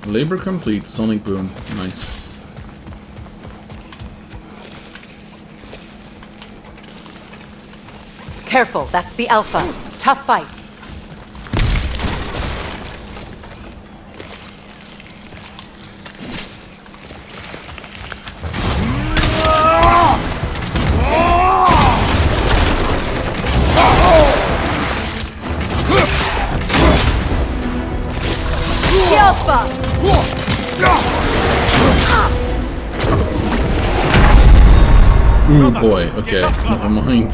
Labor complete. Sonic boom. Nice. Careful, that's the Alpha. Tough fight. The Alpha! Ooh boy. Okay, never mind.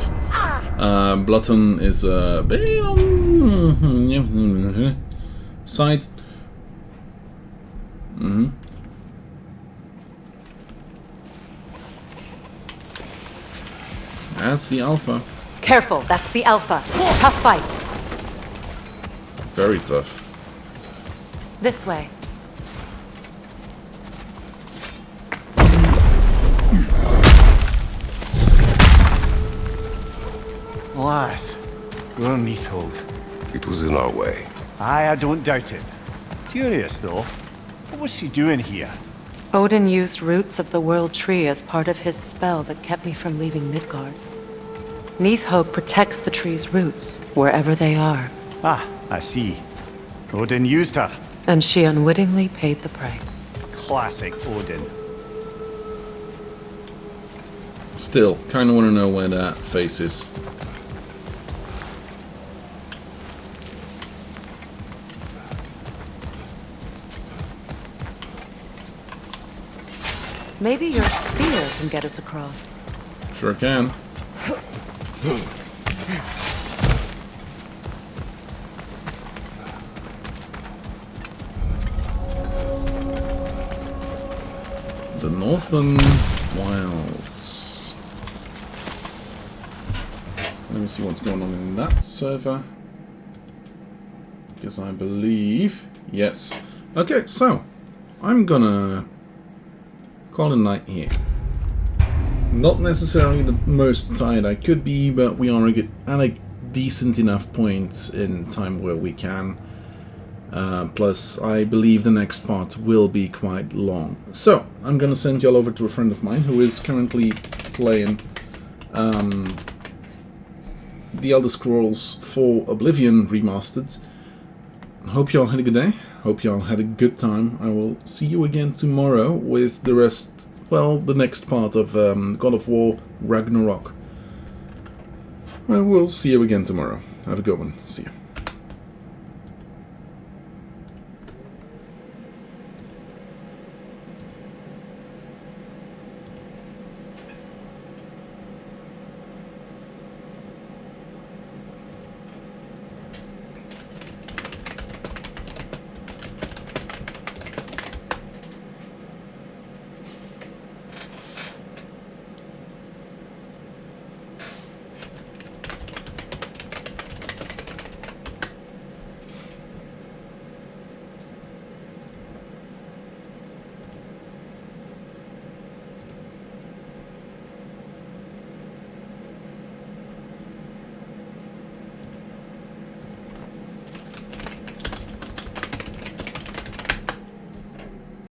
Blutton is a bit on side. That's the Alpha. Careful, that's the Alpha. Tough fight. Very tough. This way. Alas, we're Neathhog. It was in our way. Aye, I don't doubt it. Curious, though. What was she doing here? Odin used roots of the World Tree as part of his spell that kept me from leaving Midgard. Neathhog protects the tree's roots, wherever they are. Ah, I see. Odin used her. And she unwittingly paid the price. Classic Odin. Still, kind of want to know where that face is. Maybe your spear can get us across. Sure can. The Northern Wilds. Let me see what's going on in that server. Because I believe... Yes. Okay, so I'm gonna call it a night here. Not necessarily the most tired I could be, but we are at a decent enough point in time where we can Plus, I believe the next part will be quite long. So, I'm gonna send y'all over to a friend of mine who is currently playing The Elder Scrolls 4 Oblivion Remastered. Hope y'all had a good day. Hope y'all had a good time. I will see you again tomorrow with the rest, well, the next part of God of War Ragnarök. I will see you again tomorrow. Have a good one. See you.